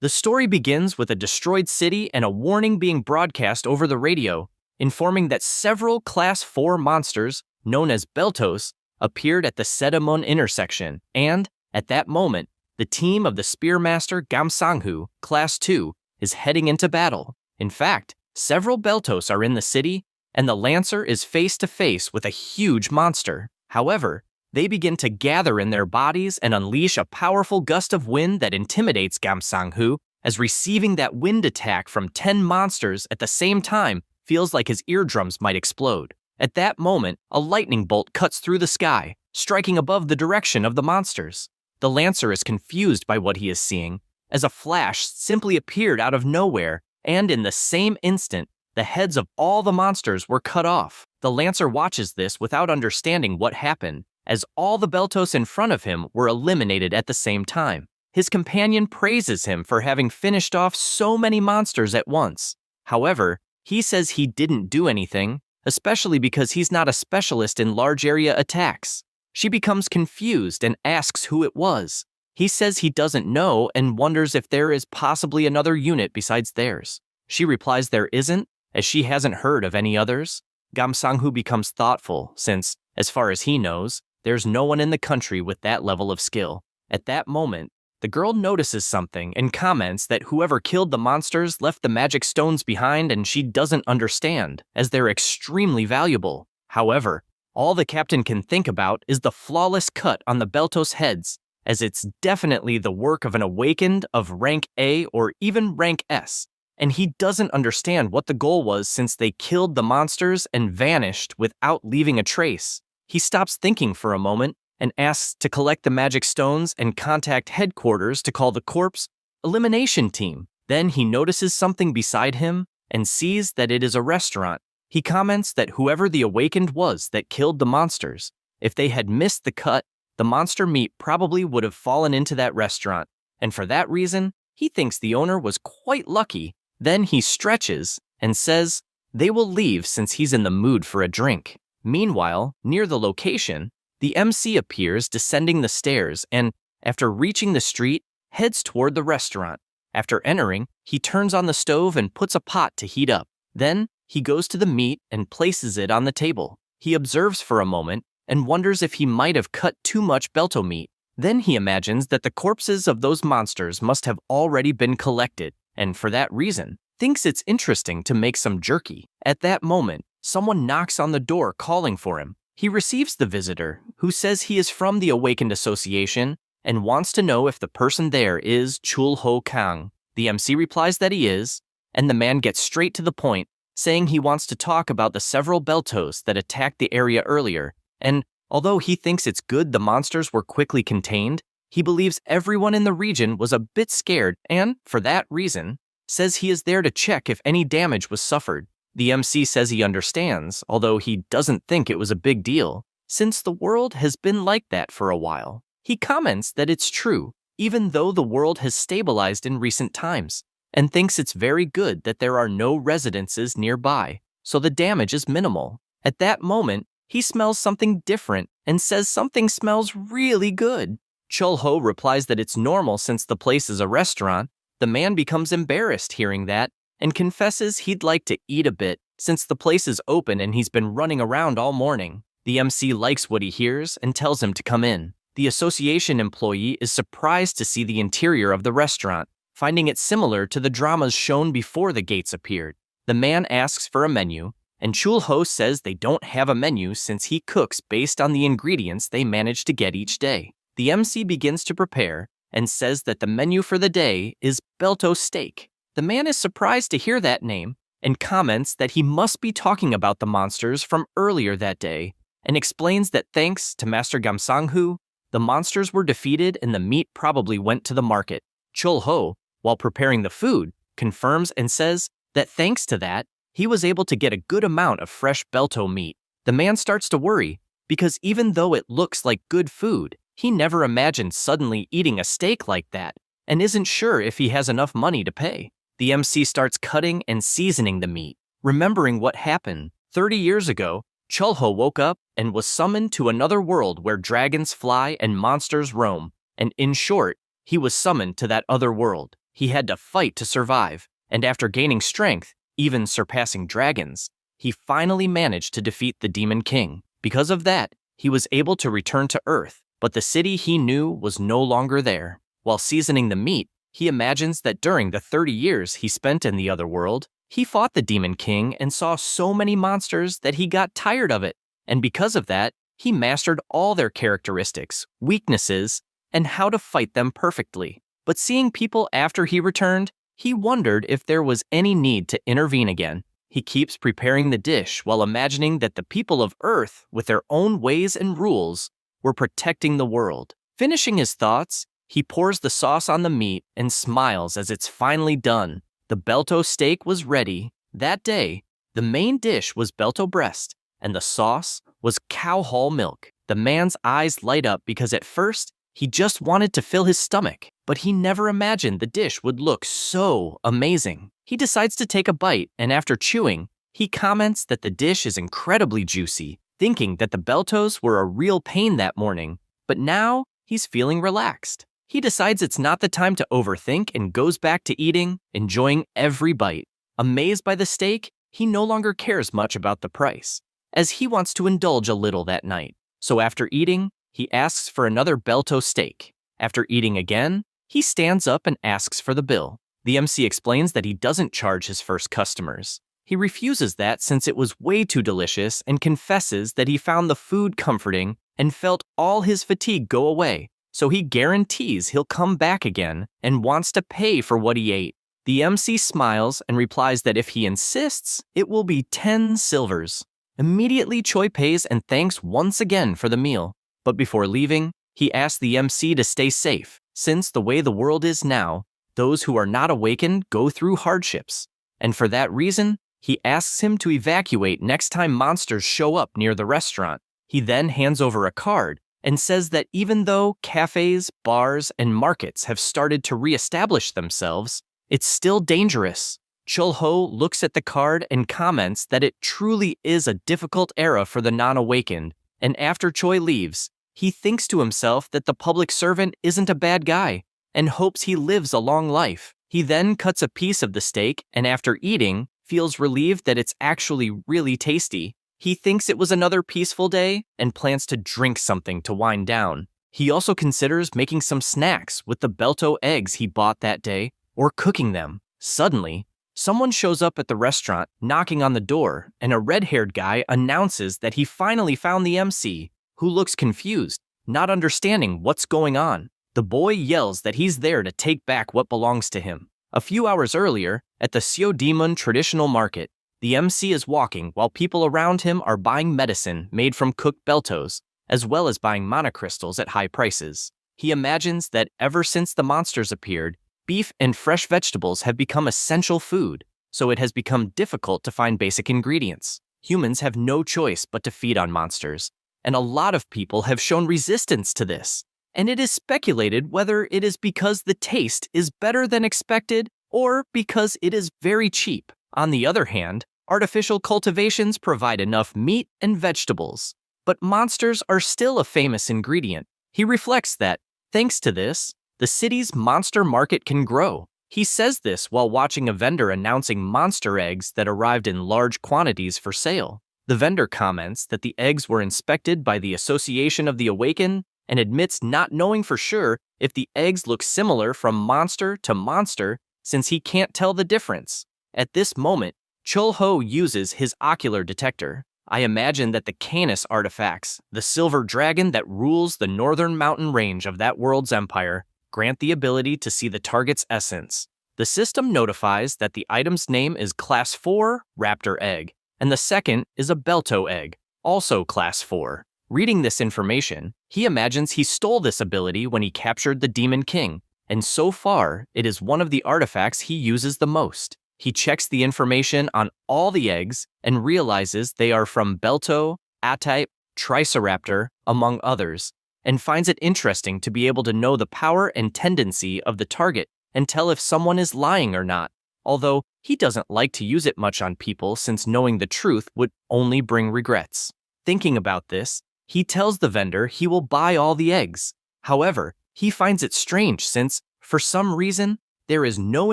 The story begins with a destroyed city and a warning being broadcast over the radio, informing that several Class 4 monsters, known as Beltos, appeared at the Sedamon intersection, and, at that moment, the team of the Spearmaster Gamsanghu, Class 2, is heading into battle. In fact, several Beltos are in the city, and the Lancer is face-to-face with a huge monster. However, they begin to gather in their bodies and unleash a powerful gust of wind that intimidates Gamsanghu, as receiving that wind attack from 10 monsters at the same time feels like his eardrums might explode. At that moment, a lightning bolt cuts through the sky, striking above the direction of the monsters. The Lancer is confused by what he is seeing, as a flash simply appeared out of nowhere, and in the same instant, the heads of all the monsters were cut off. The Lancer watches this without understanding what happened, as all the Beltos in front of him were eliminated at the same time. His companion praises him for having finished off so many monsters at once. However, he says he didn't do anything, especially because he's not a specialist in large area attacks. She becomes confused and asks who it was. He says he doesn't know and wonders if there is possibly another unit besides theirs. She replies there isn't, as she hasn't heard of any others. Gamsanghu becomes thoughtful since, as far as he knows, there's no one in the country with that level of skill. At that moment, the girl notices something and comments that whoever killed the monsters left the magic stones behind and she doesn't understand, as they're extremely valuable. However, all the captain can think about is the flawless cut on the Beltos heads, as it's definitely the work of an awakened of rank A or even rank S, and he doesn't understand what the goal was since they killed the monsters and vanished without leaving a trace. He stops thinking for a moment and asks to collect the magic stones and contact headquarters to call the corpse elimination team. Then he notices something beside him and sees that it is a restaurant. He comments that whoever the awakened was that killed the monsters, if they had missed the cut, the monster meat probably would have fallen into that restaurant, and for that reason, he thinks the owner was quite lucky. Then he stretches and says they will leave since he's in the mood for a drink. Meanwhile, near the location, the MC appears descending the stairs and, after reaching the street, heads toward the restaurant. After entering, he turns on the stove and puts a pot to heat up. Then, he goes to the meat and places it on the table. He observes for a moment and wonders if he might have cut too much Belto meat. Then he imagines that the corpses of those monsters must have already been collected, and for that reason, thinks it's interesting to make some jerky. At that moment, someone knocks on the door calling for him. He receives the visitor, who says he is from the Awakened Association and wants to know if the person there is Chul Ho Kang. The MC replies that he is, and the man gets straight to the point, saying he wants to talk about the several Beltos that attacked the area earlier, and although he thinks it's good the monsters were quickly contained, he believes everyone in the region was a bit scared and, for that reason, says he is there to check if any damage was suffered. The MC says he understands, although he doesn't think it was a big deal, since the world has been like that for a while. He comments that it's true, even though the world has stabilized in recent times, and thinks it's very good that there are no residences nearby, so the damage is minimal. At that moment, he smells something different and says something smells really good. Chul Ho replies that it's normal since the place is a restaurant. The man becomes embarrassed hearing that and confesses he'd like to eat a bit since the place is open and he's been running around all morning. The MC likes what he hears and tells him to come in. The association employee is surprised to see the interior of the restaurant, finding it similar to the dramas shown before the gates appeared. The man asks for a menu, and Chul Ho says they don't have a menu since he cooks based on the ingredients they manage to get each day. The MC begins to prepare and says that the menu for the day is Belto steak. The man is surprised to hear that name and comments that he must be talking about the monsters from earlier that day and explains that thanks to Master Gamsanghu, the monsters were defeated and the meat probably went to the market. Chul Ho, while preparing the food, confirms and says that thanks to that, he was able to get a good amount of fresh Belto meat. The man starts to worry because even though it looks like good food, he never imagined suddenly eating a steak like that and isn't sure if he has enough money to pay. The MC starts cutting and seasoning the meat. Remembering what happened 30 years ago, Chul Ho woke up and was summoned to another world where dragons fly and monsters roam, and in short, he was summoned to that other world. He had to fight to survive, and after gaining strength, even surpassing dragons, he finally managed to defeat the Demon King. Because of that, he was able to return to Earth, but the city he knew was no longer there. While seasoning the meat, he imagines that during the 30 years he spent in the other world, he fought the Demon King and saw so many monsters that he got tired of it. And because of that, he mastered all their characteristics, weaknesses, and how to fight them perfectly. But seeing people after he returned, he wondered if there was any need to intervene again. He keeps preparing the dish while imagining that the people of Earth, with their own ways and rules, were protecting the world. Finishing his thoughts, he pours the sauce on the meat and smiles as it's finally done. The Belto steak was ready. That day, the main dish was Belto breast, and the sauce was cow hull milk. The man's eyes light up because at first, he just wanted to fill his stomach, but he never imagined the dish would look so amazing. He decides to take a bite, and after chewing, he comments that the dish is incredibly juicy, thinking that the Beltos were a real pain that morning, but now he's feeling relaxed. He decides it's not the time to overthink and goes back to eating, enjoying every bite. Amazed by the steak, he no longer cares much about the price, as he wants to indulge a little that night. So after eating, he asks for another Belto steak. After eating again, he stands up and asks for the bill. The MC explains that he doesn't charge his first customers. He refuses that since it was way too delicious and confesses that he found the food comforting and felt all his fatigue go away. So he guarantees he'll come back again and wants to pay for what he ate. The MC smiles and replies that if he insists, it will be 10 silvers. Immediately, Choi pays and thanks once again for the meal. But before leaving, he asks the MC to stay safe, since the way the world is now, those who are not awakened go through hardships. And for that reason, he asks him to evacuate next time monsters show up near the restaurant. He then hands over a card and says that even though cafes, bars, and markets have started to re-establish themselves, it's still dangerous. Chul-ho looks at the card and comments that it truly is a difficult era for the non-awakened, and after Choi leaves, he thinks to himself that the public servant isn't a bad guy, and hopes he lives a long life. He then cuts a piece of the steak, and after eating, feels relieved that it's actually really tasty. He thinks it was another peaceful day and plans to drink something to wind down. He also considers making some snacks with the Belto eggs he bought that day or cooking them. Suddenly, someone shows up at the restaurant knocking on the door, and a red-haired guy announces that he finally found the MC, who looks confused, not understanding what's going on. The boy yells that he's there to take back what belongs to him. A few hours earlier, at the Seodaemun traditional market, the MC is walking while people around him are buying medicine made from cooked Beltos, as well as buying monocrystals at high prices. He imagines that ever since the monsters appeared, beef and fresh vegetables have become essential food, so it has become difficult to find basic ingredients. Humans have no choice but to feed on monsters, and a lot of people have shown resistance to this. And it is speculated whether it is because the taste is better than expected or because it is very cheap. On the other hand, artificial cultivations provide enough meat and vegetables, but monsters are still a famous ingredient. He reflects that, thanks to this, the city's monster market can grow. He says this while watching a vendor announcing monster eggs that arrived in large quantities for sale. The vendor comments that the eggs were inspected by the Association of the Awakened and admits not knowing for sure if the eggs look similar from monster to monster since he can't tell the difference. At this moment, Chul-ho uses his ocular detector. I imagine that the Canis artifacts, the silver dragon that rules the northern mountain range of that world's empire, grant the ability to see the target's essence. The system notifies that the item's name is Class 4 Raptor Egg, and the second is a Belto Egg, also Class 4. Reading this information, he imagines he stole this ability when he captured the Demon King, and so far, it is one of the artifacts he uses the most. He checks the information on all the eggs and realizes they are from Belto, A-type, Triceraptor, among others, and finds it interesting to be able to know the power and tendency of the target and tell if someone is lying or not, although he doesn't like to use it much on people since knowing the truth would only bring regrets. Thinking about this, he tells the vendor he will buy all the eggs. However, he finds it strange since, for some reason, there is no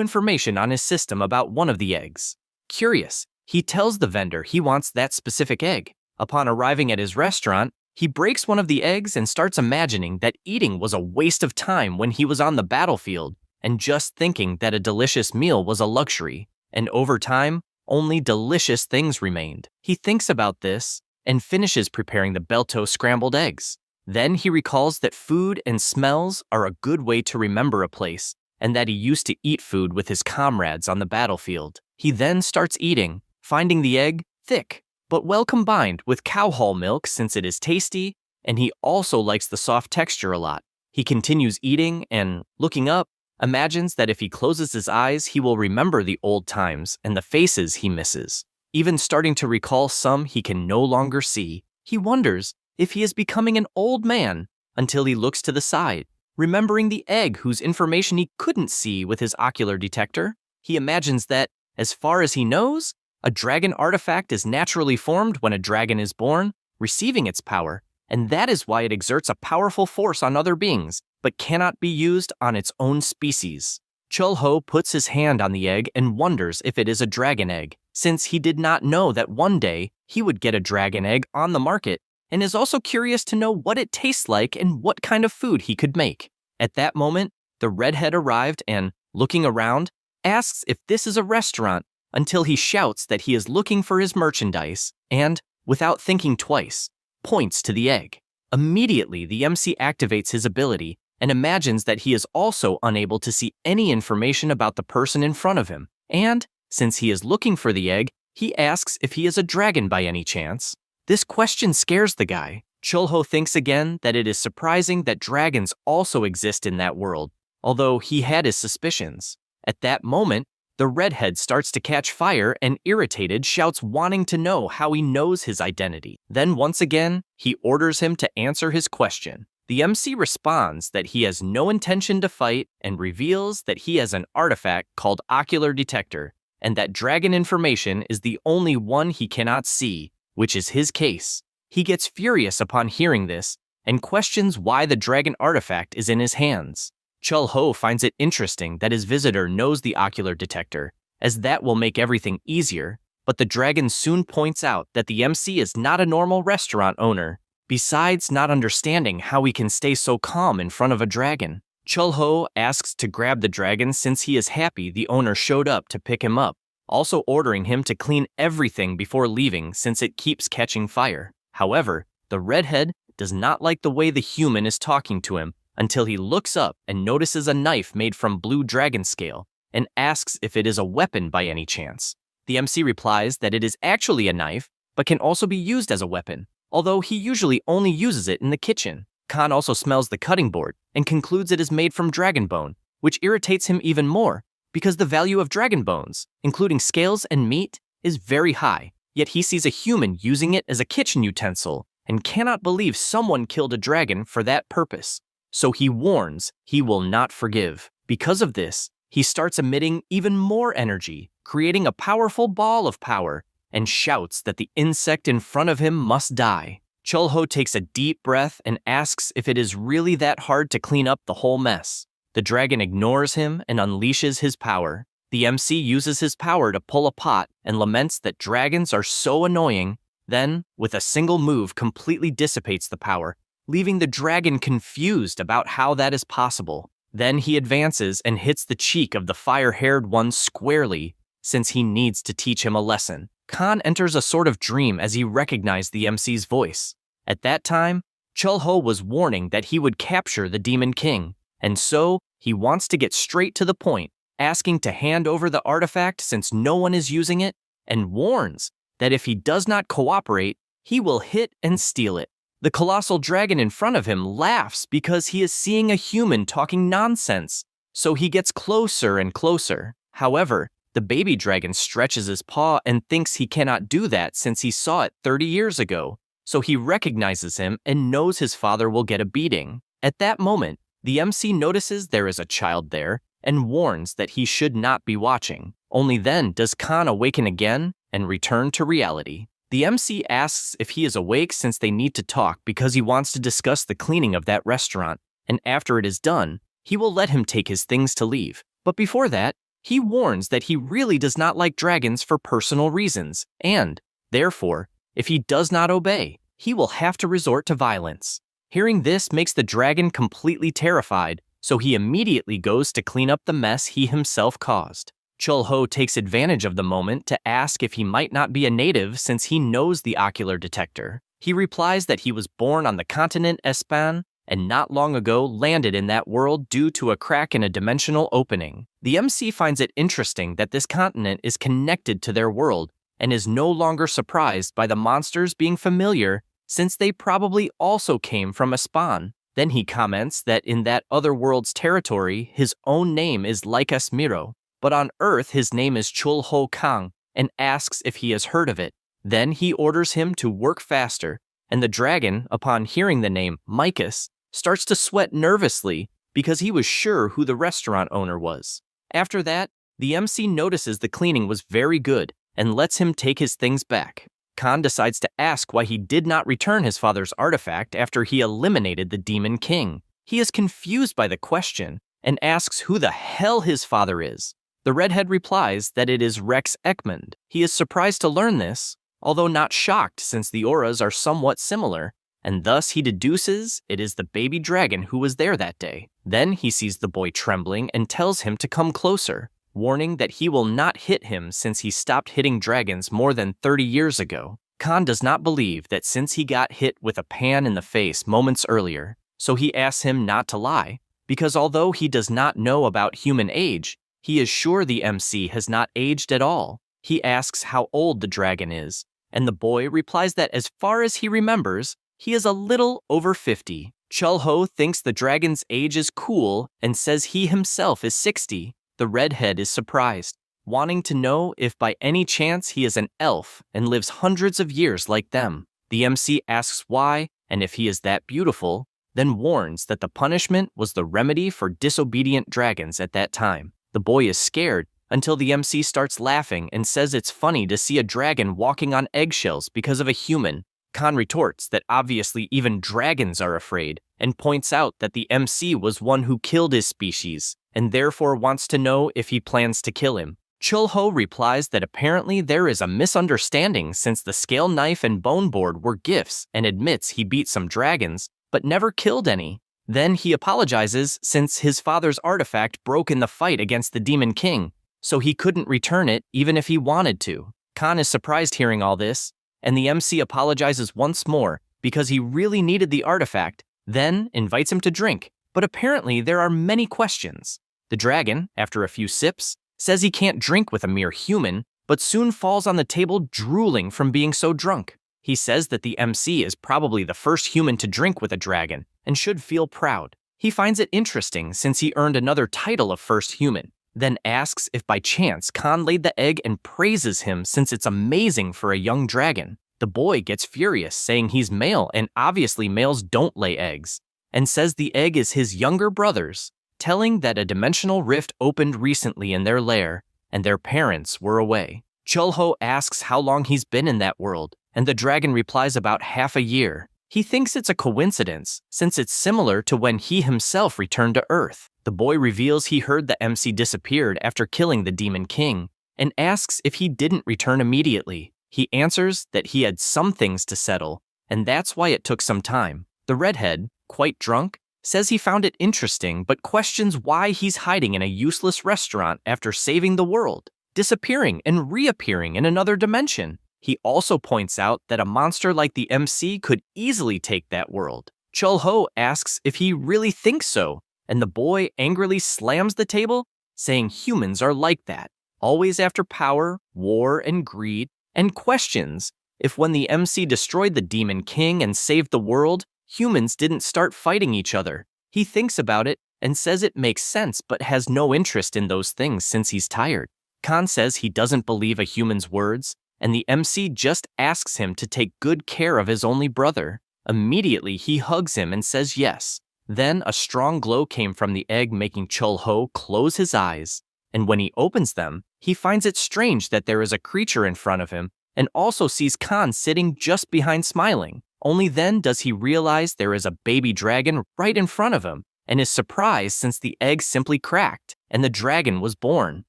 information on his system about one of the eggs. Curious, he tells the vendor he wants that specific egg. Upon arriving at his restaurant, he breaks one of the eggs and starts imagining that eating was a waste of time when he was on the battlefield, and just thinking that a delicious meal was a luxury, and over time, only delicious things remained. He thinks about this and finishes preparing the Belto scrambled eggs. Then he recalls that food and smells are a good way to remember a place, and that he used to eat food with his comrades on the battlefield. He then starts eating, finding the egg thick, but well combined with cow hull milk since it is tasty, and he also likes the soft texture a lot. He continues eating and, looking up, imagines that if he closes his eyes, he will remember the old times and the faces he misses. Even starting to recall some he can no longer see, he wonders if he is becoming an old man until he looks to the side, remembering the egg whose information he couldn't see with his ocular detector. He imagines that, as far as he knows, a dragon artifact is naturally formed when a dragon is born, receiving its power, and that is why it exerts a powerful force on other beings, but cannot be used on its own species. Chul-ho puts his hand on the egg and wonders if it is a dragon egg, since he did not know that one day he would get a dragon egg on the market, and is also curious to know what it tastes like and what kind of food he could make. At that moment, the redhead arrived and, looking around, asks if this is a restaurant until he shouts that he is looking for his merchandise and, without thinking twice, points to the egg. Immediately, the MC activates his ability and imagines that he is also unable to see any information about the person in front of him, and, since he is looking for the egg, he asks if he is a dragon by any chance. This question scares the guy. Chul-ho thinks again that it is surprising that dragons also exist in that world, although he had his suspicions. At that moment, the redhead starts to catch fire and, irritated, shouts wanting to know how he knows his identity. Then once again, he orders him to answer his question. The MC responds that he has no intention to fight and reveals that he has an artifact called Ocular Detector, and that dragon information is the only one he cannot see, which is his case. He gets furious upon hearing this and questions why the dragon artifact is in his hands. Chul-ho finds it interesting that his visitor knows the ocular detector, as that will make everything easier, but the dragon soon points out that the MC is not a normal restaurant owner. Besides not understanding how he can stay so calm in front of a dragon, Chul-ho asks to grab the dragon since he is happy the owner showed up to pick him up, also ordering him to clean everything before leaving since it keeps catching fire. However, the redhead does not like the way the human is talking to him until he looks up and notices a knife made from blue dragon scale and asks if it is a weapon by any chance. The MC replies that it is actually a knife, but can also be used as a weapon, although he usually only uses it in the kitchen. Khan also smells the cutting board and concludes it is made from dragon bone, which irritates him even more because the value of dragon bones, including scales and meat, is very high, yet he sees a human using it as a kitchen utensil and cannot believe someone killed a dragon for that purpose. So he warns he will not forgive. Because of this, he starts emitting even more energy, creating a powerful ball of power, and shouts that the insect in front of him must die. Chul-ho takes a deep breath and asks if it is really that hard to clean up the whole mess. The dragon ignores him and unleashes his power. The MC uses his power to pull a pot and laments that dragons are so annoying, then, with a single move, completely dissipates the power, leaving the dragon confused about how that is possible. Then he advances and hits the cheek of the fire-haired one squarely, since he needs to teach him a lesson. Khan enters a sort of dream as he recognized the MC's voice. At that time, Chul-ho was warning that he would capture the Demon King, and so he wants to get straight to the point, asking to hand over the artifact since no one is using it, and warns that if he does not cooperate, he will hit and steal it. The colossal dragon in front of him laughs because he is seeing a human talking nonsense, so he gets closer and closer. However, the baby dragon stretches his paw and thinks he cannot do that since he saw it 30 years ago, so he recognizes him and knows his father will get a beating. At that moment, the MC notices there is a child there and warns that he should not be watching. Only then does Khan awaken again and return to reality. The MC asks if he is awake since they need to talk because he wants to discuss the cleaning of that restaurant, and after it is done, he will let him take his things to leave. But before that, he warns that he really does not like dragons for personal reasons, and, therefore, if he does not obey, he will have to resort to violence. Hearing this makes the dragon completely terrified, so he immediately goes to clean up the mess he himself caused. Chul-ho takes advantage of the moment to ask if he might not be a native since he knows the ocular detector. He replies that he was born on the continent Espan and not long ago landed in that world due to a crack in a dimensional opening. The MC finds it interesting that this continent is connected to their world and is no longer surprised by the monsters being familiar since they probably also came from Espan. Then he comments that in that other world's territory, his own name is Lycas Miro, but on Earth his name is Chul-ho Kang, and asks if he has heard of it. Then he orders him to work faster, and the dragon, upon hearing the name Micus, starts to sweat nervously because he was sure who the restaurant owner was. After that, the MC notices the cleaning was very good and lets him take his things back. Khan decides to ask why he did not return his father's artifact after he eliminated the Demon King. He is confused by the question and asks who the hell his father is. The redhead replies that it is Rex Ekmund. He is surprised to learn this, although not shocked since the auras are somewhat similar, and thus he deduces it is the baby dragon who was there that day. Then he sees the boy trembling and tells him to come closer, warning that he will not hit him since he stopped hitting dragons more than 30 years ago. Khan does not believe that since he got hit with a pan in the face moments earlier, so he asks him not to lie, because although he does not know about human age, he is sure the MC has not aged at all. He asks how old the dragon is, and the boy replies that as far as he remembers, he is a little over 50. Chul-ho thinks the dragon's age is cool and says he himself is 60. The redhead is surprised, wanting to know if by any chance he is an elf and lives hundreds of years like them. The MC asks why and if he is that beautiful, then warns that the punishment was the remedy for disobedient dragons at that time. The boy is scared until the MC starts laughing and says it's funny to see a dragon walking on eggshells because of a human. Khan retorts that obviously even dragons are afraid and points out that the MC was one who killed his species and therefore wants to know if he plans to kill him. Chul-ho replies that apparently there is a misunderstanding since the scale knife and bone board were gifts and admits he beat some dragons but never killed any. Then he apologizes since his father's artifact broke in the fight against the Demon King, so he couldn't return it even if he wanted to. Khan is surprised hearing all this, and the MC apologizes once more because he really needed the artifact, then invites him to drink. But apparently there are many questions. The dragon, after a few sips, says he can't drink with a mere human, but soon falls on the table drooling from being so drunk. He says that the MC is probably the first human to drink with a dragon and should feel proud. He finds it interesting since he earned another title of first human, then asks if by chance Khan laid the egg and praises him since it's amazing for a young dragon. The boy gets furious, saying he's male and obviously males don't lay eggs, and says the egg is his younger brother's, telling that a dimensional rift opened recently in their lair and their parents were away. Chul-ho asks how long he's been in that world, and the dragon replies about half a year. He thinks it's a coincidence, since it's similar to when he himself returned to Earth. The boy reveals he heard the MC disappeared after killing the Demon King, and asks if he didn't return immediately. He answers that he had some things to settle, and that's why it took some time. The redhead, quite drunk, says he found it interesting but questions why he's hiding in a useless restaurant after saving the world, disappearing and reappearing in another dimension. He also points out that a monster like the MC could easily take that world. Chul-ho asks if he really thinks so, and the boy angrily slams the table, saying humans are like that, always after power, war, and greed, and questions if when the MC destroyed the Demon King and saved the world, humans didn't start fighting each other. He thinks about it and says it makes sense but has no interest in those things since he's tired. Khan says he doesn't believe a human's words, and the MC just asks him to take good care of his only brother. Immediately, he hugs him and says yes. Then a strong glow came from the egg, making Chul-ho close his eyes, and when he opens them, he finds it strange that there is a creature in front of him, and also sees Khan sitting just behind smiling. Only then does he realize there is a baby dragon right in front of him, and is surprised since the egg simply cracked and the dragon was born.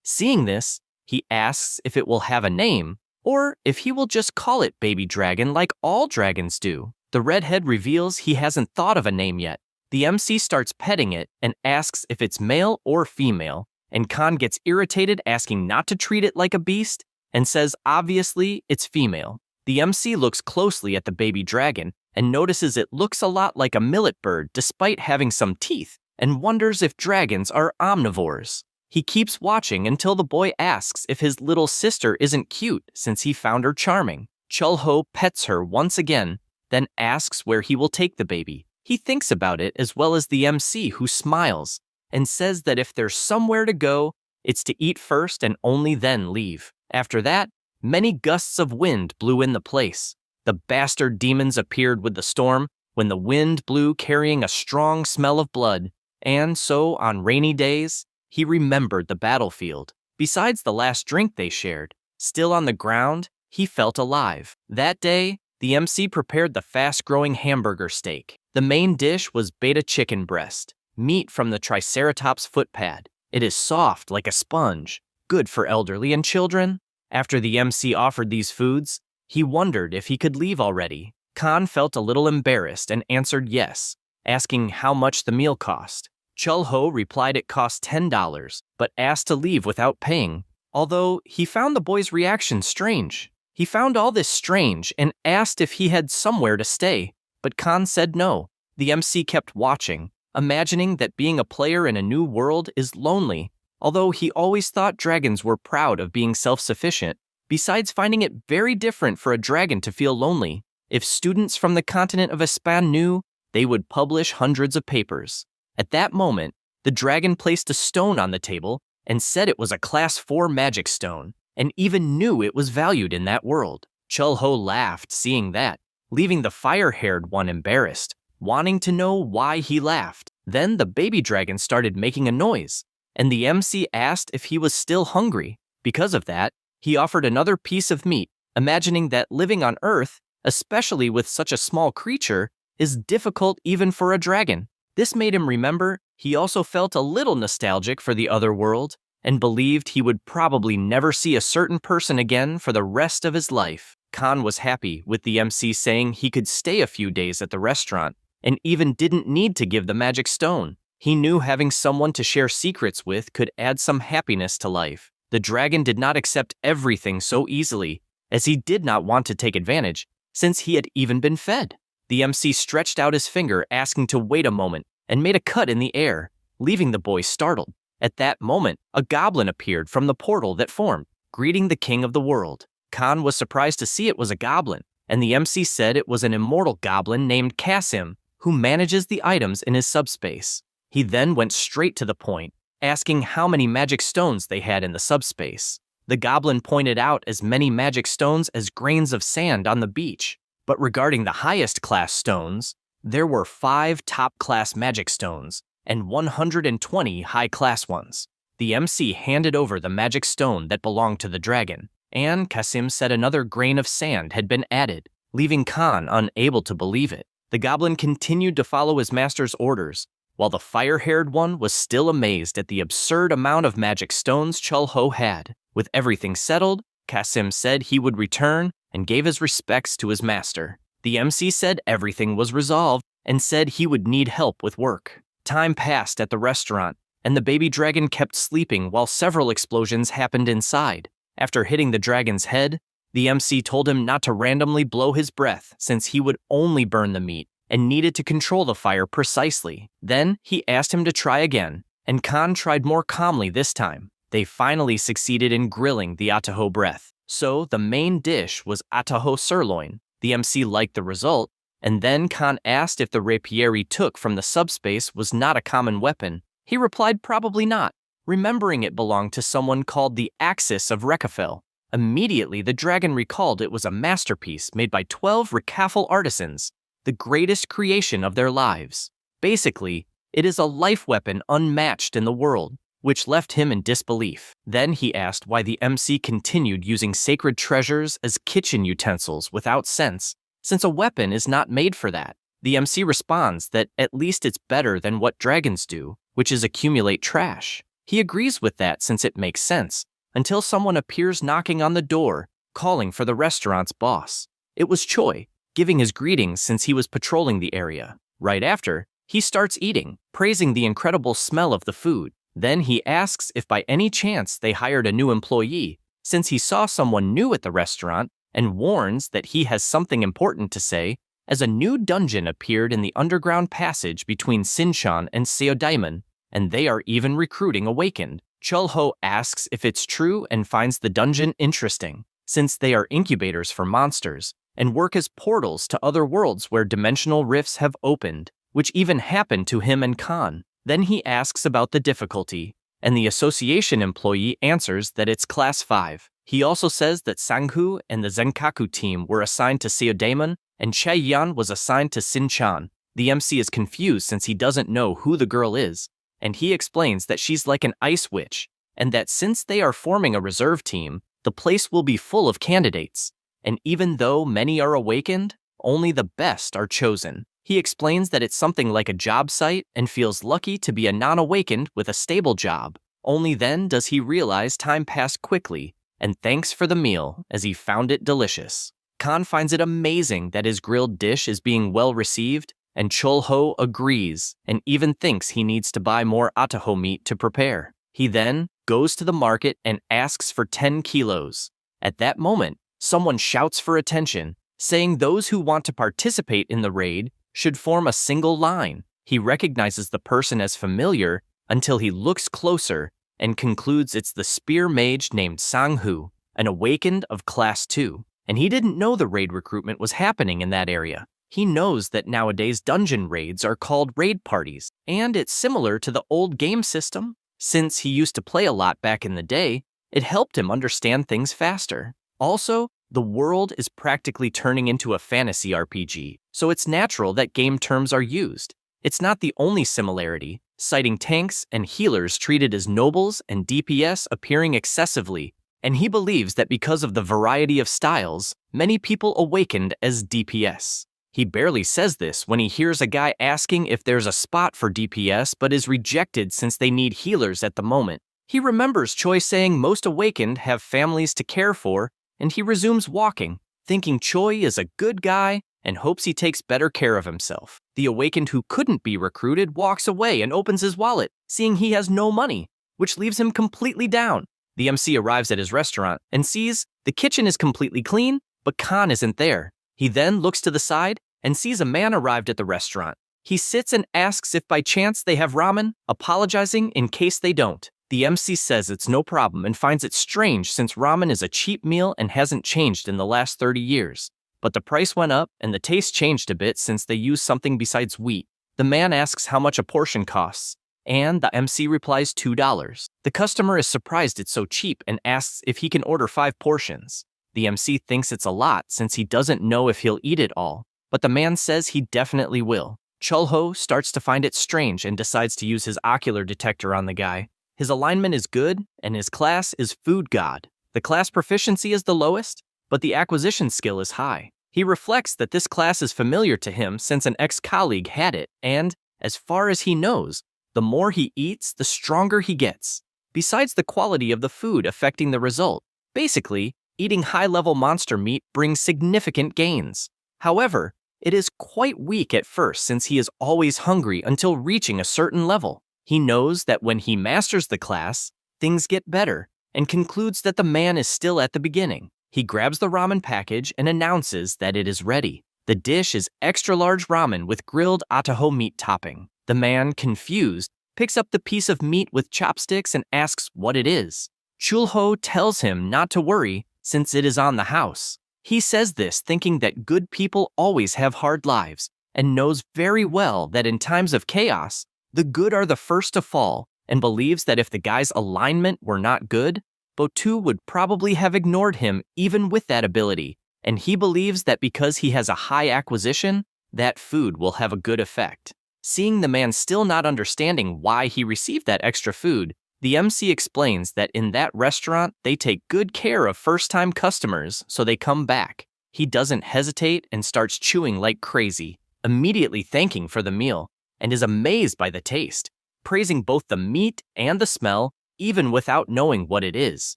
Seeing this, he asks if it will have a name, or if he will just call it Baby Dragon like all dragons do. The redhead reveals he hasn't thought of a name yet. The MC starts petting it and asks if it's male or female, and Khan gets irritated asking not to treat it like a beast and says obviously it's female. The MC looks closely at the baby dragon and notices it looks a lot like a millet bird despite having some teeth, and wonders if dragons are omnivores. He keeps watching until the boy asks if his little sister isn't cute since he found her charming. Chul-ho pets her once again, then asks where he will take the baby. He thinks about it as well as the MC, who smiles and says that if there's somewhere to go, it's to eat first and only then leave. After that, many gusts of wind blew in the place. The bastard demons appeared with the storm when the wind blew carrying a strong smell of blood, and so on rainy days, he remembered the battlefield. Besides the last drink they shared, still on the ground, he felt alive. That day, the MC prepared the fast-growing hamburger steak. The main dish was beta chicken breast, meat from the triceratops foot pad. It is soft like a sponge, good for elderly and children. After the MC offered these foods, he wondered if he could leave already. Khan felt a little embarrassed and answered yes, asking how much the meal cost. Chul-ho replied it cost $10, but asked to leave without paying, although he found the boy's reaction strange. He found all this strange and asked if he had somewhere to stay, but Khan said no. The MC kept watching, imagining that being a player in a new world is lonely, although he always thought dragons were proud of being self-sufficient. Besides finding it very different for a dragon to feel lonely, if students from the continent of Espan knew, they would publish hundreds of papers. At that moment, the dragon placed a stone on the table and said it was a Class 4 magic stone, and even knew it was valued in that world. Chul-ho laughed seeing that, leaving the fire-haired one embarrassed, wanting to know why he laughed. Then the baby dragon started making a noise, and the MC asked if he was still hungry. Because of that, he offered another piece of meat, imagining that living on Earth, especially with such a small creature, is difficult even for a dragon. This made him remember he also felt a little nostalgic for the other world and believed he would probably never see a certain person again for the rest of his life. Khan was happy with the MC saying he could stay a few days at the restaurant and even didn't need to give the magic stone. He knew having someone to share secrets with could add some happiness to life. The dragon did not accept everything so easily, as he did not want to take advantage, since he had even been fed. The MC stretched out his finger asking to wait a moment and made a cut in the air, leaving the boy startled. At that moment, a goblin appeared from the portal that formed, greeting the king of the world. Khan was surprised to see it was a goblin, and the MC said it was an immortal goblin named Kasim, who manages the items in his subspace. He then went straight to the point, asking how many magic stones they had in the subspace. The goblin pointed out as many magic stones as grains of sand on the beach. But regarding the highest class stones, there were 5 top-class magic stones and 120 high-class ones. The MC handed over the magic stone that belonged to the dragon, and Kasim said another grain of sand had been added, leaving Khan unable to believe it. The goblin continued to follow his master's orders, while the fire-haired one was still amazed at the absurd amount of magic stones Chul-ho had. With everything settled, Kasim said he would return and gave his respects to his master. The MC said everything was resolved and said he would need help with work. Time passed at the restaurant, and the baby dragon kept sleeping while several explosions happened inside. After hitting the dragon's head, the MC told him not to randomly blow his breath since he would only burn the meat and needed to control the fire precisely. Then he asked him to try again, and Khan tried more calmly this time. They finally succeeded in grilling the ataho breath. So the main dish was ataho sirloin. The MC liked the result, and then Khan asked if the rapier he took from the subspace was not a common weapon. He replied probably not, remembering it belonged to someone called the Axis of Rekafel. Immediately the dragon recalled it was a masterpiece made by 12 Rekafel artisans, the greatest creation of their lives. Basically, it is a life weapon unmatched in the world, which left him in disbelief. Then he asked why the MC continued using sacred treasures as kitchen utensils without sense, since a weapon is not made for that. The MC responds that at least it's better than what dragons do, which is accumulate trash. He agrees with that since it makes sense, until someone appears knocking on the door, calling for the restaurant's boss. It was Choi, giving his greetings since he was patrolling the area. Right after, he starts eating, praising the incredible smell of the food. Then he asks if by any chance they hired a new employee, since he saw someone new at the restaurant, and warns that he has something important to say, as a new dungeon appeared in the underground passage between Sinshan and Seodaimon, and they are even recruiting Awakened. Chulho asks if it's true and finds the dungeon interesting, since they are incubators for monsters, and work as portals to other worlds where dimensional rifts have opened, which even happened to him and Khan. Then he asks about the difficulty, and the association employee answers that it's Class 5. He also says that Sanghu and the Zenkaku team were assigned to Seodaimon, and Chaeyan was assigned to Sinchan. The MC is confused since he doesn't know who the girl is, and he explains that she's like an ice witch, and that since they are forming a reserve team, the place will be full of candidates. And even though many are awakened, only the best are chosen. He explains that it's something like a job site and feels lucky to be a non-awakened with a stable job. Only then does he realize time passed quickly, and thanks for the meal as he found it delicious. Khan finds it amazing that his grilled dish is being well received, and Chulho agrees and even thinks he needs to buy more ataho meat to prepare. He then goes to the market and asks for 10 kilos. At that moment, someone shouts for attention, saying those who want to participate in the raid should form a single line. He recognizes the person as familiar until he looks closer and concludes it's the spear mage named Sanghu, an awakened of Class 2. And he didn't know the raid recruitment was happening in that area. He knows that nowadays dungeon raids are called raid parties, and it's similar to the old game system. Since he used to play a lot back in the day, it helped him understand things faster. Also, the world is practically turning into a fantasy RPG, so it's natural that game terms are used. It's not the only similarity, citing tanks and healers treated as nobles and DPS appearing excessively, and he believes that because of the variety of styles, many people awakened as DPS. He barely says this when he hears a guy asking if there's a spot for DPS but is rejected since they need healers at the moment. He remembers Choi saying most awakened have families to care for, and he resumes walking, thinking Choi is a good guy and hopes he takes better care of himself. The awakened who couldn't be recruited walks away and opens his wallet, seeing he has no money, which leaves him completely down. The MC arrives at his restaurant and sees the kitchen is completely clean, but Khan isn't there. He then looks to the side and sees a man arrived at the restaurant. He sits and asks if by chance they have ramen, apologizing in case they don't. The MC says it's no problem and finds it strange since ramen is a cheap meal and hasn't changed in the last 30 years. But the price went up and the taste changed a bit since they use something besides wheat. The man asks how much a portion costs, and the MC replies $2. The customer is surprised it's so cheap and asks if he can order 5 portions. The MC thinks it's a lot since he doesn't know if he'll eat it all, but the man says he definitely will. Chulho starts to find it strange and decides to use his ocular detector on the guy. His alignment is good, and his class is Food God. The class proficiency is the lowest, but the acquisition skill is high. He reflects that this class is familiar to him since an ex-colleague had it, and, as far as he knows, the more he eats, the stronger he gets. Besides the quality of the food affecting the result, basically, eating high-level monster meat brings significant gains. However, it is quite weak at first since he is always hungry until reaching a certain level. He knows that when he masters the class, things get better, and concludes that the man is still at the beginning. He grabs the ramen package and announces that it is ready. The dish is extra-large ramen with grilled ataho meat topping. The man, confused, picks up the piece of meat with chopsticks and asks what it is. Chulho tells him not to worry since it is on the house. He says this thinking that good people always have hard lives, and knows very well that in times of chaos, the good are the first to fall, and believes that if the guy's alignment were not good, Botu would probably have ignored him even with that ability, and he believes that because he has a high acquisition, that food will have a good effect. Seeing the man still not understanding why he received that extra food, the MC explains that in that restaurant, they take good care of first-time customers so they come back. He doesn't hesitate and starts chewing like crazy, immediately thanking for the meal, and is amazed by the taste, praising both the meat and the smell, even without knowing what it is.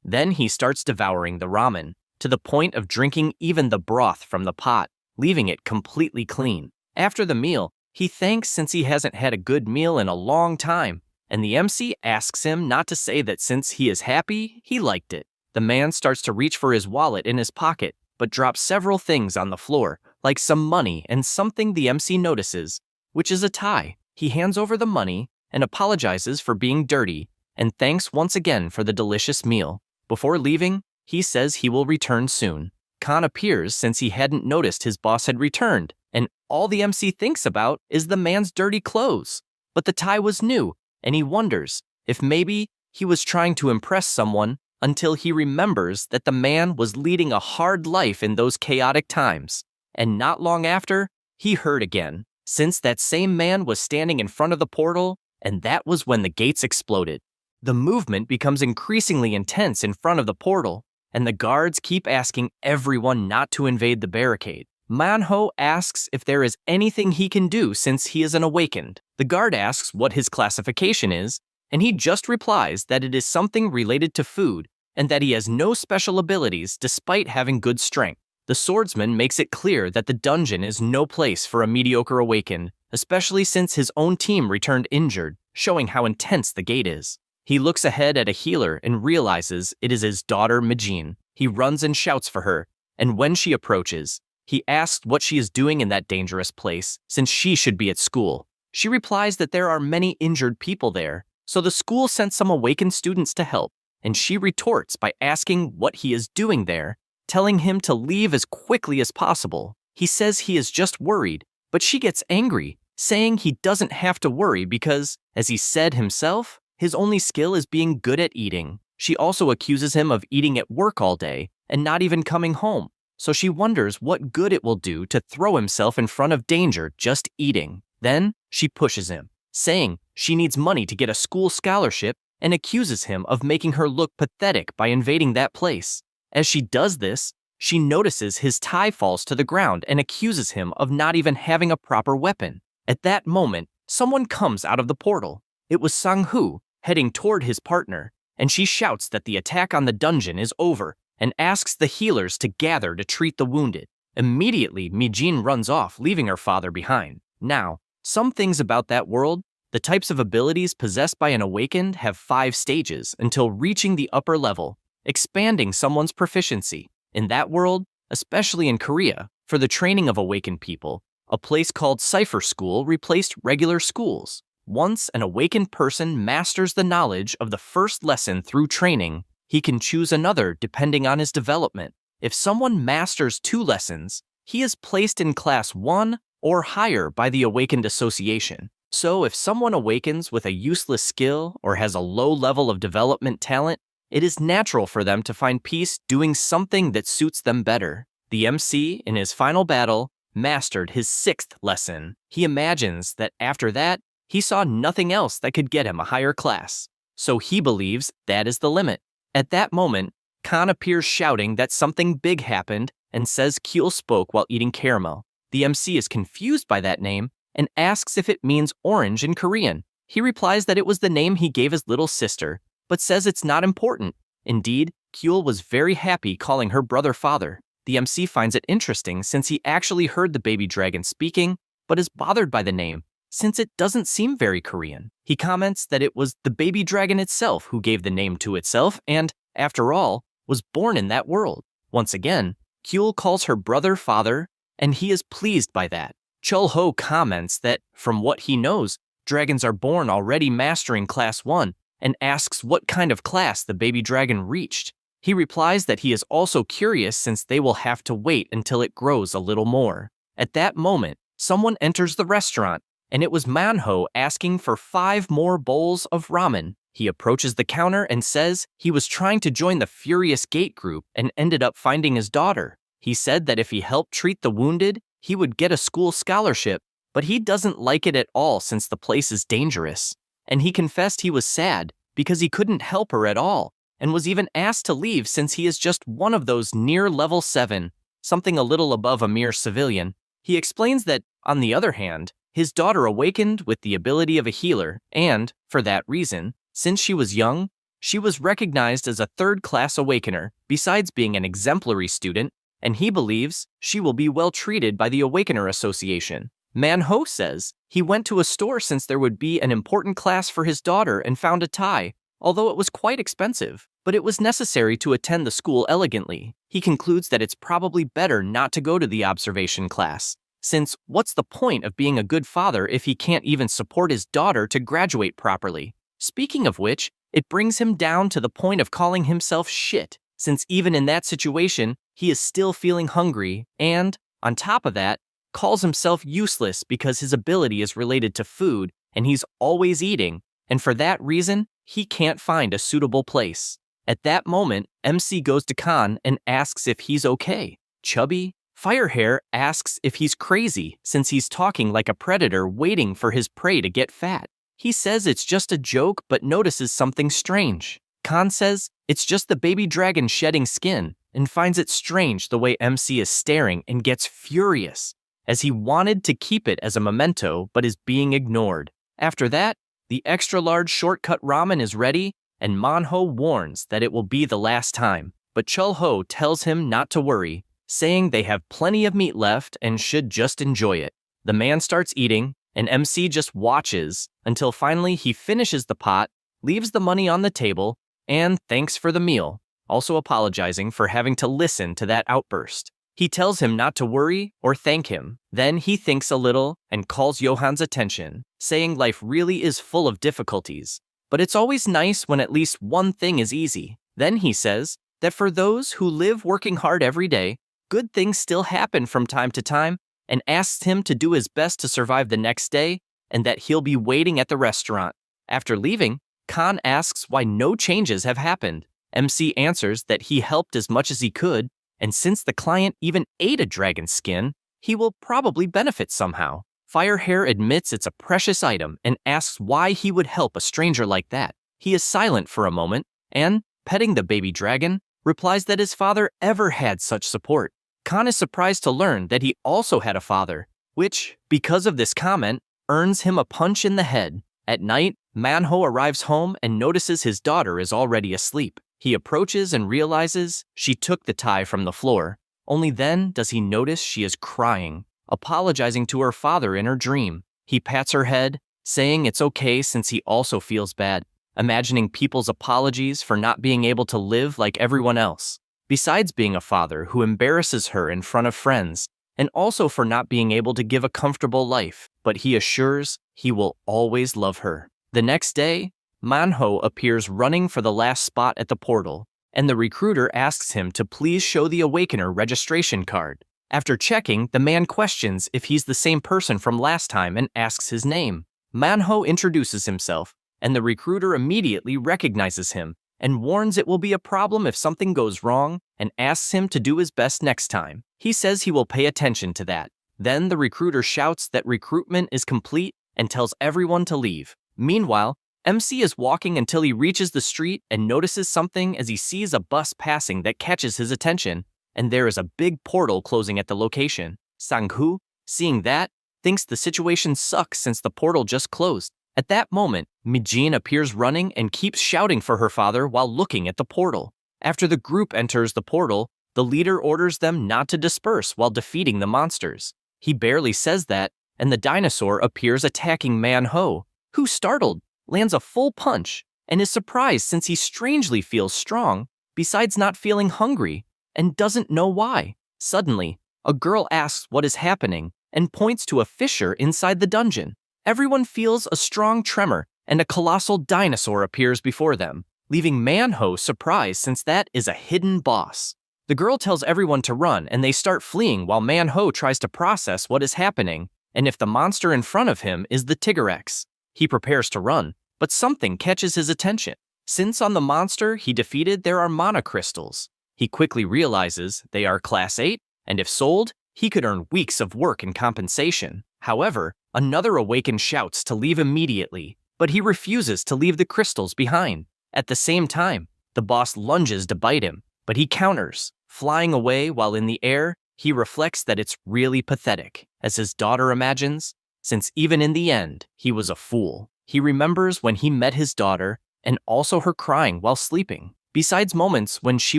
Then he starts devouring the ramen, to the point of drinking even the broth from the pot, leaving it completely clean. After the meal, he thanks since he hasn't had a good meal in a long time, and the MC asks him not to say that since he is happy, he liked it. The man starts to reach for his wallet in his pocket, but drops several things on the floor, like some money and something the MC notices, which is a tie. He hands over the money and apologizes for being dirty, and thanks once again for the delicious meal. Before leaving, he says he will return soon. Khan appears since he hadn't noticed his boss had returned, and all the MC thinks about is the man's dirty clothes. But the tie was new, and he wonders if maybe he was trying to impress someone, until he remembers that the man was leading a hard life in those chaotic times. And not long after, he heard again, since that same man was standing in front of the portal, and that was when the gates exploded. The movement becomes increasingly intense in front of the portal, and the guards keep asking everyone not to invade the barricade. Manhwa asks if there is anything he can do since he is an awakened. The guard asks what his classification is, and he just replies that it is something related to food, and that he has no special abilities despite having good strength. The swordsman makes it clear that the dungeon is no place for a mediocre awakened, especially since his own team returned injured, showing how intense the gate is. He looks ahead at a healer and realizes it is his daughter Majin. He runs and shouts for her, and when she approaches, he asks what she is doing in that dangerous place, since she should be at school. She replies that there are many injured people there, so the school sent some awakened students to help, and she retorts by asking what he is doing there, telling him to leave as quickly as possible. He says he is just worried, but she gets angry, saying he doesn't have to worry because, as he said himself, his only skill is being good at eating. She also accuses him of eating at work all day and not even coming home, so she wonders what good it will do to throw himself in front of danger just eating. Then she pushes him, saying she needs money to get a school scholarship, and accuses him of making her look pathetic by invading that place. As she does this, she notices his tie falls to the ground and accuses him of not even having a proper weapon. At that moment, someone comes out of the portal. It was Sang-hoo, heading toward his partner, and she shouts that the attack on the dungeon is over and asks the healers to gather to treat the wounded. Immediately, Mijin runs off, leaving her father behind. Now, some things about that world: the types of abilities possessed by an awakened have 5 stages until reaching the upper level, expanding someone's proficiency. In that world, especially in Korea, for the training of awakened people, a place called Cipher School replaced regular schools. Once an awakened person masters the knowledge of the first lesson through training, he can choose another depending on his development. If someone masters 2 lessons, he is placed in class 1 or higher by the Awakened Association. So if someone awakens with a useless skill or has a low level of development talent, it is natural for them to find peace doing something that suits them better. The MC, in his final battle, mastered his 6th lesson. He imagines that after that, he saw nothing else that could get him a higher class. So he believes that is the limit. At that moment, Khan appears shouting that something big happened and says Kyul spoke while eating caramel. The MC is confused by that name and asks if it means orange in Korean. He replies that it was the name he gave his little sister, but says it's not important. Indeed, Kyul was very happy calling her brother father. The MC finds it interesting since he actually heard the baby dragon speaking, but is bothered by the name, since it doesn't seem very Korean. He comments that it was the baby dragon itself who gave the name to itself and, after all, was born in that world. Once again, Kyul calls her brother father, and he is pleased by that. Chul-ho comments that, from what he knows, dragons are born already mastering class 1, and asks what kind of class the baby dragon reached. He replies that he is also curious since they will have to wait until it grows a little more. At that moment, someone enters the restaurant, and it was Manhwa asking for 5 more bowls of ramen. He approaches the counter and says he was trying to join the Furious Gate group and ended up finding his daughter. He said that if he helped treat the wounded, he would get a school scholarship, but he doesn't like it at all since the place is dangerous. And he confessed he was sad because he couldn't help her at all, and was even asked to leave since he is just one of those near level 7, something a little above a mere civilian. He explains that On the other hand, his daughter awakened with the ability of a healer, and, for that reason, since she was young, she was recognized as a third-class awakener, besides being an exemplary student, and he believes she will be well treated by the Awakener Association. Manhwa says he went to a store since there would be an important class for his daughter and found a tie, although it was quite expensive, but it was necessary to attend the school elegantly. He concludes that it's probably better not to go to the observation class, since what's the point of being a good father if he can't even support his daughter to graduate properly? Speaking of which, it brings him down to the point of calling himself shit, since even in that situation, he is still feeling hungry and, on top of that, calls himself useless because his ability is related to food and he's always eating, and for that reason, he can't find a suitable place. At that moment, MC goes to Khan and asks if he's okay. Chubby Firehair asks if he's crazy since he's talking like a predator waiting for his prey to get fat. He says it's just a joke but notices something strange. Khan says it's just the baby dragon shedding skin and finds it strange the way MC is staring and gets furious, as he wanted to keep it as a memento but is being ignored. After that, the extra-large shortcut ramen is ready, and Manhwa warns that it will be the last time, but Chul-ho tells him not to worry, saying they have plenty of meat left and should just enjoy it. The man starts eating, and MC just watches until finally he finishes the pot, leaves the money on the table, and thanks for the meal, also apologizing for having to listen to that outburst. He tells him not to worry or thank him. Then he thinks a little and calls Johan's attention, saying life really is full of difficulties, but it's always nice when at least one thing is easy. Then he says that for those who live working hard every day, good things still happen from time to time, and asks him to do his best to survive the next day and that he'll be waiting at the restaurant. After leaving, Khan asks why no changes have happened. MC answers that he helped as much as he could, and since the client even ate a dragon skin, he will probably benefit somehow. Firehair admits it's a precious item and asks why he would help a stranger like that. He is silent for a moment and, petting the baby dragon, replies that his father ever had such support. Khan is surprised to learn that he also had a father, which, because of this comment, earns him a punch in the head. At night, Manhwa arrives home and notices his daughter is already asleep. He approaches and realizes she took the tie from the floor. Only then does he notice she is crying, apologizing to her father in her dream. He pats her head, saying it's okay since he also feels bad, imagining people's apologies for not being able to live like everyone else. Besides being a father who embarrasses her in front of friends, and also for not being able to give a comfortable life, but he assures he will always love her. The next day, Manhwa appears running for the last spot at the portal, and the recruiter asks him to please show the Awakener registration card. After checking, the man questions if he's the same person from last time and asks his name. Manhwa introduces himself, and the recruiter immediately recognizes him and warns it will be a problem if something goes wrong and asks him to do his best next time. He says he will pay attention to that. Then the recruiter shouts that recruitment is complete and tells everyone to leave. Meanwhile, MC is walking until he reaches the street and notices something as he sees a bus passing that catches his attention, and there is a big portal closing at the location. Sang-hoo, seeing that, thinks the situation sucks since the portal just closed. At that moment, Mi-jin appears running and keeps shouting for her father while looking at the portal. After the group enters the portal, the leader orders them not to disperse while defeating the monsters. He barely says that, and the dinosaur appears attacking Manhwa, who, startled, lands a full punch and is surprised since he strangely feels strong, besides not feeling hungry, and doesn't know why. Suddenly, a girl asks what is happening and points to a fissure inside the dungeon. Everyone feels a strong tremor, and a colossal dinosaur appears before them, leaving Manhwa surprised since that is a hidden boss. The girl tells everyone to run, and they start fleeing while Manhwa tries to process what is happening, and if the monster in front of him is the Tigrex. He prepares to run, but something catches his attention. Since on the monster he defeated there are mana crystals, he quickly realizes they are Class 8, and if sold, he could earn weeks of work in compensation. However, another Awakened shouts to leave immediately, but he refuses to leave the crystals behind. At the same time, the boss lunges to bite him, but he counters, flying away while in the air. He reflects that it's really pathetic, as his daughter imagines, since even in the end, he was a fool. He remembers when he met his daughter and also her crying while sleeping, besides moments when she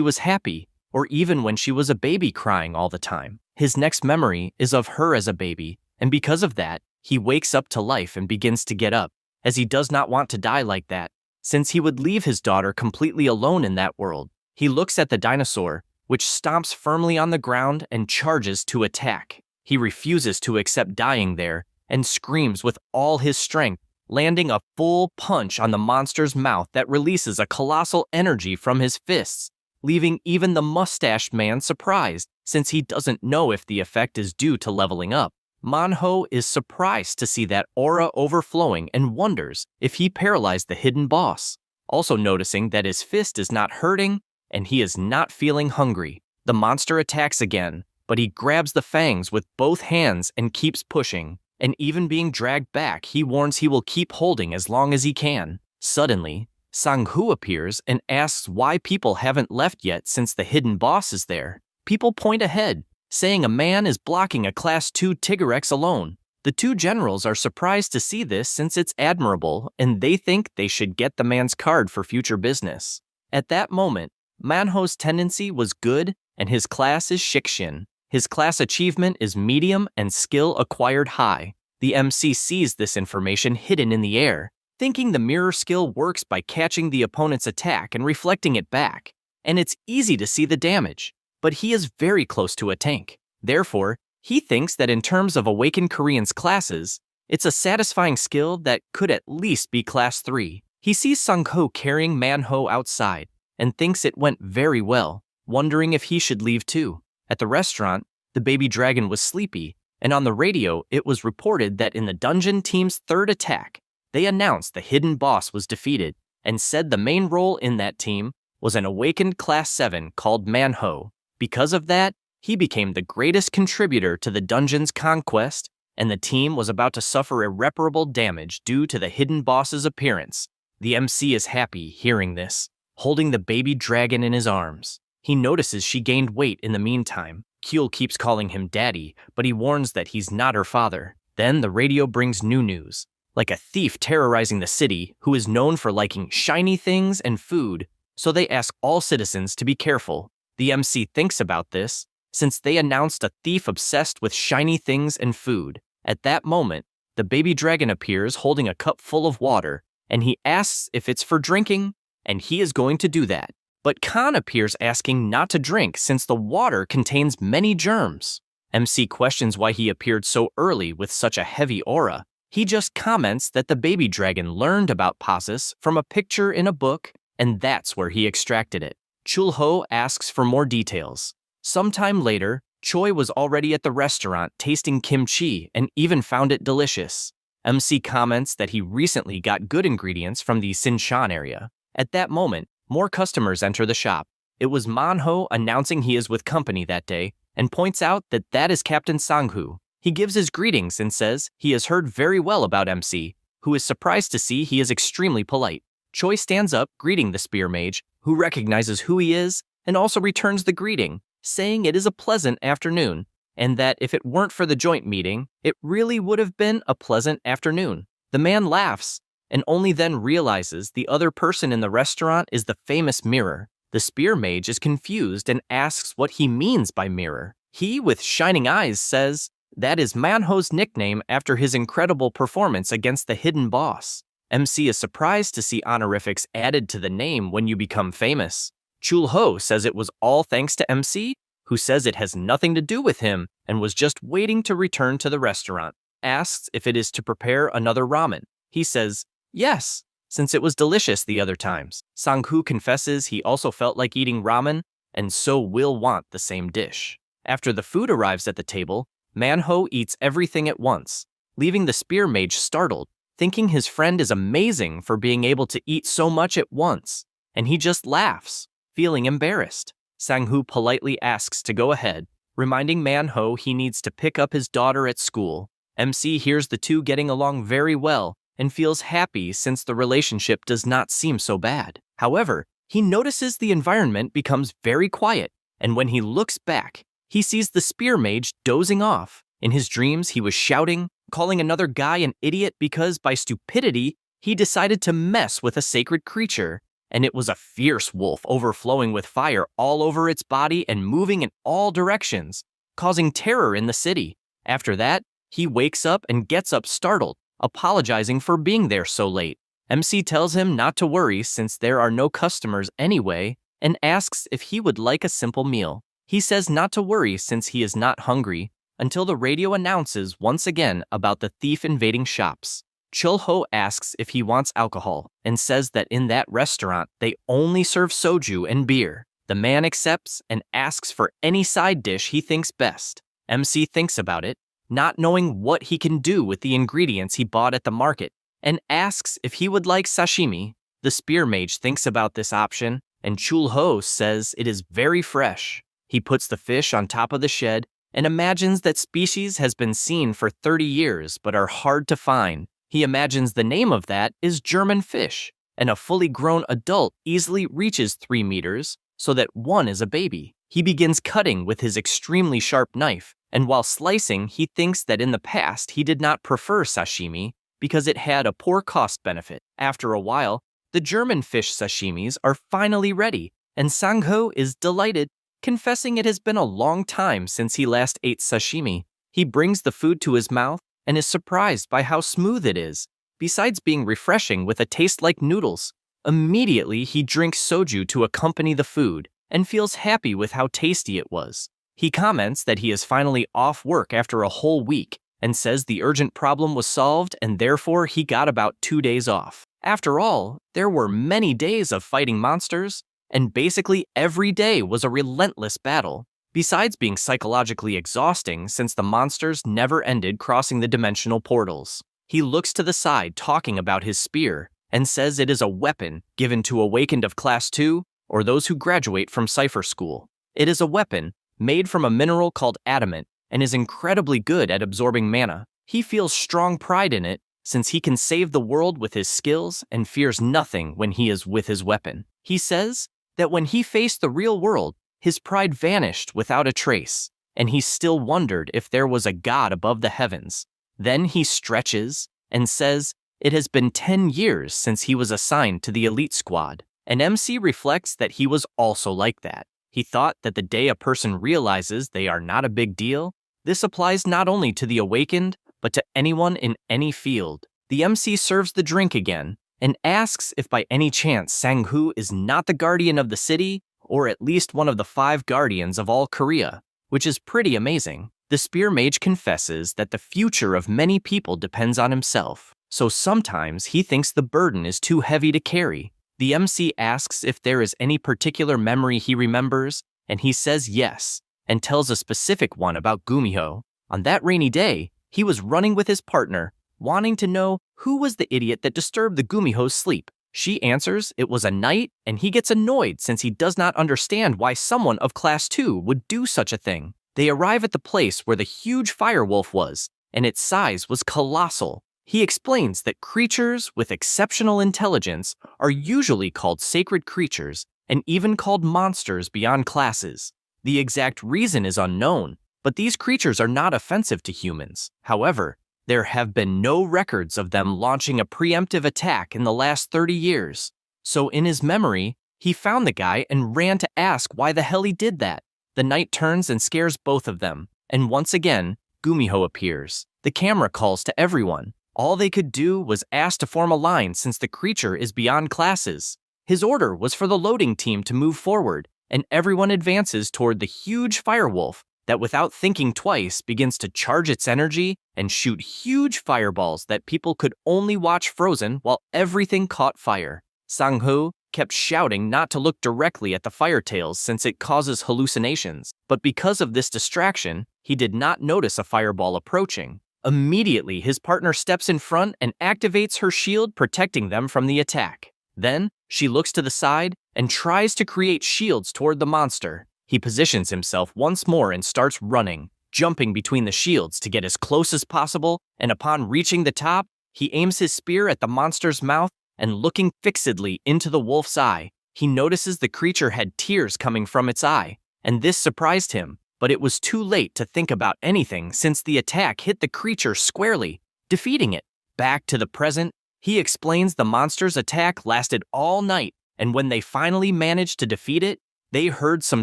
was happy or even when she was a baby crying all the time. His next memory is of her as a baby, and because of that, he wakes up to life and begins to get up, as he does not want to die like that, since he would leave his daughter completely alone in that world. He looks at the dinosaur, which stomps firmly on the ground and charges to attack. He refuses to accept dying there and screams with all his strength, landing a full punch on the monster's mouth that releases a colossal energy from his fists, leaving even the mustached man surprised, since he doesn't know if the effect is due to leveling up. Manhwa is surprised to see that aura overflowing and wonders if he paralyzed the hidden boss, also noticing that his fist is not hurting and he is not feeling hungry. The monster attacks again, but he grabs the fangs with both hands and keeps pushing, and even being dragged back, he warns he will keep holding as long as he can. Suddenly, Sang-hoo appears and asks why people haven't left yet since the hidden boss is there. People point ahead, saying a man is blocking a Class 2 Tigrex alone. The two generals are surprised to see this since it's admirable, and they think they should get the man's card for future business. At that moment, Manhwa's tendency was good, and his class is Shikshin. His class achievement is medium and skill acquired high. The MC sees this information hidden in the air, thinking the mirror skill works by catching the opponent's attack and reflecting it back, and it's easy to see the damage, but he is very close to a tank. Therefore, he thinks that in terms of Awakened Koreans classes, it's a satisfying skill that could at least be Class 3. He sees Sang-ho carrying Manhwa outside and thinks it went very well, wondering if he should leave too. At the restaurant, the baby dragon was sleepy, and on the radio it was reported that in the dungeon team's third attack, they announced the hidden boss was defeated and said the main role in that team was an awakened Class 7 called Manhwa. Because of that, he became the greatest contributor to the dungeon's conquest, and the team was about to suffer irreparable damage due to the hidden boss's appearance. The MC is happy hearing this, holding the baby dragon in his arms. He notices she gained weight in the meantime. Kyul keeps calling him daddy, but he warns that he's not her father. Then the radio brings new news. Like a thief terrorizing the city who is known for liking shiny things and food, so they ask all citizens to be careful. The MC thinks about this, since they announced a thief obsessed with shiny things and food. At that moment, the baby dragon appears holding a cup full of water, and he asks if it's for drinking, and he is going to do that. But Khan appears asking not to drink since the water contains many germs. MC questions why he appeared so early with such a heavy aura. He just comments that the baby dragon learned about Passus from a picture in a book, and that's where he extracted it. Chul-ho asks for more details. Sometime later, Choi was already at the restaurant tasting kimchi and even found it delicious. MC comments that he recently got good ingredients from the Sinshan area. At that moment, more customers enter the shop. It was Manhwa announcing he is with company that day and points out that that is Captain Sang-hoo. He gives his greetings and says he has heard very well about MC, who is surprised to see he is extremely polite. Choi stands up, greeting the spear mage, who recognizes who he is and also returns the greeting, saying it is a pleasant afternoon, and that if it weren't for the joint meeting, it really would have been a pleasant afternoon. The man laughs, and only then realizes the other person in the restaurant is the famous Mirror. The spear mage is confused and asks what he means by Mirror. He, with shining eyes, says that is Manhwa's nickname after his incredible performance against the hidden boss. MC is surprised to see honorifics added to the name when you become famous. Chul-ho says it was all thanks to MC, who says it has nothing to do with him and was just waiting to return to the restaurant. Asks if it is to prepare another ramen. He says, yes, since it was delicious the other times. Sang-hoo confesses he also felt like eating ramen and so will want the same dish. After the food arrives at the table, Manhwa eats everything at once, leaving the spear mage startled, thinking his friend is amazing for being able to eat so much at once, and he just laughs, feeling embarrassed. Sang-hoo politely asks to go ahead, reminding Manhwa he needs to pick up his daughter at school. MC hears the two getting along very well and feels happy since the relationship does not seem so bad. However, he notices the environment becomes very quiet, and when he looks back, he sees the spear mage dozing off. In his dreams, he was shouting, calling another guy an idiot because, by stupidity, he decided to mess with a sacred creature. And it was a fierce wolf overflowing with fire all over its body and moving in all directions, causing terror in the city. After that, he wakes up and gets up startled, apologizing for being there so late. MC tells him not to worry since there are no customers anyway, and asks if he would like a simple meal. He says not to worry since he is not hungry, until the radio announces once again about the thief invading shops. Chul-ho asks if he wants alcohol and says that in that restaurant they only serve soju and beer. The man accepts and asks for any side dish he thinks best. MC thinks about it, not knowing what he can do with the ingredients he bought at the market, and asks if he would like sashimi. The spear mage thinks about this option, and Chul-ho says it is very fresh. He puts the fish on top of the shed and imagines that species has been seen for 30 years but are hard to find. He imagines the name of that is German fish, and a fully grown adult easily reaches 3 meters, so that one is a baby. He begins cutting with his extremely sharp knife, and while slicing, he thinks that in the past he did not prefer sashimi because it had a poor cost benefit. After a while, the German fish sashimis are finally ready, and Sang-ho is delighted, confessing it has been a long time since he last ate sashimi. He brings the food to his mouth and is surprised by how smooth it is, besides being refreshing with a taste like noodles. Immediately, he drinks soju to accompany the food and feels happy with how tasty it was. He comments that he is finally off work after a whole week and says the urgent problem was solved and therefore he got about 2 days off. After all, there were many days of fighting monsters, and basically every day was a relentless battle. Besides being psychologically exhausting since the monsters never ended crossing the dimensional portals. He looks to the side talking about his spear and says it is a weapon given to awakened of Class 2 or those who graduate from Cipher School. It is a weapon made from a mineral called adamant and is incredibly good at absorbing mana. He feels strong pride in it since he can save the world with his skills and fears nothing when he is with his weapon. He says that when he faced the real world, his pride vanished without a trace, and he still wondered if there was a god above the heavens. Then he stretches and says it has been 10 years since he was assigned to the elite squad, and MC reflects that he was also like that. He thought that the day a person realizes they are not a big deal, this applies not only to the awakened, but to anyone in any field. The MC serves the drink again, and asks if by any chance Sang-ho is not the guardian of the city, or at least one of the 5 guardians of all Korea, which is pretty amazing. The spear mage confesses that the future of many people depends on himself, so sometimes he thinks the burden is too heavy to carry. The MC asks if there is any particular memory he remembers, and he says yes, and tells a specific one about Gumiho. On that rainy day, he was running with his partner, wanting to know who was the idiot that disturbed the Gumiho's sleep. She answers it was a knight, and he gets annoyed since he does not understand why someone of Class 2 would do such a thing. They arrive at the place where the huge firewolf was, and its size was colossal. He explains that creatures with exceptional intelligence are usually called sacred creatures and even called monsters beyond classes. The exact reason is unknown, but these creatures are not offensive to humans. However, there have been no records of them launching a preemptive attack in the last 30 years. So in his memory, he found the guy and ran to ask why the hell he did that. The knight turns and scares both of them, and once again, Gumiho appears. The camera calls to everyone. All they could do was ask to form a line since the creature is beyond classes. His order was for the loading team to move forward, and everyone advances toward the huge firewolf that without thinking twice begins to charge its energy and shoot huge fireballs that people could only watch frozen while everything caught fire. Sang-ho kept shouting not to look directly at the firetails since it causes hallucinations, but because of this distraction, he did not notice a fireball approaching. Immediately, his partner steps in front and activates her shield, protecting them from the attack. Then, she looks to the side and tries to create shields toward the monster. He positions himself once more and starts running, jumping between the shields to get as close as possible, and upon reaching the top, he aims his spear at the monster's mouth and looking fixedly into the wolf's eye, he notices the creature had tears coming from its eye, and this surprised him. but it was too late to think about anything since the attack hit the creature squarely, defeating it. Back to the present, he explains the monster's attack lasted all night, and when they finally managed to defeat it, they heard some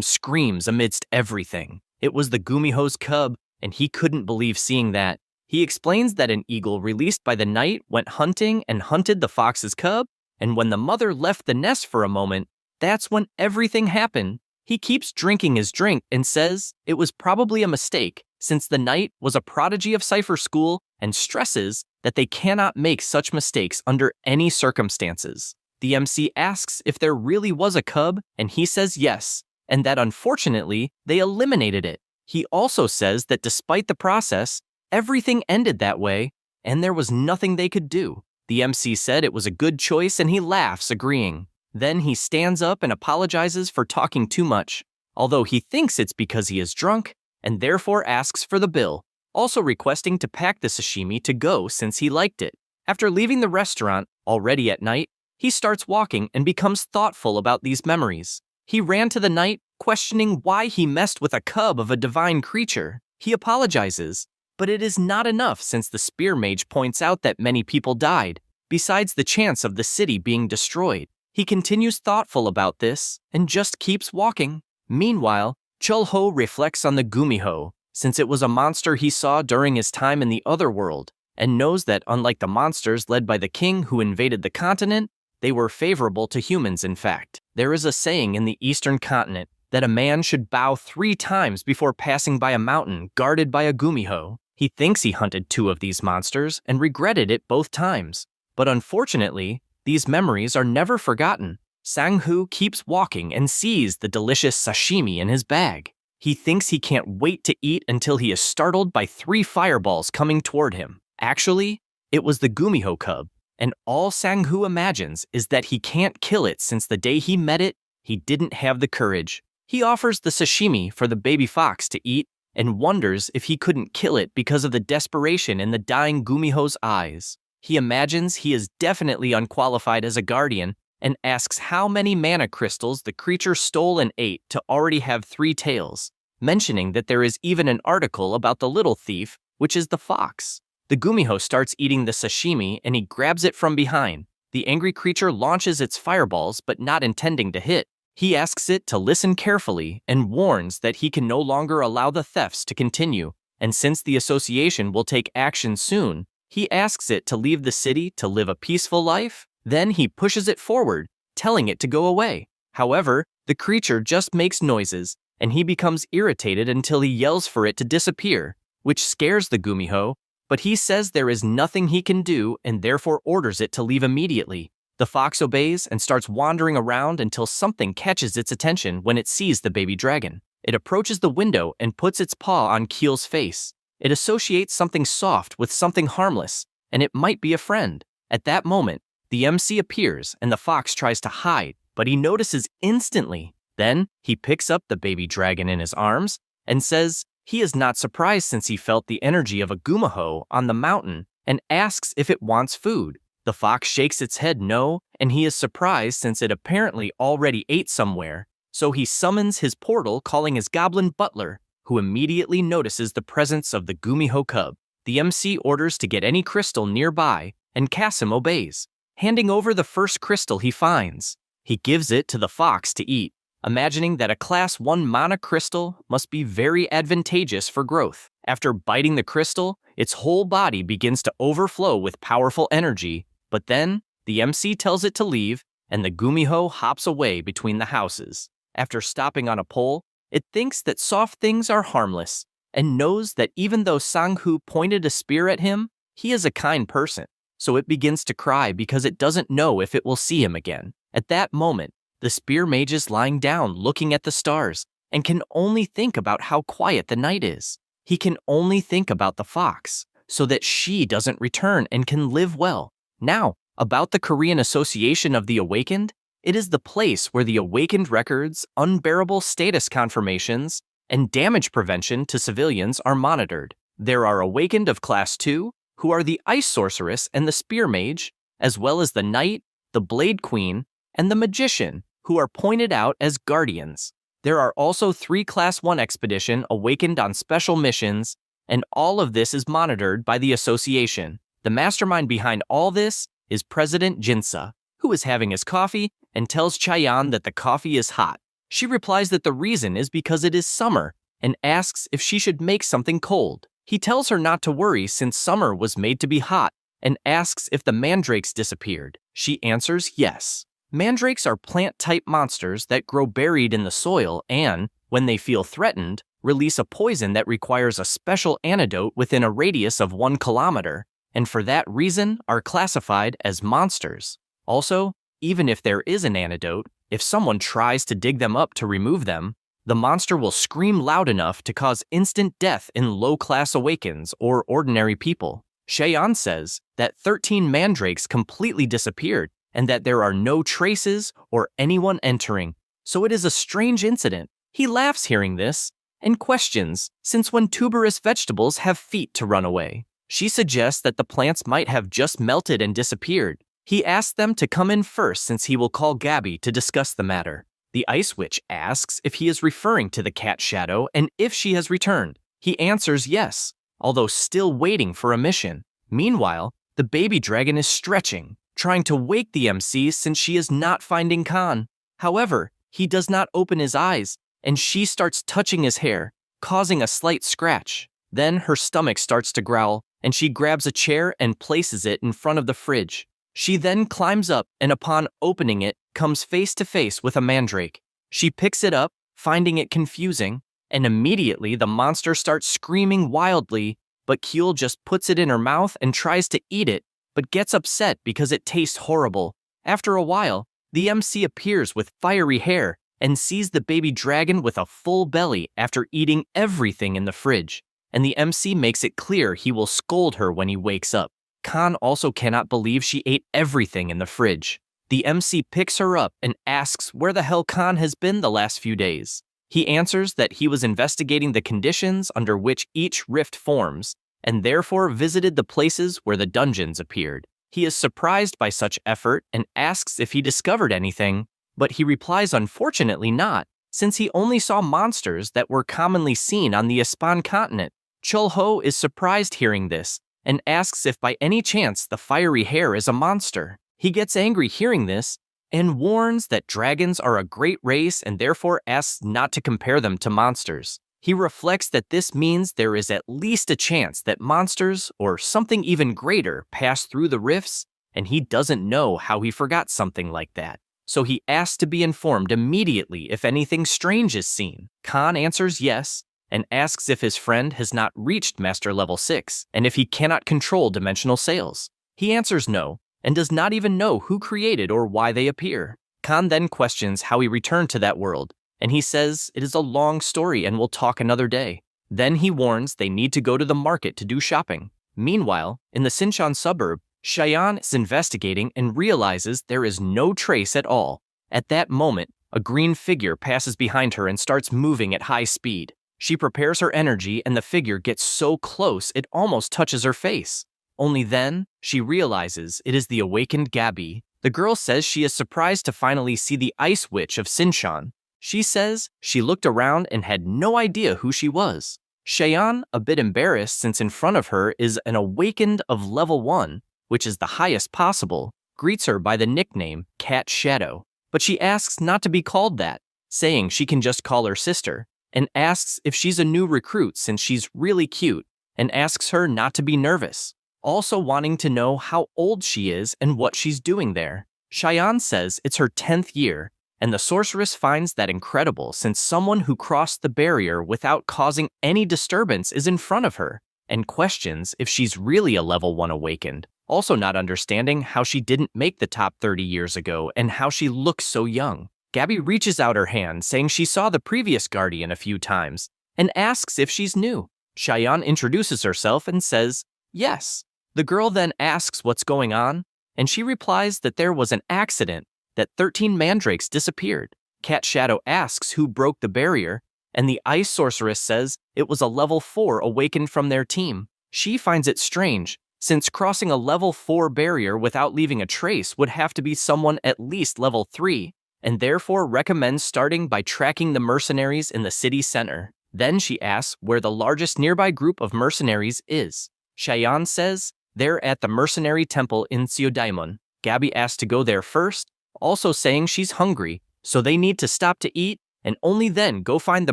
screams amidst everything. It was the Gumiho's cub, and he couldn't believe seeing that. He explains that an eagle released by the night went hunting and hunted the fox's cub, and when the mother left the nest for a moment, that's when everything happened. He keeps drinking his drink and says it was probably a mistake, since the knight was a prodigy of cipher school, and stresses that they cannot make such mistakes under any circumstances. The MC asks if there really was a cub, and he says yes, and that unfortunately, they eliminated it. He also says that despite the process, everything ended that way, and there was nothing they could do. The MC said it was a good choice, and he laughs, agreeing. Then he stands up and apologizes for talking too much, although he thinks it's because he is drunk, and therefore asks for the bill, also requesting to pack the sashimi to go since he liked it. After leaving the restaurant, already at night, he starts walking and becomes thoughtful about these memories. He ran to the knight, questioning why he messed with a cub of a divine creature. He apologizes, but it is not enough since the spear mage points out that many people died, besides the chance of the city being destroyed. He continues thoughtful about this and just keeps walking. Meanwhile, Chulho reflects on the Gumiho, since it was a monster he saw during his time in the other world, and knows that unlike the monsters led by the king who invaded the continent, they were favorable to humans. In fact, there is a saying in the eastern continent that a man should bow 3 times before passing by a mountain guarded by a Gumiho. He thinks he hunted 2 of these monsters and regretted it both times. But unfortunately, these memories are never forgotten. Sang-hoo keeps walking and sees the delicious sashimi in his bag. He thinks he can't wait to eat until he is startled by 3 fireballs coming toward him. Actually, it was the Gumiho cub, and all Sang-hoo imagines is that he can't kill it since the day he met it, he didn't have the courage. He offers the sashimi for the baby fox to eat and wonders if he couldn't kill it because of the desperation in the dying Gumiho's eyes. He imagines he is definitely unqualified as a guardian and asks how many mana crystals the creature stole and ate to already have 3 tails, mentioning that there is even an article about the little thief, which is the fox. The Gumiho starts eating the sashimi and he grabs it from behind. The angry creature launches its fireballs but not intending to hit. He asks it to listen carefully and warns that he can no longer allow the thefts to continue, and since the association will take action soon, he asks it to leave the city to live a peaceful life. Then he pushes it forward, telling it to go away. However, the creature just makes noises, and he becomes irritated until he yells for it to disappear, which scares the Gumiho, but he says there is nothing he can do and therefore orders it to leave immediately. The fox obeys and starts wandering around until something catches its attention when it sees the baby dragon. It approaches the window and puts its paw on Keel's face. It associates something soft with something harmless, and it might be a friend. At that moment, the MC appears and the fox tries to hide, but he notices instantly. Then, he picks up the baby dragon in his arms and says he is not surprised since he felt the energy of a Gumiho on the mountain and asks if it wants food. The fox shakes its head no, and he is surprised since it apparently already ate somewhere, so he summons his portal calling his goblin butler, who immediately notices the presence of the Gumiho cub. The MC orders to get any crystal nearby, and Kasim obeys, handing over the first crystal he finds. He gives it to the fox to eat, imagining that a Class 1 mana crystal must be very advantageous for growth. After biting the crystal, its whole body begins to overflow with powerful energy, but then the MC tells it to leave, and the Gumiho hops away between the houses. After stopping on a pole, it thinks that soft things are harmless, and knows that even though Sang-hoo pointed a spear at him, he is a kind person, so it begins to cry because it doesn't know if it will see him again. At that moment, the spear mage is lying down looking at the stars, and can only think about how quiet the night is. He can only think about the fox, so that she doesn't return and can live well. Now, about the Korean Association of the Awakened, it is the place where the awakened records, unbearable status confirmations, and damage prevention to civilians are monitored. There are awakened of Class 2, who are the Ice Sorceress and the Spear Mage, as well as the Knight, the Blade Queen, and the Magician, who are pointed out as guardians. There are also 3 Class 1 expedition awakened on special missions, and all of this is monitored by the association. The mastermind behind all this is President Jinsa, who is having his coffee and tells Chaeyeon that the coffee is hot. She replies that the reason is because it is summer and asks if she should make something cold. He tells her not to worry since summer was made to be hot and asks if the mandrakes disappeared. She answers yes. Mandrakes are plant-type monsters that grow buried in the soil and, when they feel threatened, release a poison that requires a special antidote within a radius of 1 kilometer, and for that reason are classified as monsters. Also, even if there is an antidote, if someone tries to dig them up to remove them, the monster will scream loud enough to cause instant death in low-class awakens or ordinary people. Chaeyeon says that 13 mandrakes completely disappeared and that there are no traces or anyone entering, so it is a strange incident. He laughs hearing this and questions, since when tuberous vegetables have feet to run away. She suggests that the plants might have just melted and disappeared. He asks them to come in first since he will call Gabby to discuss the matter. The Ice Witch asks if he is referring to the cat shadow and if she has returned. He answers yes, although still waiting for a mission. Meanwhile, the baby dragon is stretching, trying to wake the MC since she is not finding Khan. However, he does not open his eyes, and she starts touching his hair, causing a slight scratch. Then her stomach starts to growl, and she grabs a chair and places it in front of the fridge. She then climbs up and upon opening it, comes face to face with a mandrake. She picks it up, finding it confusing, and immediately the monster starts screaming wildly, but Kyul just puts it in her mouth and tries to eat it, but gets upset because it tastes horrible. After a while, the MC appears with fiery hair and sees the baby dragon with a full belly after eating everything in the fridge, and the MC makes it clear he will scold her when he wakes up. Khan also cannot believe she ate everything in the fridge. The MC picks her up and asks where the hell Khan has been the last few days. He answers that he was investigating the conditions under which each rift forms, and therefore visited the places where the dungeons appeared. He is surprised by such effort and asks if he discovered anything, but he replies unfortunately not, since he only saw monsters that were commonly seen on the Ispan continent. Chul-ho is surprised hearing this, and asks if by any chance the fiery hair is a monster. He gets angry hearing this, and warns that dragons are a great race and therefore asks not to compare them to monsters. He reflects that this means there is at least a chance that monsters, or something even greater, pass through the rifts, and he doesn't know how he forgot something like that. So he asks to be informed immediately if anything strange is seen. Khan answers yes, and asks if his friend has not reached Master Level 6, and if he cannot control dimensional sails. He answers no, and does not even know who created or why they appear. Khan then questions how he returned to that world, and he says it is a long story and will talk another day. Then he warns they need to go to the market to do shopping. Meanwhile, in the Sinshan suburb, Chaeyeon is investigating and realizes there is no trace at all. At that moment, a green figure passes behind her and starts moving at high speed. She prepares her energy and the figure gets so close it almost touches her face. Only then, she realizes it is the awakened Gabby. The girl says she is surprised to finally see the Ice Witch of Sinshan. She says she looked around and had no idea who she was. Chaeyeon, a bit embarrassed since in front of her is an awakened of level 1, which is the highest possible, greets her by the nickname Cat Shadow. But she asks not to be called that, saying she can just call her sister, and asks if she's a new recruit since she's really cute, and asks her not to be nervous, also wanting to know how old she is and what she's doing there. Chaeyeon says it's her 10th year, and the sorceress finds that incredible since someone who crossed the barrier without causing any disturbance is in front of her, and questions if she's really a level 1 awakened, also not understanding how she didn't make the top 30 years ago and how she looks so young. Gabby reaches out her hand saying she saw the previous guardian a few times, and asks if she's new. Chaeyeon introduces herself and says, yes. The girl then asks what's going on, and she replies that there was an accident, that 13 mandrakes disappeared. Cat Shadow asks who broke the barrier, and the ice sorceress says it was a level 4 awakened from their team. She finds it strange, since crossing a level 4 barrier without leaving a trace would have to be someone at least level 3, and therefore recommends starting by tracking the mercenaries in the city center. Then she asks where the largest nearby group of mercenaries is. Cheyenne says they're at the mercenary temple in Seodaimon. Gabby asks to go there first, also saying she's hungry, so they need to stop to eat and only then go find the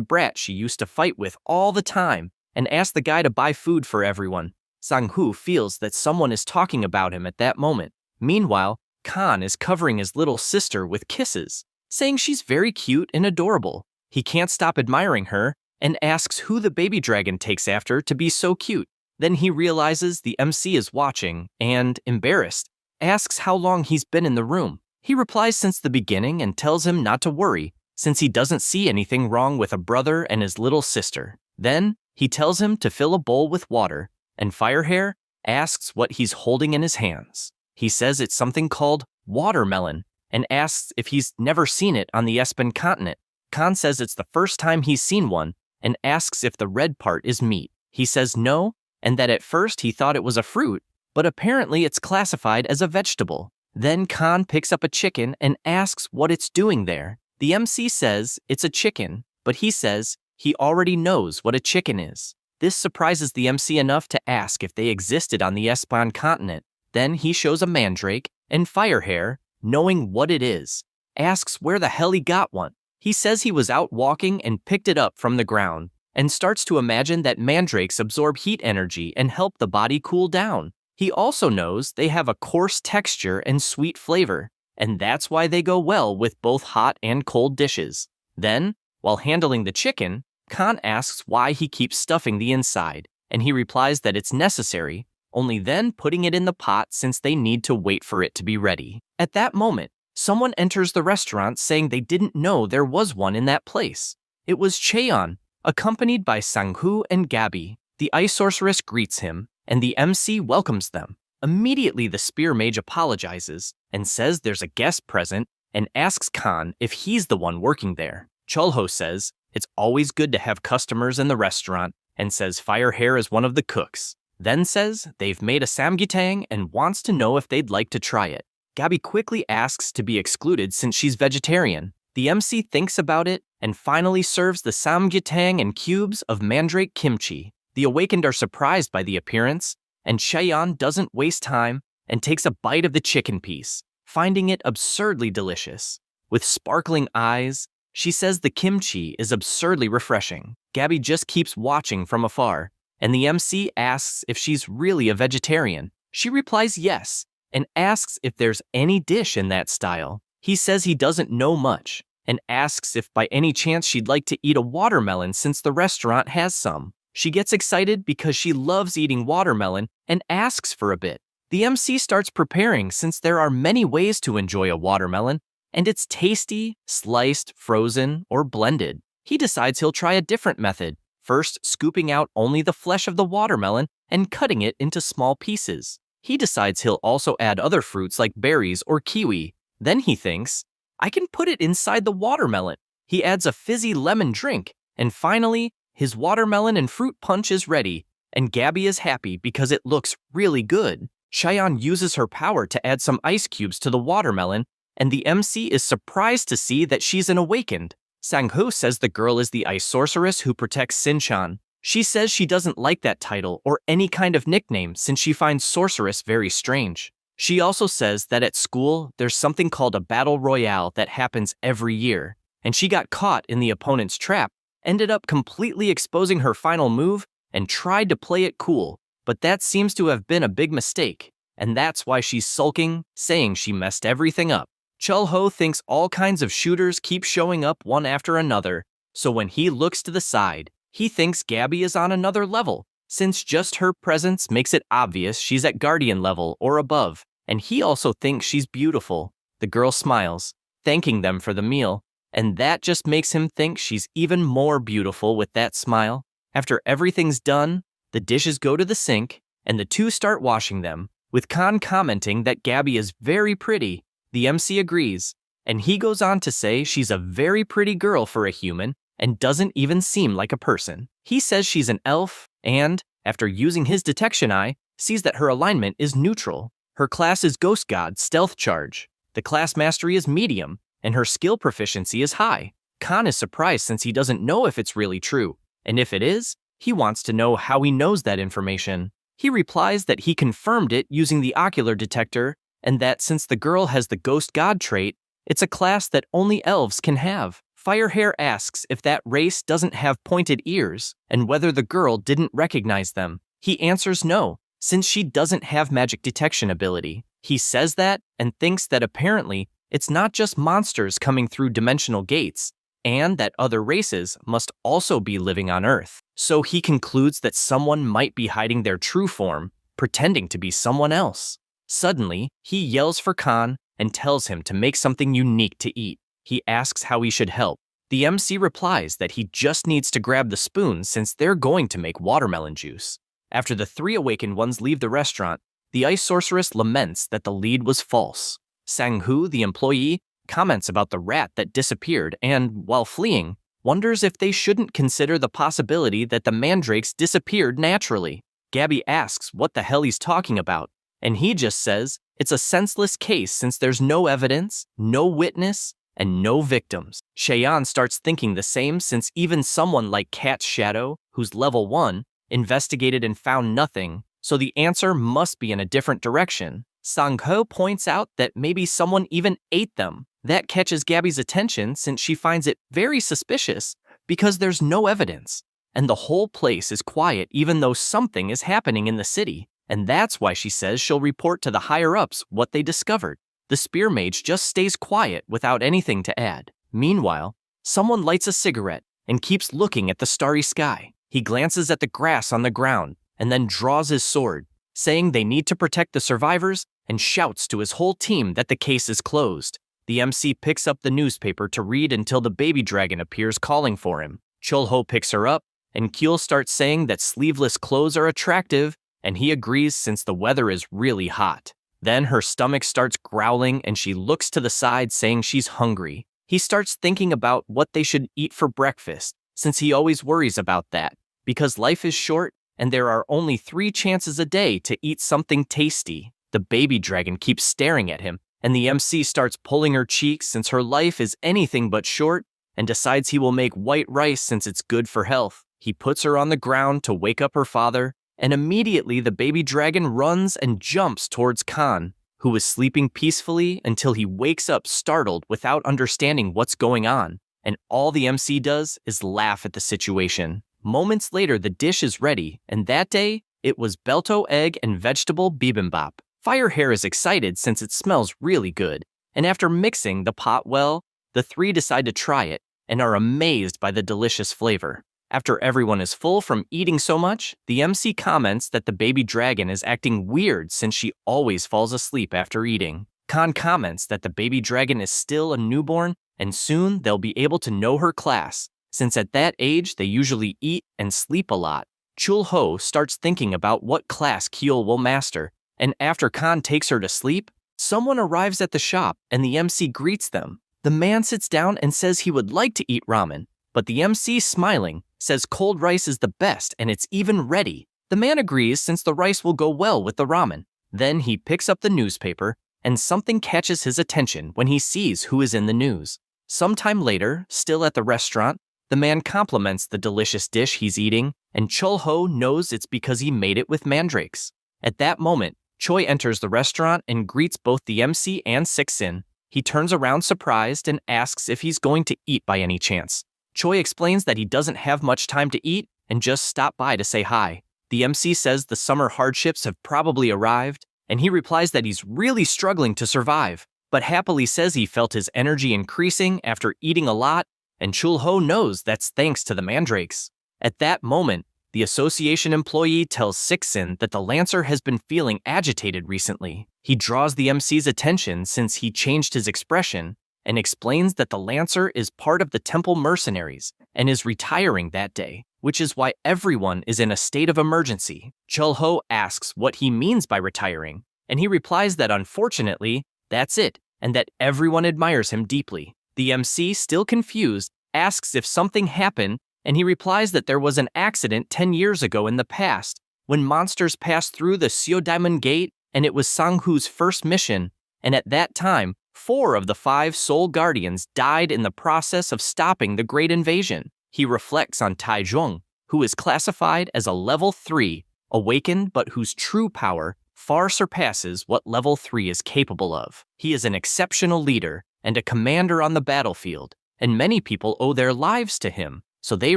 brat she used to fight with all the time and ask the guy to buy food for everyone. Sang-hoo feels that someone is talking about him at that moment. Meanwhile, Khan is covering his little sister with kisses, saying she's very cute and adorable. He can't stop admiring her and asks who the baby dragon takes after to be so cute. Then he realizes the MC is watching and, embarrassed, asks how long he's been in the room. He replies since the beginning and tells him not to worry, since he doesn't see anything wrong with a brother and his little sister. Then, he tells him to fill a bowl with water, and Firehair asks what he's holding in his hands. He says it's something called watermelon, and asks if he's never seen it on the Espen continent. Khan says it's the first time he's seen one, and asks if the red part is meat. He says no, and that at first he thought it was a fruit, but apparently it's classified as a vegetable. Then Khan picks up a chicken and asks what it's doing there. The MC says it's a chicken, but he says he already knows what a chicken is. This surprises the MC enough to ask if they existed on the Espan continent. Then he shows a mandrake, and Firehair, knowing what it is, asks where the hell he got one. He says he was out walking and picked it up from the ground, and starts to imagine that mandrakes absorb heat energy and help the body cool down. He also knows they have a coarse texture and sweet flavor, and that's why they go well with both hot and cold dishes. Then, while handling the chicken, Khan asks why he keeps stuffing the inside, and he replies that it's necessary, only then putting it in the pot since they need to wait for it to be ready. At that moment, someone enters the restaurant saying they didn't know there was one in that place. It was Cheon, accompanied by Sang-hoo and Gabby. The ice sorceress greets him, and the MC welcomes them. Immediately, the spear mage apologizes and says there's a guest present and asks Khan if he's the one working there. Chulho says it's always good to have customers in the restaurant and says Firehair is one of the cooks. Then says they've made a samgyetang and wants to know if they'd like to try it. Gabby quickly asks to be excluded since she's vegetarian. The MC thinks about it and finally serves the samgyetang and cubes of mandrake kimchi. The awakened are surprised by the appearance, and Cheon doesn't waste time and takes a bite of the chicken piece, finding it absurdly delicious. With sparkling eyes, she says the kimchi is absurdly refreshing. Gabby just keeps watching from afar, and the MC asks if she's really a vegetarian. She replies yes, and asks if there's any dish in that style. He says he doesn't know much, and asks if by any chance she'd like to eat a watermelon since the restaurant has some. She gets excited because she loves eating watermelon and asks for a bit. The MC starts preparing since there are many ways to enjoy a watermelon, and it's tasty, sliced, frozen, or blended. He decides he'll try a different method, first scooping out only the flesh of the watermelon and cutting it into small pieces. He decides he'll also add other fruits like berries or kiwi. Then he thinks, I can put it inside the watermelon. He adds a fizzy lemon drink, and finally, his watermelon and fruit punch is ready, and Gabby is happy because it looks really good. Cheyenne uses her power to add some ice cubes to the watermelon, and the MC is surprised to see that she's an awakened. Sang-hoo says the girl is the ice sorceress who protects Sinchan. She says she doesn't like that title or any kind of nickname since she finds sorceress very strange. She also says that at school, there's something called a battle royale that happens every year, and she got caught in the opponent's trap, ended up completely exposing her final move, and tried to play it cool, but that seems to have been a big mistake, and that's why she's sulking, saying she messed everything up. Chulho thinks all kinds of shooters keep showing up one after another, so when he looks to the side, he thinks Gabby is on another level, since just her presence makes it obvious she's at Guardian level or above, and he also thinks she's beautiful. The girl smiles, thanking them for the meal, and that just makes him think she's even more beautiful with that smile. After everything's done, the dishes go to the sink, and the two start washing them, with Khan commenting that Gabby is very pretty. The MC agrees, and he goes on to say she's a very pretty girl for a human and doesn't even seem like a person. He says she's an elf and, after using his detection eye, sees that her alignment is neutral. Her class is Ghost God Stealth Charge. The class mastery is medium, and her skill proficiency is high. Khan is surprised since he doesn't know if it's really true, and if it is, he wants to know how he knows that information. He replies that he confirmed it using the ocular detector, and that since the girl has the ghost god trait, it's a class that only elves can have. Firehair asks if that race doesn't have pointed ears, and whether the girl didn't recognize them. He answers no, since she doesn't have magic detection ability. He says that and thinks that apparently it's not just monsters coming through dimensional gates, and that other races must also be living on Earth. So he concludes that someone might be hiding their true form, pretending to be someone else. Suddenly, he yells for Khan and tells him to make something unique to eat. He asks how he should help. The MC replies that he just needs to grab the spoon since they're going to make watermelon juice. After the three awakened ones leave the restaurant, the ice sorceress laments that the lead was false. Sang-hoo, the employee, comments about the rat that disappeared and, while fleeing, wonders if they shouldn't consider the possibility that the mandrakes disappeared naturally. Gabby asks what the hell he's talking about, and he just says it's a senseless case since there's no evidence, no witness, and no victims. Cheyenne starts thinking the same since even someone like Cat's Shadow, who's level 1, investigated and found nothing, so the answer must be in a different direction. Sang-ho points out that maybe someone even ate them. That catches Gabby's attention since she finds it very suspicious because there's no evidence, and the whole place is quiet even though something is happening in the city, and that's why she says she'll report to the higher-ups what they discovered. The spear mage just stays quiet without anything to add. Meanwhile, someone lights a cigarette and keeps looking at the starry sky. He glances at the grass on the ground and then draws his sword, saying they need to protect the survivors, and shouts to his whole team that the case is closed. The MC picks up the newspaper to read until the baby dragon appears calling for him. Chulho picks her up, and Kyul starts saying that sleeveless clothes are attractive, and he agrees since the weather is really hot. Then her stomach starts growling and she looks to the side saying she's hungry. He starts thinking about what they should eat for breakfast, since he always worries about that, because life is short and there are only 3 chances a day to eat something tasty. The baby dragon keeps staring at him, and the MC starts pulling her cheeks since her life is anything but short, and decides he will make white rice since it's good for health. He puts her on the ground to wake up her father, and immediately the baby dragon runs and jumps towards Khan, who is sleeping peacefully until he wakes up startled without understanding what's going on, and all the MC does is laugh at the situation. Moments later, the dish is ready, and that day, it was Belto egg and vegetable bibimbap. Firehair is excited since it smells really good, and after mixing the pot well, the 3 decide to try it and are amazed by the delicious flavor. After everyone is full from eating so much, the MC comments that the baby dragon is acting weird since she always falls asleep after eating. Khan comments that the baby dragon is still a newborn and soon they'll be able to know her class, since at that age they usually eat and sleep a lot. Chulho starts thinking about what class Kyul will master, and after Khan takes her to sleep, someone arrives at the shop and the MC greets them. The man sits down and says he would like to eat ramen, but the MC, smiling, says cold rice is the best and it's even ready. The man agrees since the rice will go well with the ramen. Then he picks up the newspaper and something catches his attention when he sees who is in the news. Sometime later, still at the restaurant, the man compliments the delicious dish he's eating, and Chulho knows it's because he made it with mandrakes. At that moment, Choi enters the restaurant and greets both the MC and Sixin. He turns around surprised and asks if he's going to eat by any chance. Choi explains that he doesn't have much time to eat and just stopped by to say hi. The MC says the summer hardships have probably arrived, and he replies that he's really struggling to survive, but happily says he felt his energy increasing after eating a lot, and Chulho knows that's thanks to the mandrakes. At that moment, the association employee tells Sixin that the Lancer has been feeling agitated recently. He draws the MC's attention since he changed his expression and explains that the Lancer is part of the Temple Mercenaries and is retiring that day, which is why everyone is in a state of emergency. Chulho asks what he means by retiring, and he replies that unfortunately, that's it, and that everyone admires him deeply. The MC, still confused, asks if something happened, and he replies that there was an accident 10 years ago in the past, when monsters passed through the Seo Diamond Gate, and it was Sang-hoo's first mission, and at that time, 4 of the 5 Soul Guardians died in the process of stopping the Great Invasion. He reflects on Taizhuang, who is classified as a level 3, awakened but whose true power far surpasses what level 3 is capable of. He is an exceptional leader and a commander on the battlefield, and many people owe their lives to him, so they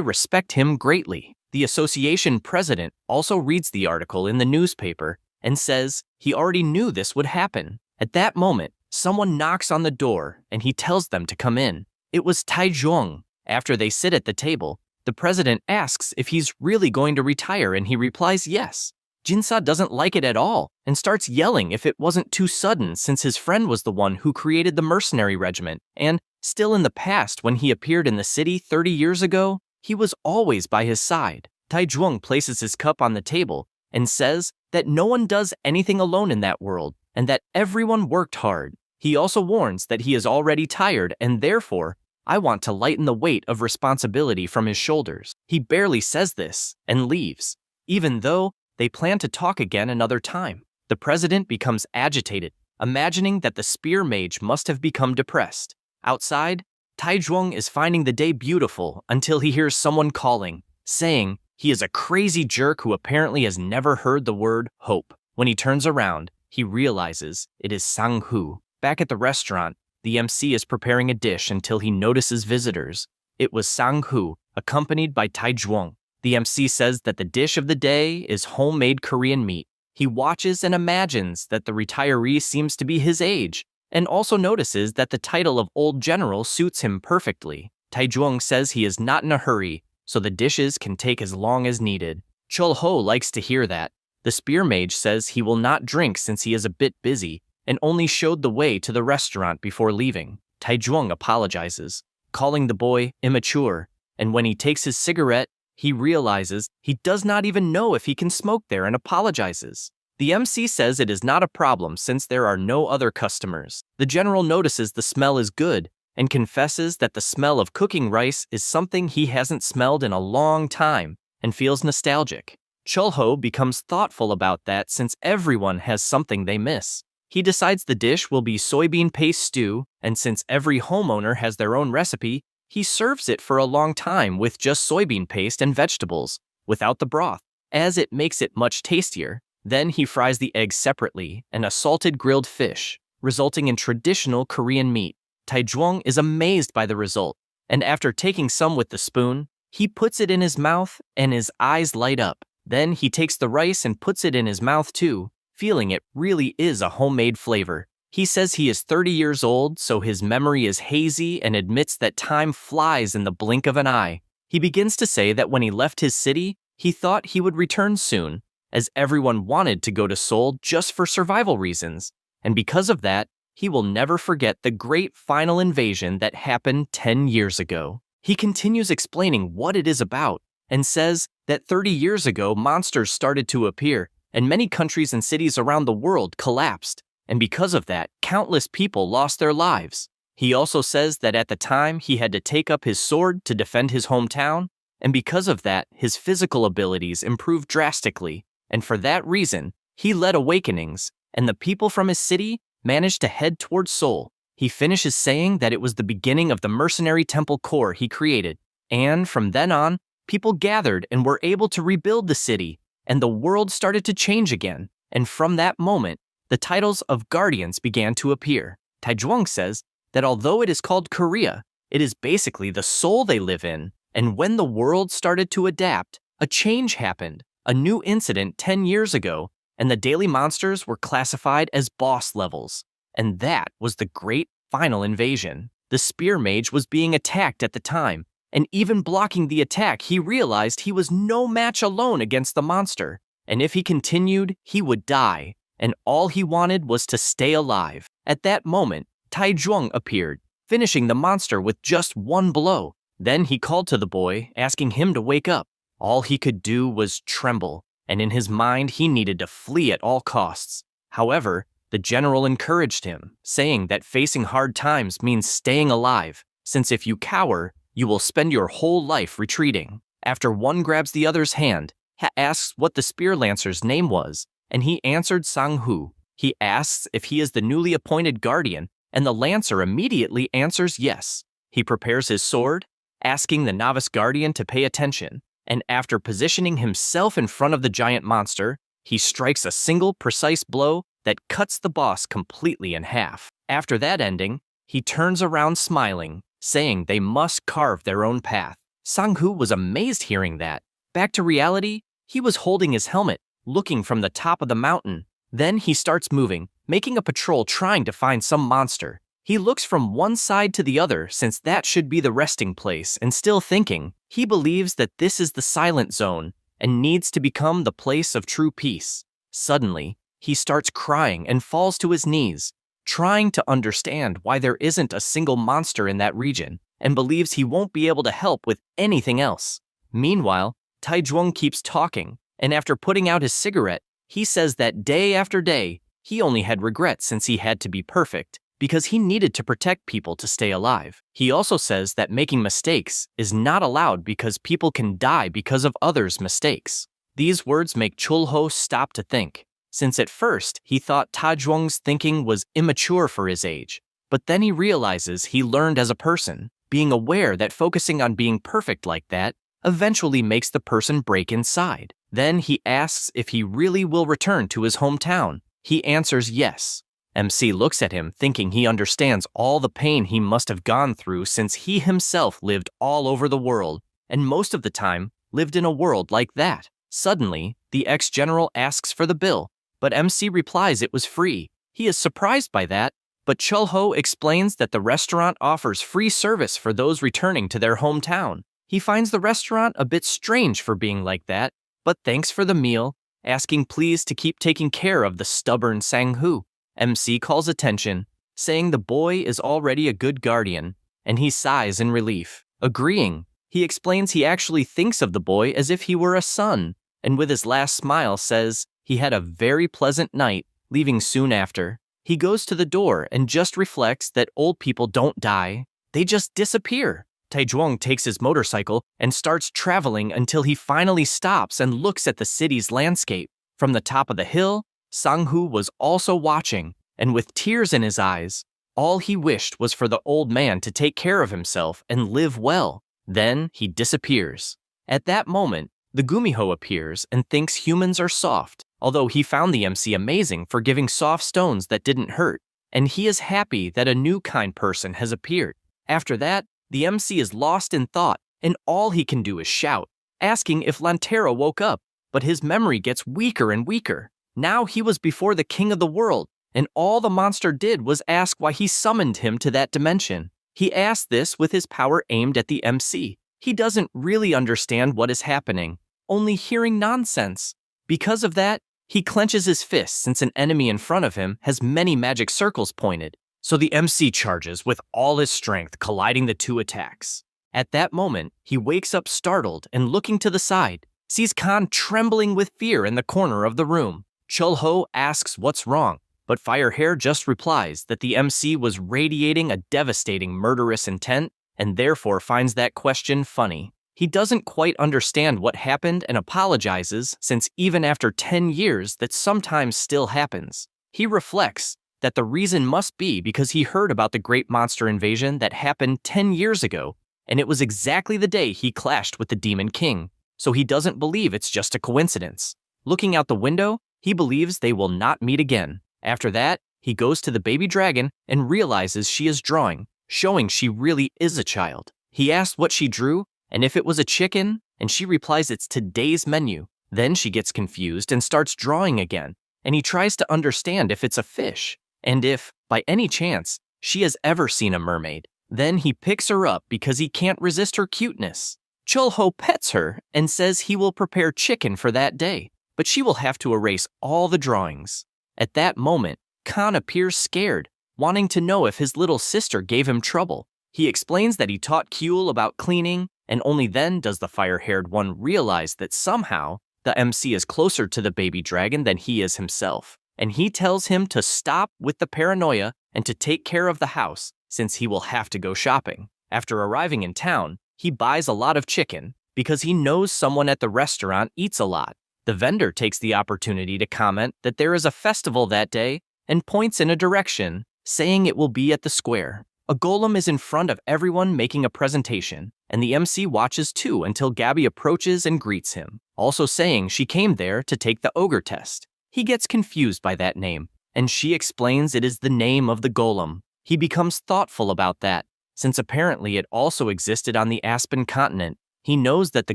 respect him greatly. The association president also reads the article in the newspaper and says he already knew this would happen. At that moment, someone knocks on the door and he tells them to come in. It was Taizhuang. After they sit at the table, the president asks if he's really going to retire and he replies yes. Jinsa doesn't like it at all and starts yelling if it wasn't too sudden since his friend was the one who created the mercenary regiment, and still in the past when he appeared in the city 30 years ago, he was always by his side. Taizhuang places his cup on the table and says that no one does anything alone in that world and that everyone worked hard. He also warns that he is already tired and therefore, I want to lighten the weight of responsibility from his shoulders. He barely says this and leaves, even though they plan to talk again another time. The president becomes agitated, imagining that the spear mage must have become depressed. Outside, Taizhuang is finding the day beautiful until he hears someone calling, saying he is a crazy jerk who apparently has never heard the word hope. When he turns around, he realizes it is Sang-Hu. Back at the restaurant, the MC is preparing a dish until he notices visitors. It was Sang-Hu, accompanied by Taizhuang. The MC says that the dish of the day is homemade Korean meat. He watches and imagines that the retiree seems to be his age, and also notices that the title of Old General suits him perfectly. Taizhuang says he is not in a hurry, so the dishes can take as long as needed. Chul-ho likes to hear that. The spear mage says he will not drink since he is a bit busy, and only showed the way to the restaurant before leaving. Taizhuang apologizes, calling the boy immature, and when he takes his cigarette, he realizes he does not even know if he can smoke there and apologizes. The MC says it is not a problem since there are no other customers. The general notices the smell is good and confesses that the smell of cooking rice is something he hasn't smelled in a long time and feels nostalgic. Chul-ho becomes thoughtful about that since everyone has something they miss. He decides the dish will be soybean paste stew, and since every homeowner has their own recipe, he serves it for a long time with just soybean paste and vegetables, without the broth, as it makes it much tastier. Then he fries the eggs separately and a salted grilled fish, resulting in traditional Korean meat. Taizhuang is amazed by the result, and after taking some with the spoon, he puts it in his mouth and his eyes light up. Then he takes the rice and puts it in his mouth too, feeling it really is a homemade flavor. He says he is 30 years old, so his memory is hazy and admits that time flies in the blink of an eye. He begins to say that when he left his city, he thought he would return soon, as everyone wanted to go to Seoul just for survival reasons, and because of that, he will never forget the great final invasion that happened 10 years ago. He continues explaining what it is about, and says that 30 years ago monsters started to appear, and many countries and cities around the world collapsed. And because of that, countless people lost their lives. He also says that at the time he had to take up his sword to defend his hometown, and because of that, his physical abilities improved drastically, and for that reason, he led awakenings, and the people from his city managed to head towards Seoul. He finishes saying that it was the beginning of the mercenary temple corps he created, and from then on, people gathered and were able to rebuild the city, and the world started to change again, and from that moment, the titles of guardians began to appear. Taizhuang says that although it is called Korea, it is basically the soul they live in, and when the world started to adapt, a change happened, a new incident 10 years ago, and the daily monsters were classified as boss levels, and that was the great final invasion. The spear mage was being attacked at the time, and even blocking the attack, he realized he was no match alone against the monster, and if he continued, he would die. And all he wanted was to stay alive. At that moment, Taizhuang appeared, finishing the monster with just one blow. Then he called to the boy, asking him to wake up. All he could do was tremble, and in his mind he needed to flee at all costs. However, the general encouraged him, saying that facing hard times means staying alive, since if you cower, you will spend your whole life retreating. After one grabs the other's hand, asks what the spear lancer's name was, and he answered Sang-Hu. He asks if he is the newly appointed guardian, and the Lancer immediately answers yes. He prepares his sword, asking the novice guardian to pay attention, and after positioning himself in front of the giant monster, he strikes a single precise blow that cuts the boss completely in half. After that ending, he turns around smiling, saying they must carve their own path. Sang-hoo was amazed hearing that. Back to reality, he was holding his helmet, looking from the top of the mountain. Then he starts moving, making a patrol trying to find some monster. He looks from one side to the other since that should be the resting place, and still thinking, he believes that this is the silent zone and needs to become the place of true peace. Suddenly, he starts crying and falls to his knees, trying to understand why there isn't a single monster in that region, and believes he won't be able to help with anything else. Meanwhile, Taizhuang keeps talking, and after putting out his cigarette, he says that day after day, he only had regret since he had to be perfect, because he needed to protect people to stay alive. He also says that making mistakes is not allowed because people can die because of others' mistakes. These words make Chulho stop to think, since at first he thought Taizhuang's thinking was immature for his age, but then he realizes he learned as a person, being aware that focusing on being perfect like that eventually makes the person break inside. Then he asks if he really will return to his hometown. He answers yes. MC looks at him thinking he understands all the pain he must have gone through since he himself lived all over the world, and most of the time lived in a world like that. Suddenly, the ex-general asks for the bill, but MC replies it was free. He is surprised by that, but Chulho explains that the restaurant offers free service for those returning to their hometown. He finds the restaurant a bit strange for being like that, but thanks for the meal, asking please to keep taking care of the stubborn Sang-hoo. MC calls attention, saying the boy is already a good guardian, and he sighs in relief. Agreeing, he explains he actually thinks of the boy as if he were a son, and with his last smile says he had a very pleasant night, leaving soon after. He goes to the door and just reflects that old people don't die, they just disappear. Taizhuang takes his motorcycle and starts traveling until he finally stops and looks at the city's landscape. From the top of the hill, Sang-hoo was also watching, and with tears in his eyes, all he wished was for the old man to take care of himself and live well. Then he disappears. At that moment, the Gumiho appears and thinks humans are soft, although he found the MC amazing for giving soft stones that didn't hurt, and he is happy that a new kind person has appeared. After that, the MC is lost in thought, and all he can do is shout, asking if Lantera woke up, but his memory gets weaker and weaker. Now he was before the king of the world, and all the monster did was ask why he summoned him to that dimension. He asked this with his power aimed at the MC. He doesn't really understand what is happening, only hearing nonsense. Because of that, he clenches his fist since an enemy in front of him has many magic circles pointed. So the MC charges with all his strength, colliding the two attacks. At that moment, he wakes up startled and looking to the side, sees Khan trembling with fear in the corner of the room. Chulho asks what's wrong, but Firehair just replies that the MC was radiating a devastating murderous intent and therefore finds that question funny. He doesn't quite understand what happened and apologizes since even after 10 years that sometimes still happens. He reflects that the reason must be because he heard about the great monster invasion that happened 10 years ago, and it was exactly the day he clashed with the Demon King, so he doesn't believe it's just a coincidence. Looking out the window, he believes they will not meet again. After that, he goes to the baby dragon and realizes she is drawing, showing she really is a child. He asks what she drew, and if it was a chicken, and she replies it's today's menu. Then she gets confused and starts drawing again, and he tries to understand if it's a fish, and if, by any chance, she has ever seen a mermaid. Then he picks her up because he can't resist her cuteness. Chulho pets her and says he will prepare chicken for that day, but she will have to erase all the drawings. At that moment, Khan appears scared, wanting to know if his little sister gave him trouble. He explains that he taught Kyul about cleaning, and only then does the fire-haired one realize that somehow the MC is closer to the baby dragon than he is himself. And he tells him to stop with the paranoia and to take care of the house, since he will have to go shopping. After arriving in town, he buys a lot of chicken, because he knows someone at the restaurant eats a lot. The vendor takes the opportunity to comment that there is a festival that day and points in a direction, saying it will be at the square. A golem is in front of everyone making a presentation, and the MC watches too until Gabby approaches and greets him, also saying she came there to take the ogre test. He gets confused by that name, and she explains it is the name of the golem. He becomes thoughtful about that, since apparently it also existed on the Aspen continent. He knows that the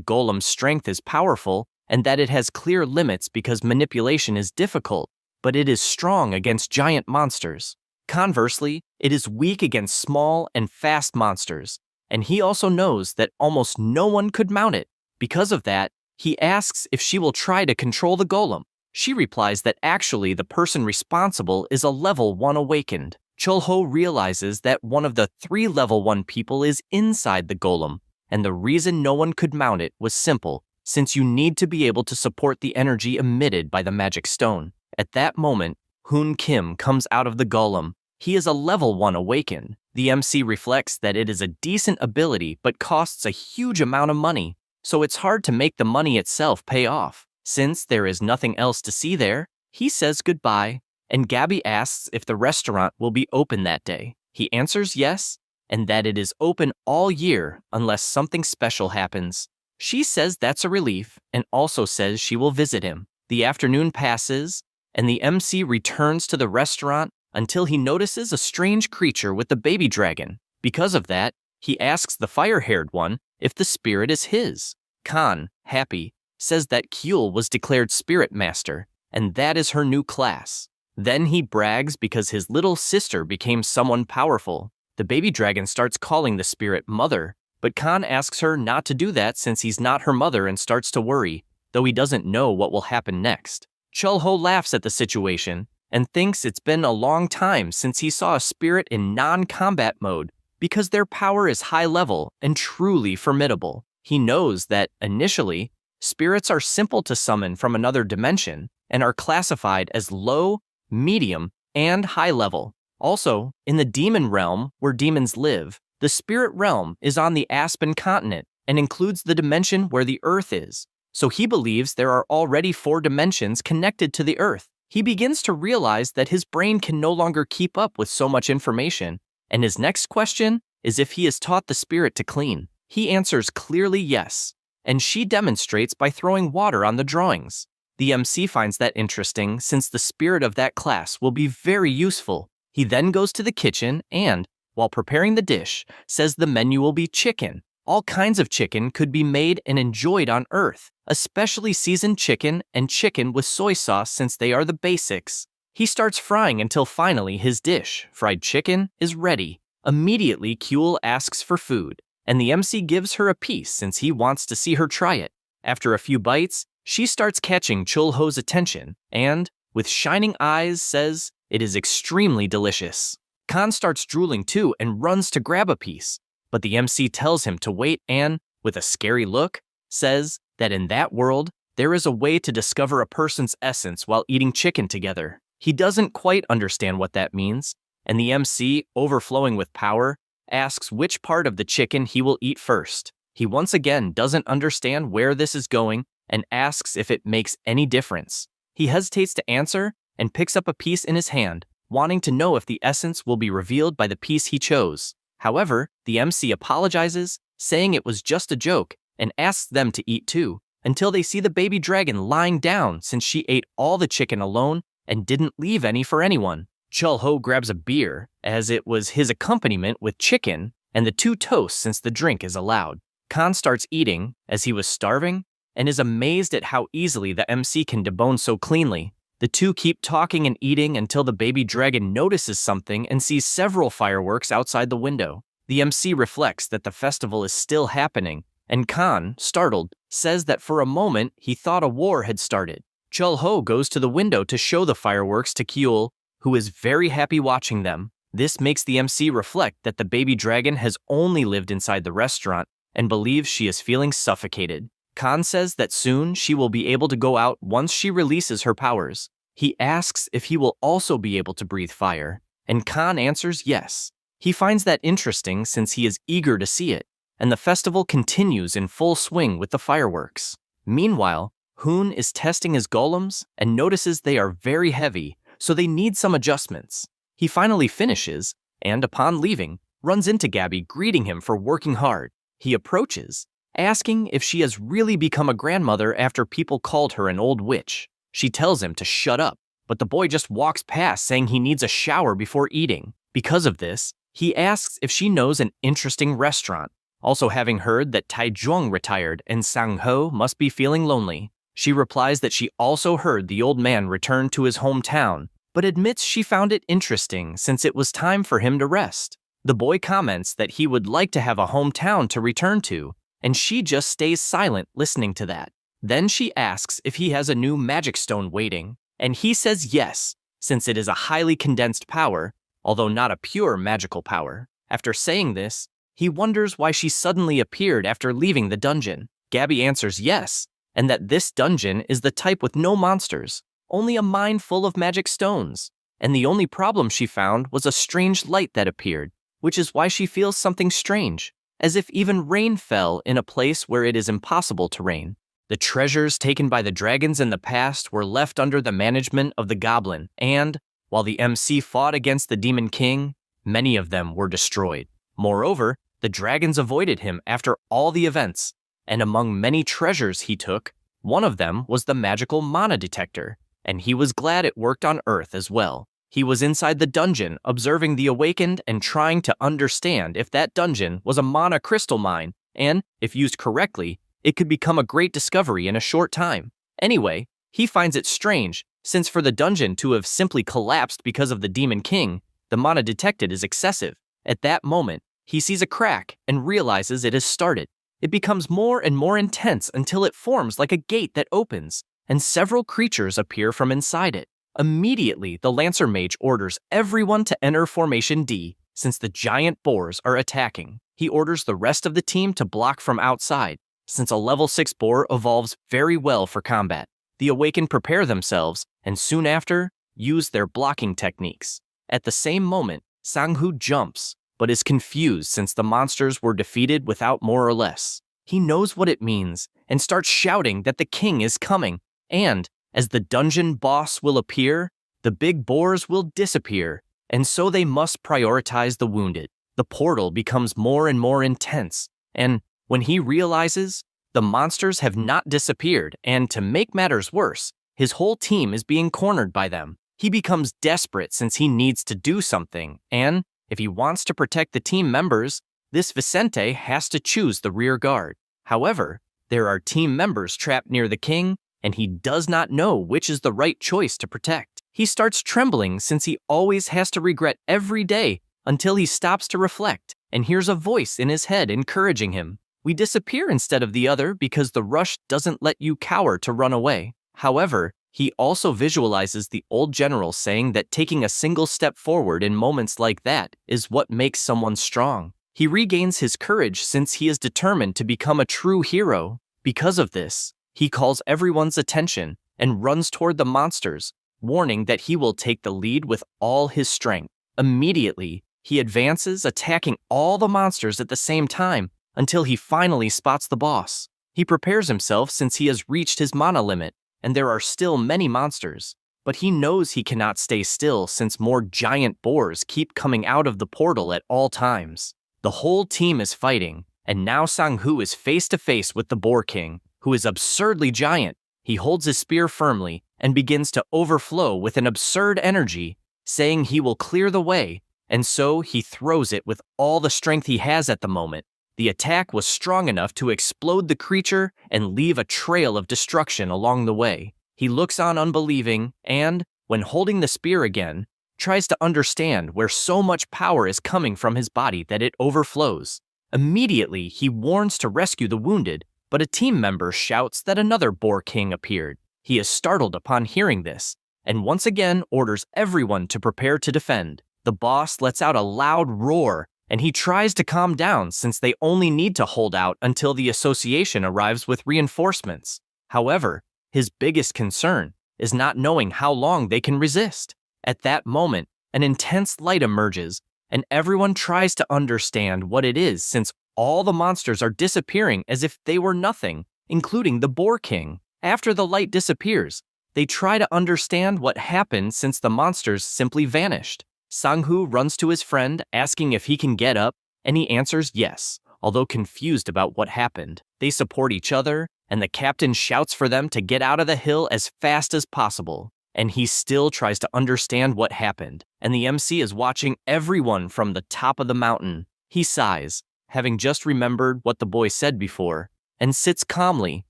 golem's strength is powerful and that it has clear limits because manipulation is difficult, but it is strong against giant monsters. Conversely, it is weak against small and fast monsters, and he also knows that almost no one could mount it. Because of that, he asks if she will try to control the golem. She replies that actually the person responsible is a level 1 awakened. Chulho realizes that one of the 3 level 1 people is inside the golem, and the reason no one could mount it was simple, since you need to be able to support the energy emitted by the magic stone. At that moment, Hoon Kim comes out of the golem. He is a level 1 awakened. The MC reflects that it is a decent ability but costs a huge amount of money, so it's hard to make the money itself pay off. Since there is nothing else to see there, he says goodbye, and Gabby asks if the restaurant will be open that day. He answers yes, and that it is open all year unless something special happens. She says that's a relief, and also says she will visit him. The afternoon passes, and the MC returns to the restaurant until he notices a strange creature with the baby dragon. Because of that, he asks the fire-haired one if the spirit is his. Khan, happy, says that Kyul was declared spirit master, and that is her new class. Then he brags because his little sister became someone powerful. The baby dragon starts calling the spirit mother, but Khan asks her not to do that since he's not her mother and starts to worry, though he doesn't know what will happen next. Chulho laughs at the situation and thinks it's been a long time since he saw a spirit in non-combat mode because their power is high level and truly formidable. He knows that, initially, spirits are simple to summon from another dimension and are classified as low, medium, and high level. Also, in the demon realm where demons live, the spirit realm is on the Aspen continent and includes the dimension where the Earth is. So he believes there are already 4 dimensions connected to the Earth. He begins to realize that his brain can no longer keep up with so much information, and his next question is if he has taught the spirit to clean. He answers clearly yes, and she demonstrates by throwing water on the drawings. The MC finds that interesting since the spirit of that class will be very useful. He then goes to the kitchen and, while preparing the dish, says the menu will be chicken. All kinds of chicken could be made and enjoyed on Earth, especially seasoned chicken and chicken with soy sauce since they are the basics. He starts frying until finally his dish, fried chicken, is ready. Immediately, Kyul asks for food, and the MC gives her a piece since he wants to see her try it. After a few bites, she starts catching Chulho's attention and, with shining eyes, says it is extremely delicious. Khan starts drooling too and runs to grab a piece, but the MC tells him to wait and, with a scary look, says that in that world, there is a way to discover a person's essence while eating chicken together. He doesn't quite understand what that means, and the MC, overflowing with power, asks which part of the chicken he will eat first. He once again doesn't understand where this is going and asks if it makes any difference. He hesitates to answer and picks up a piece in his hand, wanting to know if the essence will be revealed by the piece he chose. However, the MC apologizes, saying it was just a joke, and asks them to eat too, until they see the baby dragon lying down since she ate all the chicken alone and didn't leave any for anyone. Chulho grabs a beer, as it was his accompaniment with chicken, and the 2 toast since the drink is allowed. Khan starts eating, as he was starving, and is amazed at how easily the MC can debone so cleanly. The 2 keep talking and eating until the baby dragon notices something and sees several fireworks outside the window. The MC reflects that the festival is still happening, and Khan, startled, says that for a moment he thought a war had started. Chulho goes to the window to show the fireworks to Kyul, who is very happy watching them. This makes the MC reflect that the baby dragon has only lived inside the restaurant and believes she is feeling suffocated. Khan says that soon she will be able to go out once she releases her powers. He asks if he will also be able to breathe fire, and Khan answers yes. He finds that interesting since he is eager to see it, and the festival continues in full swing with the fireworks. Meanwhile, Hoon is testing his golems and notices they are very heavy, so they need some adjustments. He finally finishes, and upon leaving, runs into Gabby, greeting him for working hard. He approaches, asking if she has really become a grandmother after people called her an old witch. She tells him to shut up, but the boy just walks past, saying he needs a shower before eating. Because of this, he asks if she knows an interesting restaurant. Also, having heard that Taizhuang retired and Sang-ho must be feeling lonely, she replies that she also heard the old man returned to his hometown, but admits she found it interesting since it was time for him to rest. The boy comments that he would like to have a hometown to return to, and she just stays silent listening to that. Then she asks if he has a new magic stone waiting, and he says yes, since it is a highly condensed power, although not a pure magical power. After saying this, he wonders why she suddenly appeared after leaving the dungeon. Gabby answers yes, and that this dungeon is the type with no monsters, only a mine full of magic stones. And the only problem she found was a strange light that appeared, which is why she feels something strange, as if even rain fell in a place where it is impossible to rain. The treasures taken by the dragons in the past were left under the management of the goblin, and, while the MC fought against the Demon King, many of them were destroyed. Moreover, the dragons avoided him after all the events, and among many treasures he took, one of them was the magical mana detector, and he was glad it worked on Earth as well. He was inside the dungeon, observing the awakened and trying to understand if that dungeon was a mana crystal mine, and, if used correctly, it could become a great discovery in a short time. Anyway, he finds it strange, since for the dungeon to have simply collapsed because of the Demon King, the mana detected is excessive. At that moment, he sees a crack and realizes it has started. It becomes more and more intense until it forms like a gate that opens, and several creatures appear from inside it. Immediately, the Lancer Mage orders everyone to enter Formation D, since the giant boars are attacking. He orders the rest of the team to block from outside, since a level 6 boar evolves very well for combat. The Awakened prepare themselves, and soon after, use their blocking techniques. At the same moment, Sang-ho jumps, but is confused since the monsters were defeated without more or less. He knows what it means, and starts shouting that the king is coming, and, as the dungeon boss will appear, the big boars will disappear, and so they must prioritize the wounded. The portal becomes more and more intense, and, when he realizes, the monsters have not disappeared, and to make matters worse, his whole team is being cornered by them. He becomes desperate since he needs to do something, and, if he wants to protect the team members, this Vicente has to choose the rear guard. However, there are team members trapped near the king, and he does not know which is the right choice to protect. He starts trembling since he always has to regret every day until he stops to reflect and hears a voice in his head encouraging him. We disappear instead of the other because the rush doesn't let you cower to run away. However, he also visualizes the old general saying that taking a single step forward in moments like that is what makes someone strong. He regains his courage since he is determined to become a true hero. Because of this, he calls everyone's attention and runs toward the monsters, warning that he will take the lead with all his strength. Immediately, he advances, attacking all the monsters at the same time until he finally spots the boss. He prepares himself since he has reached his mana limit, and there are still many monsters, but he knows he cannot stay still since more giant boars keep coming out of the portal at all times. The whole team is fighting, and now Sang-ho is face to face with the Boar King, who is absurdly giant. He holds his spear firmly and begins to overflow with an absurd energy, saying he will clear the way, and so he throws it with all the strength he has at the moment. The attack was strong enough to explode the creature and leave a trail of destruction along the way. He looks on unbelieving and, when holding the spear again, tries to understand where so much power is coming from his body that it overflows. Immediately, he warns to rescue the wounded, but a team member shouts that another Boar King appeared. He is startled upon hearing this, and once again orders everyone to prepare to defend. The boss lets out a loud roar, and he tries to calm down since they only need to hold out until the association arrives with reinforcements. However, his biggest concern is not knowing how long they can resist. At that moment, an intense light emerges, and everyone tries to understand what it is since all the monsters are disappearing as if they were nothing, including the Boar King. After the light disappears, they try to understand what happened since the monsters simply vanished. Sang-hoo runs to his friend, asking if he can get up, and he answers yes, although confused about what happened. They support each other, and the captain shouts for them to get out of the hill as fast as possible. And he still tries to understand what happened, and the MC is watching everyone from the top of the mountain. He sighs, having just remembered what the boy said before, and sits calmly,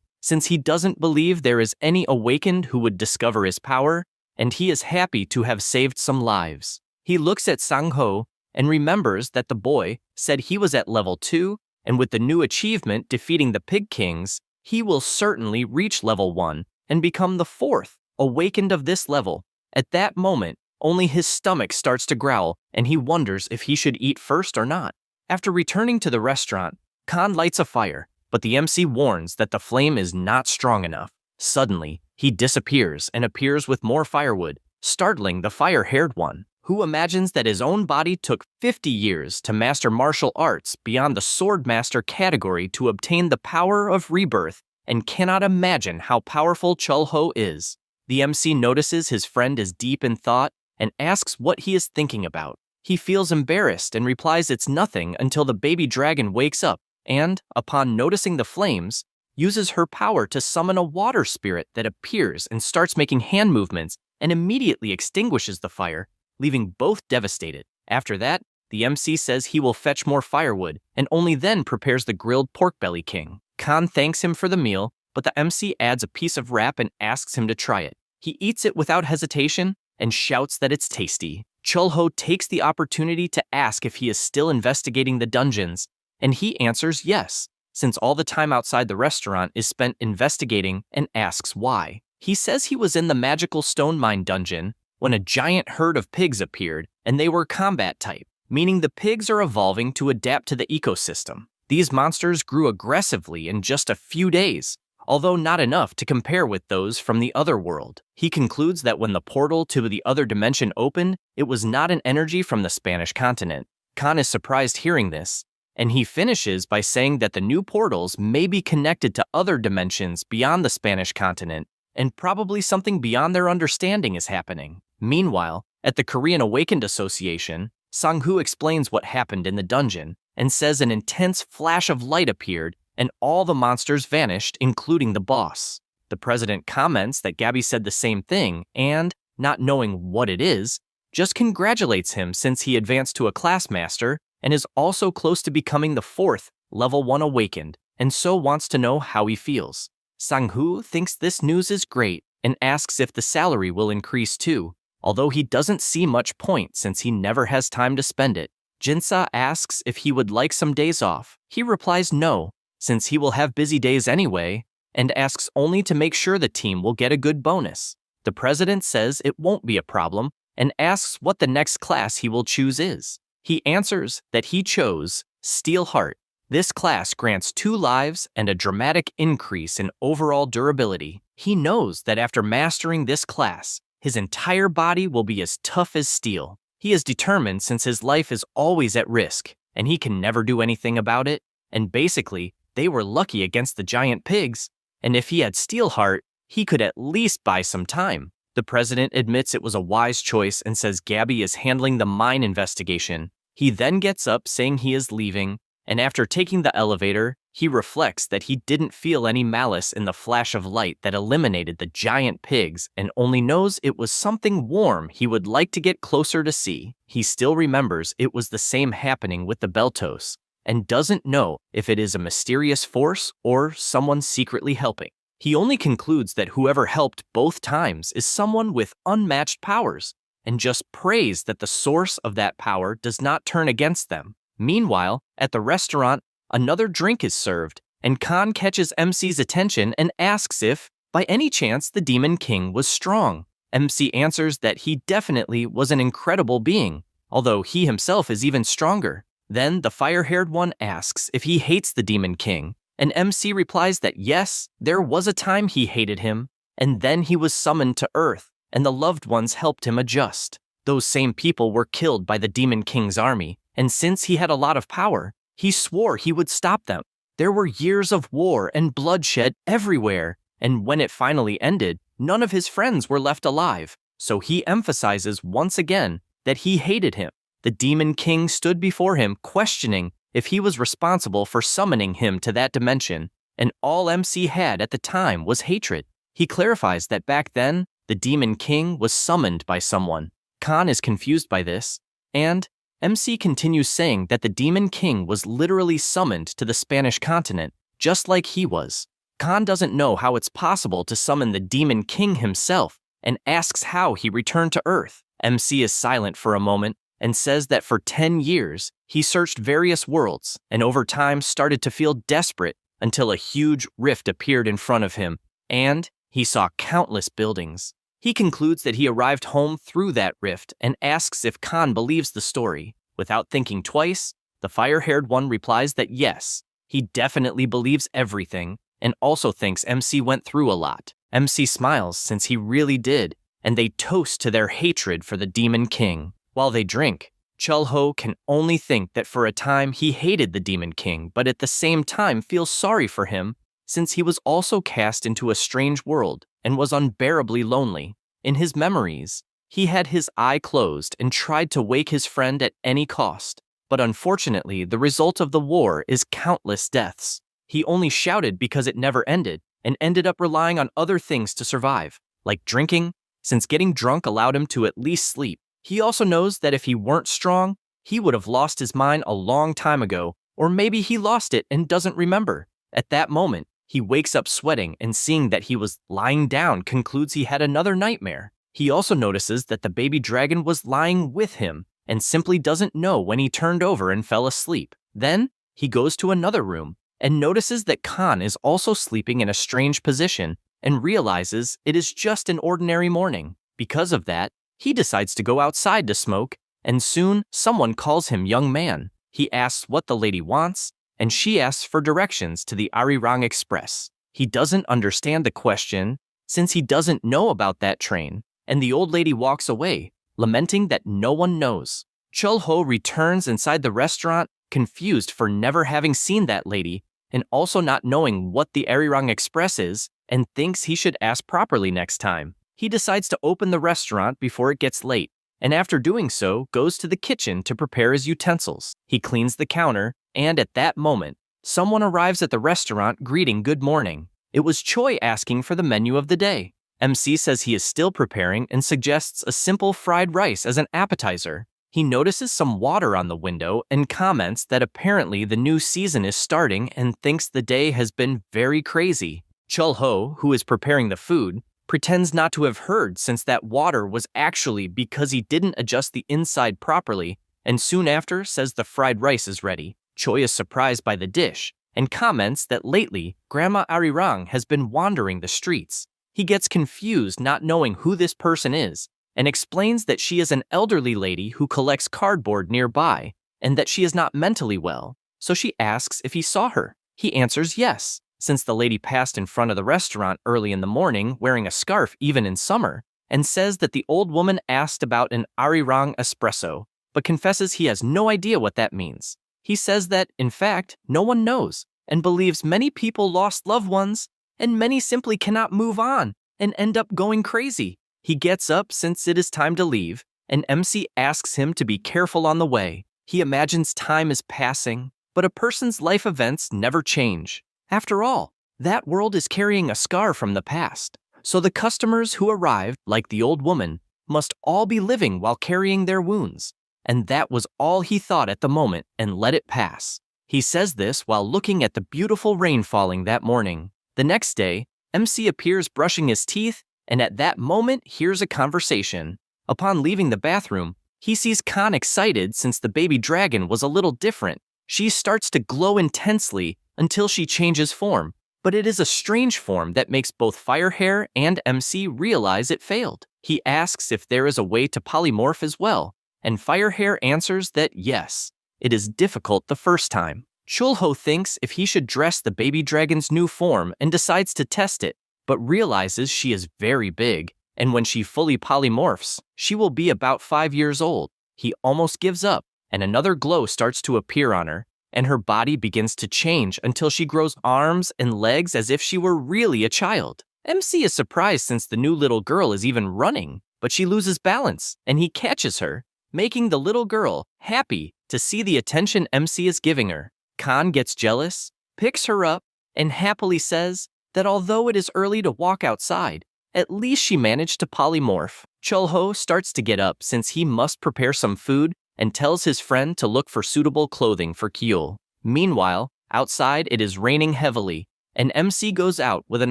since he doesn't believe there is any awakened who would discover his power, and he is happy to have saved some lives. He looks at Sang-ho and remembers that the boy said he was at level 2, and with the new achievement defeating the Pig Kings, he will certainly reach level 1 and become the 4th awakened of this level. At that moment, only his stomach starts to growl, and he wonders if he should eat first or not. After returning to the restaurant, Khan lights a fire, but the MC warns that the flame is not strong enough. Suddenly, he disappears and appears with more firewood, startling the fire-haired one, who imagines that his own body took 50 years to master martial arts beyond the sword master category to obtain the power of rebirth, and cannot imagine how powerful Chul-ho is. The MC notices his friend is deep in thought and asks what he is thinking about. He feels embarrassed and replies it's nothing until the baby dragon wakes up and, upon noticing the flames, uses her power to summon a water spirit that appears and starts making hand movements and immediately extinguishes the fire, leaving both devastated. After that, the MC says he will fetch more firewood and only then prepares the grilled pork belly king. Khan thanks him for the meal, but the MC adds a piece of wrap and asks him to try it. He eats it without hesitation and shouts that it's tasty. Chul-ho takes the opportunity to ask if he is still investigating the dungeons, and he answers yes, since all the time outside the restaurant is spent investigating, and asks why. He says he was in the magical stone mine dungeon when a giant herd of pigs appeared, and they were combat type, meaning the pigs are evolving to adapt to the ecosystem. These monsters grew aggressively in just a few days, although not enough to compare with those from the other world. He concludes that when the portal to the other dimension opened, it was not an energy from the Spanish continent. Khan is surprised hearing this, and he finishes by saying that the new portals may be connected to other dimensions beyond the Spanish continent, and probably something beyond their understanding is happening. Meanwhile, at the Korean Awakened Association, Sang-hoo explains what happened in the dungeon, and says an intense flash of light appeared and all the monsters vanished, including the boss. The president comments that Gabby said the same thing and, not knowing what it is, just congratulates him since he advanced to a class master and is also close to becoming the 4th level 1 awakened, and so wants to know how he feels. Sang-hoo thinks this news is great and asks if the salary will increase too, although he doesn't see much point since he never has time to spend it. Jinsa asks if he would like some days off. He replies no, since he will have busy days anyway, and asks only to make sure the team will get a good bonus. The president says it won't be a problem and asks what the next class he will choose is. He answers that he chose Steel Heart. This class grants 2 lives and a dramatic increase in overall durability. He knows that after mastering this class, his entire body will be as tough as steel. He is determined since his life is always at risk, and he can never do anything about it, and basically, they were lucky against the giant pigs, and if he had Steel Heart, he could at least buy some time. The president admits it was a wise choice and says Gabby is handling the mine investigation. He then gets up saying he is leaving, and after taking the elevator, he reflects that he didn't feel any malice in the flash of light that eliminated the giant pigs and only knows it was something warm he would like to get closer to see. He still remembers it was the same happening with the Beltos, and doesn't know if it is a mysterious force or someone secretly helping. He only concludes that whoever helped both times is someone with unmatched powers, and just prays that the source of that power does not turn against them. Meanwhile, at the restaurant, another drink is served, and Khan catches MC's attention and asks if, by any chance, the Demon King was strong. MC answers that he definitely was an incredible being, although he himself is even stronger. Then the fire-haired one asks if he hates the Demon King, and MC replies that yes, there was a time he hated him, and then he was summoned to Earth, and the loved ones helped him adjust. Those same people were killed by the Demon King's army, and since he had a lot of power, he swore he would stop them. There were years of war and bloodshed everywhere, and when it finally ended, none of his friends were left alive, so he emphasizes once again that he hated him. The Demon King stood before him, questioning if he was responsible for summoning him to that dimension, and all MC had at the time was hatred. He clarifies that back then, the Demon King was summoned by someone. Khan is confused by this, and MC continues saying that the Demon King was literally summoned to the Spanish continent, just like he was. Khan doesn't know how it's possible to summon the Demon King himself, and asks how he returned to Earth. MC is silent for a moment, and says that for 10 years, he searched various worlds, and over time started to feel desperate until a huge rift appeared in front of him, and he saw countless buildings. He concludes that he arrived home through that rift and asks if Khan believes the story. Without thinking twice, the fire-haired one replies that yes, he definitely believes everything, and also thinks MC went through a lot. MC smiles since he really did, and they toast to their hatred for the Demon King. While they drink, Chul-ho can only think that for a time he hated the Demon King, but at the same time feels sorry for him since he was also cast into a strange world and was unbearably lonely. In his memories, he had his eye closed and tried to wake his friend at any cost, but unfortunately the result of the war is countless deaths. He only shouted because it never ended, and ended up relying on other things to survive, like drinking, since getting drunk allowed him to at least sleep. He also knows that if he weren't strong, he would have lost his mind a long time ago, or maybe he lost it and doesn't remember. At that moment, he wakes up sweating and seeing that he was lying down concludes he had another nightmare. He also notices that the baby dragon was lying with him and simply doesn't know when he turned over and fell asleep. Then, he goes to another room and notices that Khan is also sleeping in a strange position and realizes it is just an ordinary morning. Because of that, he decides to go outside to smoke, and soon someone calls him young man. He asks what the lady wants, and she asks for directions to the Arirang Express. He doesn't understand the question since he doesn't know about that train, and the old lady walks away, lamenting that no one knows. Chul-ho returns inside the restaurant, confused for never having seen that lady, and also not knowing what the Arirang Express is, and thinks he should ask properly next time. He decides to open the restaurant before it gets late, and after doing so, goes to the kitchen to prepare his utensils. He cleans the counter, and at that moment, someone arrives at the restaurant greeting good morning. It was Choi asking for the menu of the day. MC says he is still preparing and suggests a simple fried rice as an appetizer. He notices some water on the window and comments that apparently the new season is starting and thinks the day has been very crazy. Chul-ho, who is preparing the food, pretends not to have heard since that water was actually because he didn't adjust the inside properly, and soon after says the fried rice is ready. Choi is surprised by the dish and comments that lately Grandma Arirang has been wandering the streets. He gets confused not knowing who this person is and explains that she is an elderly lady who collects cardboard nearby and that she is not mentally well, so she asks if he saw her. He answers yes, since the lady passed in front of the restaurant early in the morning wearing a scarf even in summer, and says that the old woman asked about an Arirang espresso, but confesses he has no idea what that means. He says that, in fact, no one knows, and believes many people lost loved ones, and many simply cannot move on and end up going crazy. He gets up since it is time to leave, and MC asks him to be careful on the way. He imagines time is passing, but a person's life events never change. After all, that world is carrying a scar from the past, so the customers who arrived, like the old woman, must all be living while carrying their wounds. And that was all he thought at the moment and let it pass. He says this while looking at the beautiful rain falling that morning. The next day, MC appears brushing his teeth and at that moment hears a conversation. Upon leaving the bathroom, he sees Khan excited since the baby dragon was a little different. She starts to glow intensely until she changes form, but it is a strange form that makes both Firehair and MC realize it failed. He asks if there is a way to polymorph as well, and Firehair answers that yes, it is difficult the first time. Chul-ho thinks if he should dress the baby dragon's new form and decides to test it, but realizes she is very big, and when she fully polymorphs, she will be about 5 years old. He almost gives up, and another glow starts to appear on her, and her body begins to change until she grows arms and legs as if she were really a child. MC is surprised since the new little girl is even running, but she loses balance, and he catches her, making the little girl happy to see the attention MC is giving her. Khan gets jealous, picks her up, and happily says that although it is early to walk outside, at least she managed to polymorph. Chulho starts to get up since he must prepare some food and tells his friend to look for suitable clothing for Kyul. Meanwhile, outside it is raining heavily, and MC goes out with an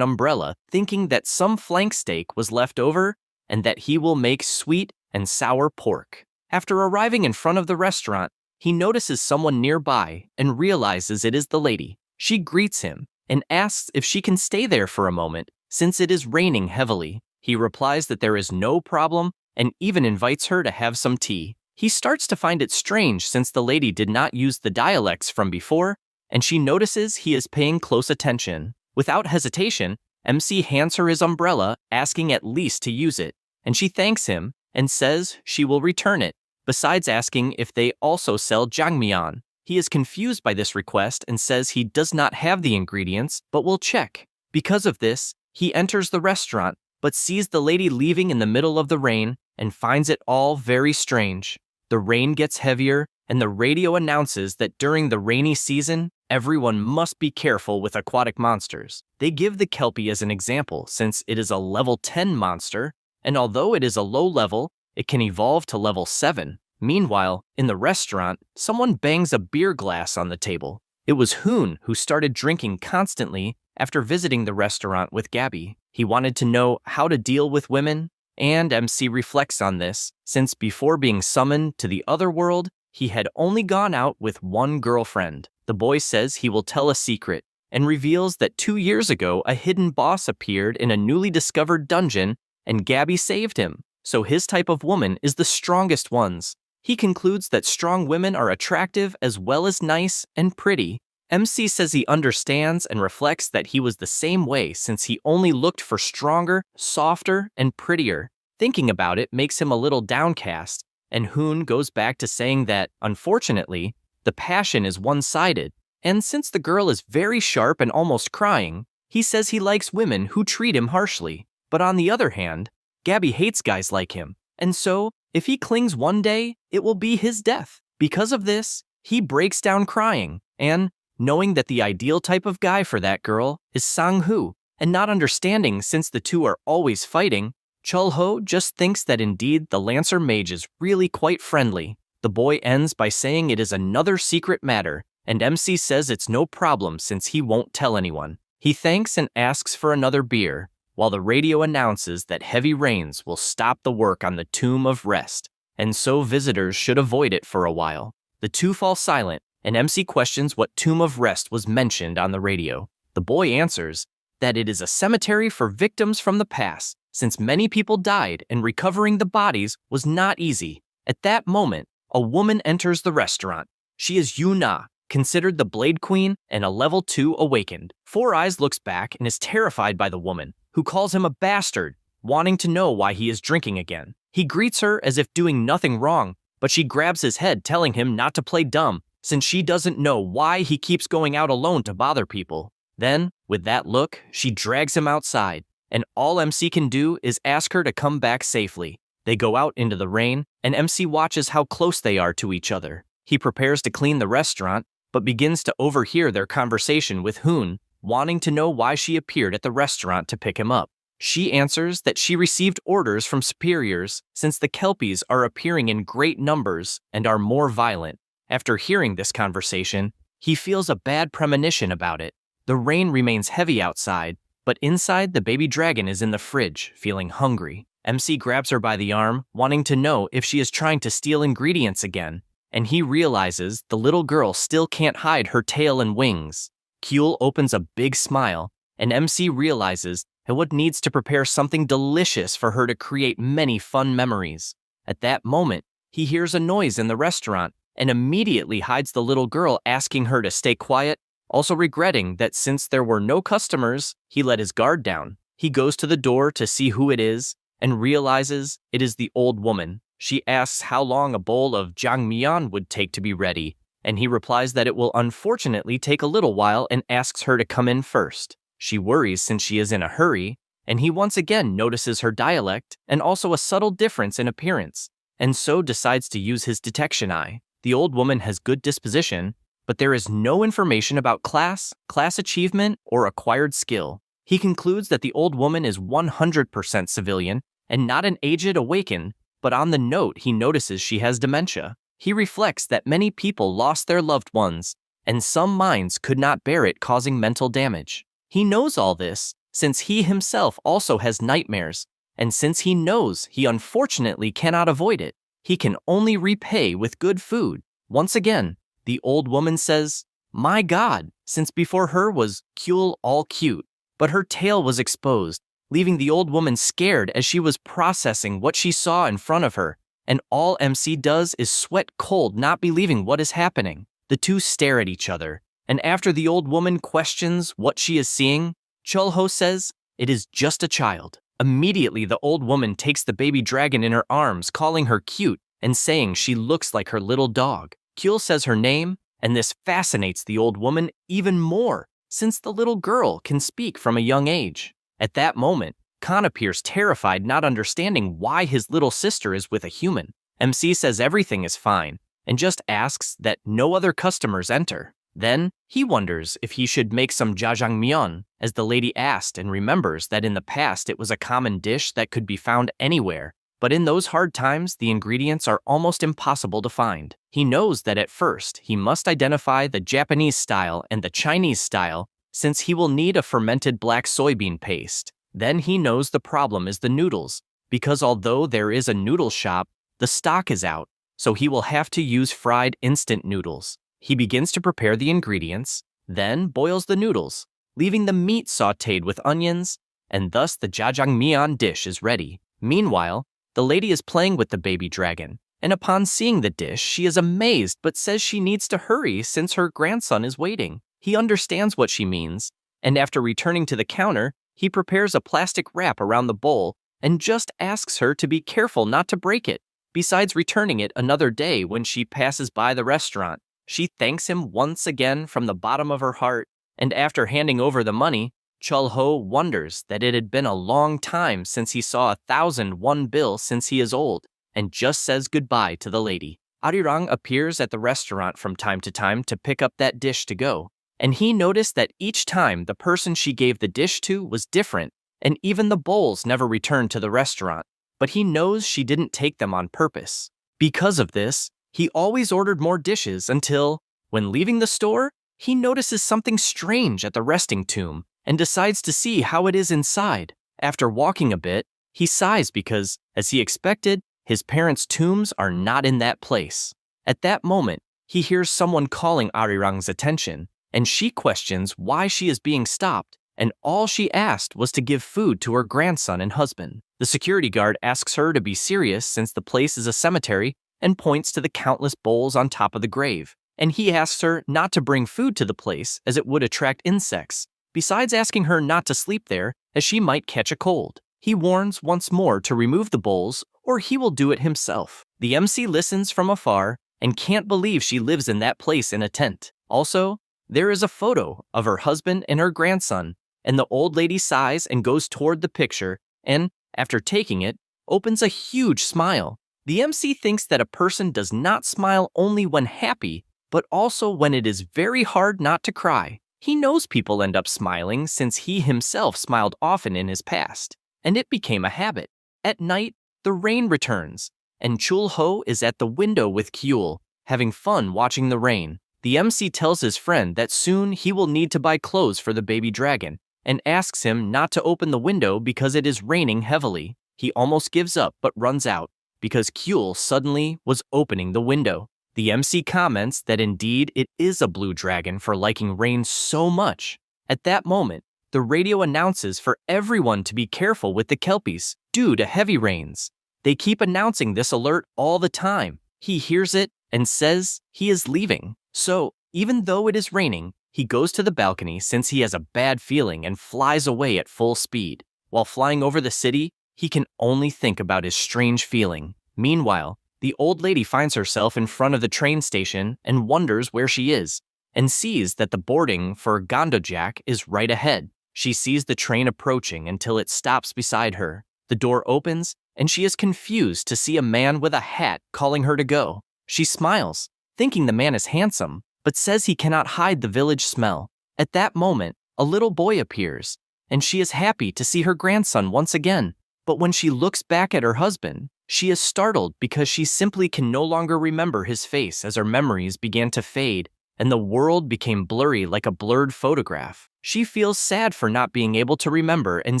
umbrella thinking that some flank steak was left over and that he will make sweet and sour pork. After arriving in front of the restaurant, he notices someone nearby and realizes it is the lady. She greets him and asks if she can stay there for a moment since it is raining heavily. He replies that there is no problem and even invites her to have some tea. He starts to find it strange since the lady did not use the dialects from before, and she notices he is paying close attention. Without hesitation, MC hands her his umbrella, asking at least to use it, and she thanks him and says she will return it, besides asking if they also sell jangmyeon. He is confused by this request and says he does not have the ingredients, but will check. Because of this, he enters the restaurant, but sees the lady leaving in the middle of the rain and finds it all very strange. The rain gets heavier, and the radio announces that during the rainy season, everyone must be careful with aquatic monsters. They give the Kelpie as an example since it is a level 10 monster, and although it is a low level, it can evolve to level 7. Meanwhile, in the restaurant, someone bangs a beer glass on the table. It was Hoon who started drinking constantly after visiting the restaurant with Gabby. He wanted to know how to deal with women, and MC reflects on this, since before being summoned to the other world, he had only gone out with one girlfriend. The boy says he will tell a secret, and reveals that 2 years ago a hidden boss appeared in a newly discovered dungeon, and Gabby saved him, so his type of woman is the strongest ones. He concludes that strong women are attractive as well as nice and pretty. MC says he understands and reflects that he was the same way since he only looked for stronger, softer, and prettier. Thinking about it makes him a little downcast, and Hoon goes back to saying that, unfortunately, the passion is one-sided, and since the girl is very sharp and almost crying, he says he likes women who treat him harshly. But on the other hand, Gabby hates guys like him, and so, if he clings one day, it will be his death. Because of this, he breaks down crying, and, knowing that the ideal type of guy for that girl is Sang-hoo, and not understanding since the two are always fighting, Chulho just thinks that indeed the Lancer Mage is really quite friendly. The boy ends by saying it is another secret matter, and MC says it's no problem since he won't tell anyone. He thanks and asks for another beer, while the radio announces that heavy rains will stop the work on the Tomb of Rest, and so visitors should avoid it for a while. The two fall silent, and MC questions what Tomb of Rest was mentioned on the radio. The boy answers that it is a cemetery for victims from the past, since many people died and recovering the bodies was not easy. At that moment, a woman enters the restaurant. She is Yuna, considered the Blade Queen and a level 2 awakened. Four Eyes looks back and is terrified by the woman, who calls him a bastard, wanting to know why he is drinking again. He greets her as if doing nothing wrong, but she grabs his head telling him not to play dumb, since she doesn't know why he keeps going out alone to bother people. Then, with that look, she drags him outside, and all MC can do is ask her to come back safely. They go out into the rain, and MC watches how close they are to each other. He prepares to clean the restaurant, but begins to overhear their conversation with Hoon, wanting to know why she appeared at the restaurant to pick him up. She answers that she received orders from superiors since the Kelpies are appearing in great numbers and are more violent. After hearing this conversation, he feels a bad premonition about it. The rain remains heavy outside, but inside the baby dragon is in the fridge, feeling hungry. MC grabs her by the arm, wanting to know if she is trying to steal ingredients again, and he realizes the little girl still can't hide her tail and wings. Kyul opens a big smile, and MC realizes that what needs to prepare something delicious for her to create many fun memories. At that moment, he hears a noise in the restaurant and immediately hides the little girl, asking her to stay quiet, also regretting that since there were no customers, he let his guard down. He goes to the door to see who it is and realizes it is the old woman. She asks how long a bowl of jangmyeon would take to be ready, and he replies that it will unfortunately take a little while and asks her to come in first. She worries since she is in a hurry, and he once again notices her dialect and also a subtle difference in appearance. and so decides to use his detection eye. The old woman has good disposition, but there is no information about class achievement, or acquired skill. He concludes that the old woman is 100% civilian and not an aged awakened, but on the note he notices she has dementia. He reflects that many people lost their loved ones, and some minds could not bear it, causing mental damage. He knows all this since he himself also has nightmares, and since he knows he unfortunately cannot avoid it, he can only repay with good food. Once again, the old woman says, "My God," since before her was Kyul all cute, but her tail was exposed, leaving the old woman scared as she was processing what she saw in front of her, and all MC does is sweat cold, not believing what is happening. The two stare at each other, and after the old woman questions what she is seeing, Chulho says, "It is just a child." Immediately, the old woman takes the baby dragon in her arms, calling her cute and saying she looks like her little dog. Kyul says her name, and this fascinates the old woman even more, since the little girl can speak from a young age. At that moment, Khan appears terrified, not understanding why his little sister is with a human. MC says everything is fine, and just asks that no other customers enter. Then, he wonders if he should make some jjajangmyeon, as the lady asked, and remembers that in the past it was a common dish that could be found anywhere, but in those hard times the ingredients are almost impossible to find. He knows that at first he must identify the Japanese style and the Chinese style, since he will need a fermented black soybean paste. Then he knows the problem is the noodles, because although there is a noodle shop, the stock is out, so he will have to use fried instant noodles. He begins to prepare the ingredients, then boils the noodles, leaving the meat sautéed with onions, and thus the jjajangmyeon dish is ready. Meanwhile, the lady is playing with the baby dragon, and upon seeing the dish, she is amazed but says she needs to hurry since her grandson is waiting. He understands what she means, and after returning to the counter, he prepares a plastic wrap around the bowl and just asks her to be careful not to break it. Besides returning it another day when she passes by the restaurant, she thanks him once again from the bottom of her heart, and after handing over the money, Chulho wonders that it had been a long time since he saw 1,001 bill since he is old, and just says goodbye to the lady. Arirang appears at the restaurant from time to pick up that dish to go, and he noticed that each time the person she gave the dish to was different, and even the bowls never returned to the restaurant, but he knows she didn't take them on purpose. Because of this, he always ordered more dishes until, when leaving the store, he notices something strange at the resting tomb and decides to see how it is inside. After walking a bit, he sighs because, as he expected, his parents' tombs are not in that place. At that moment, he hears someone calling Arirang's attention, and she questions why she is being stopped, and all she asked was to give food to her grandson and husband. The security guard asks her to be serious since the place is a cemetery, and points to the countless bowls on top of the grave, and he asks her not to bring food to the place as it would attract insects, besides asking her not to sleep there as she might catch a cold. He warns once more to remove the bowls or he will do it himself. The MC listens from afar and can't believe she lives in that place in a tent. Also, there is a photo of her husband and her grandson, and the old lady sighs and goes toward the picture and, after taking it, opens a huge smile. The MC thinks that a person does not smile only when happy, but also when it is very hard not to cry. He knows people end up smiling since he himself smiled often in his past, and it became a habit. At night, the rain returns, and Chulho is at the window with Kyul, having fun watching the rain. The MC tells his friend that soon he will need to buy clothes for the baby dragon, and asks him not to open the window because it is raining heavily. He almost gives up but runs out, because Kyul suddenly was opening the window. The MC comments that indeed it is a blue dragon for liking rain so much. At that moment, the radio announces for everyone to be careful with the kelpies due to heavy rains. They keep announcing this alert all the time. He hears it and says he is leaving. So, even though it is raining, he goes to the balcony since he has a bad feeling and flies away at full speed. While flying over the city, he can only think about his strange feeling. Meanwhile, the old lady finds herself in front of the train station and wonders where she is, and sees that the boarding for Gondojak is right ahead. She sees the train approaching until it stops beside her. The door opens, and she is confused to see a man with a hat calling her to go. She smiles, thinking the man is handsome, but says he cannot hide the village smell. At that moment, a little boy appears, and she is happy to see her grandson once again. But when she looks back at her husband, she is startled because she simply can no longer remember his face as her memories began to fade, and the world became blurry like a blurred photograph. She feels sad for not being able to remember and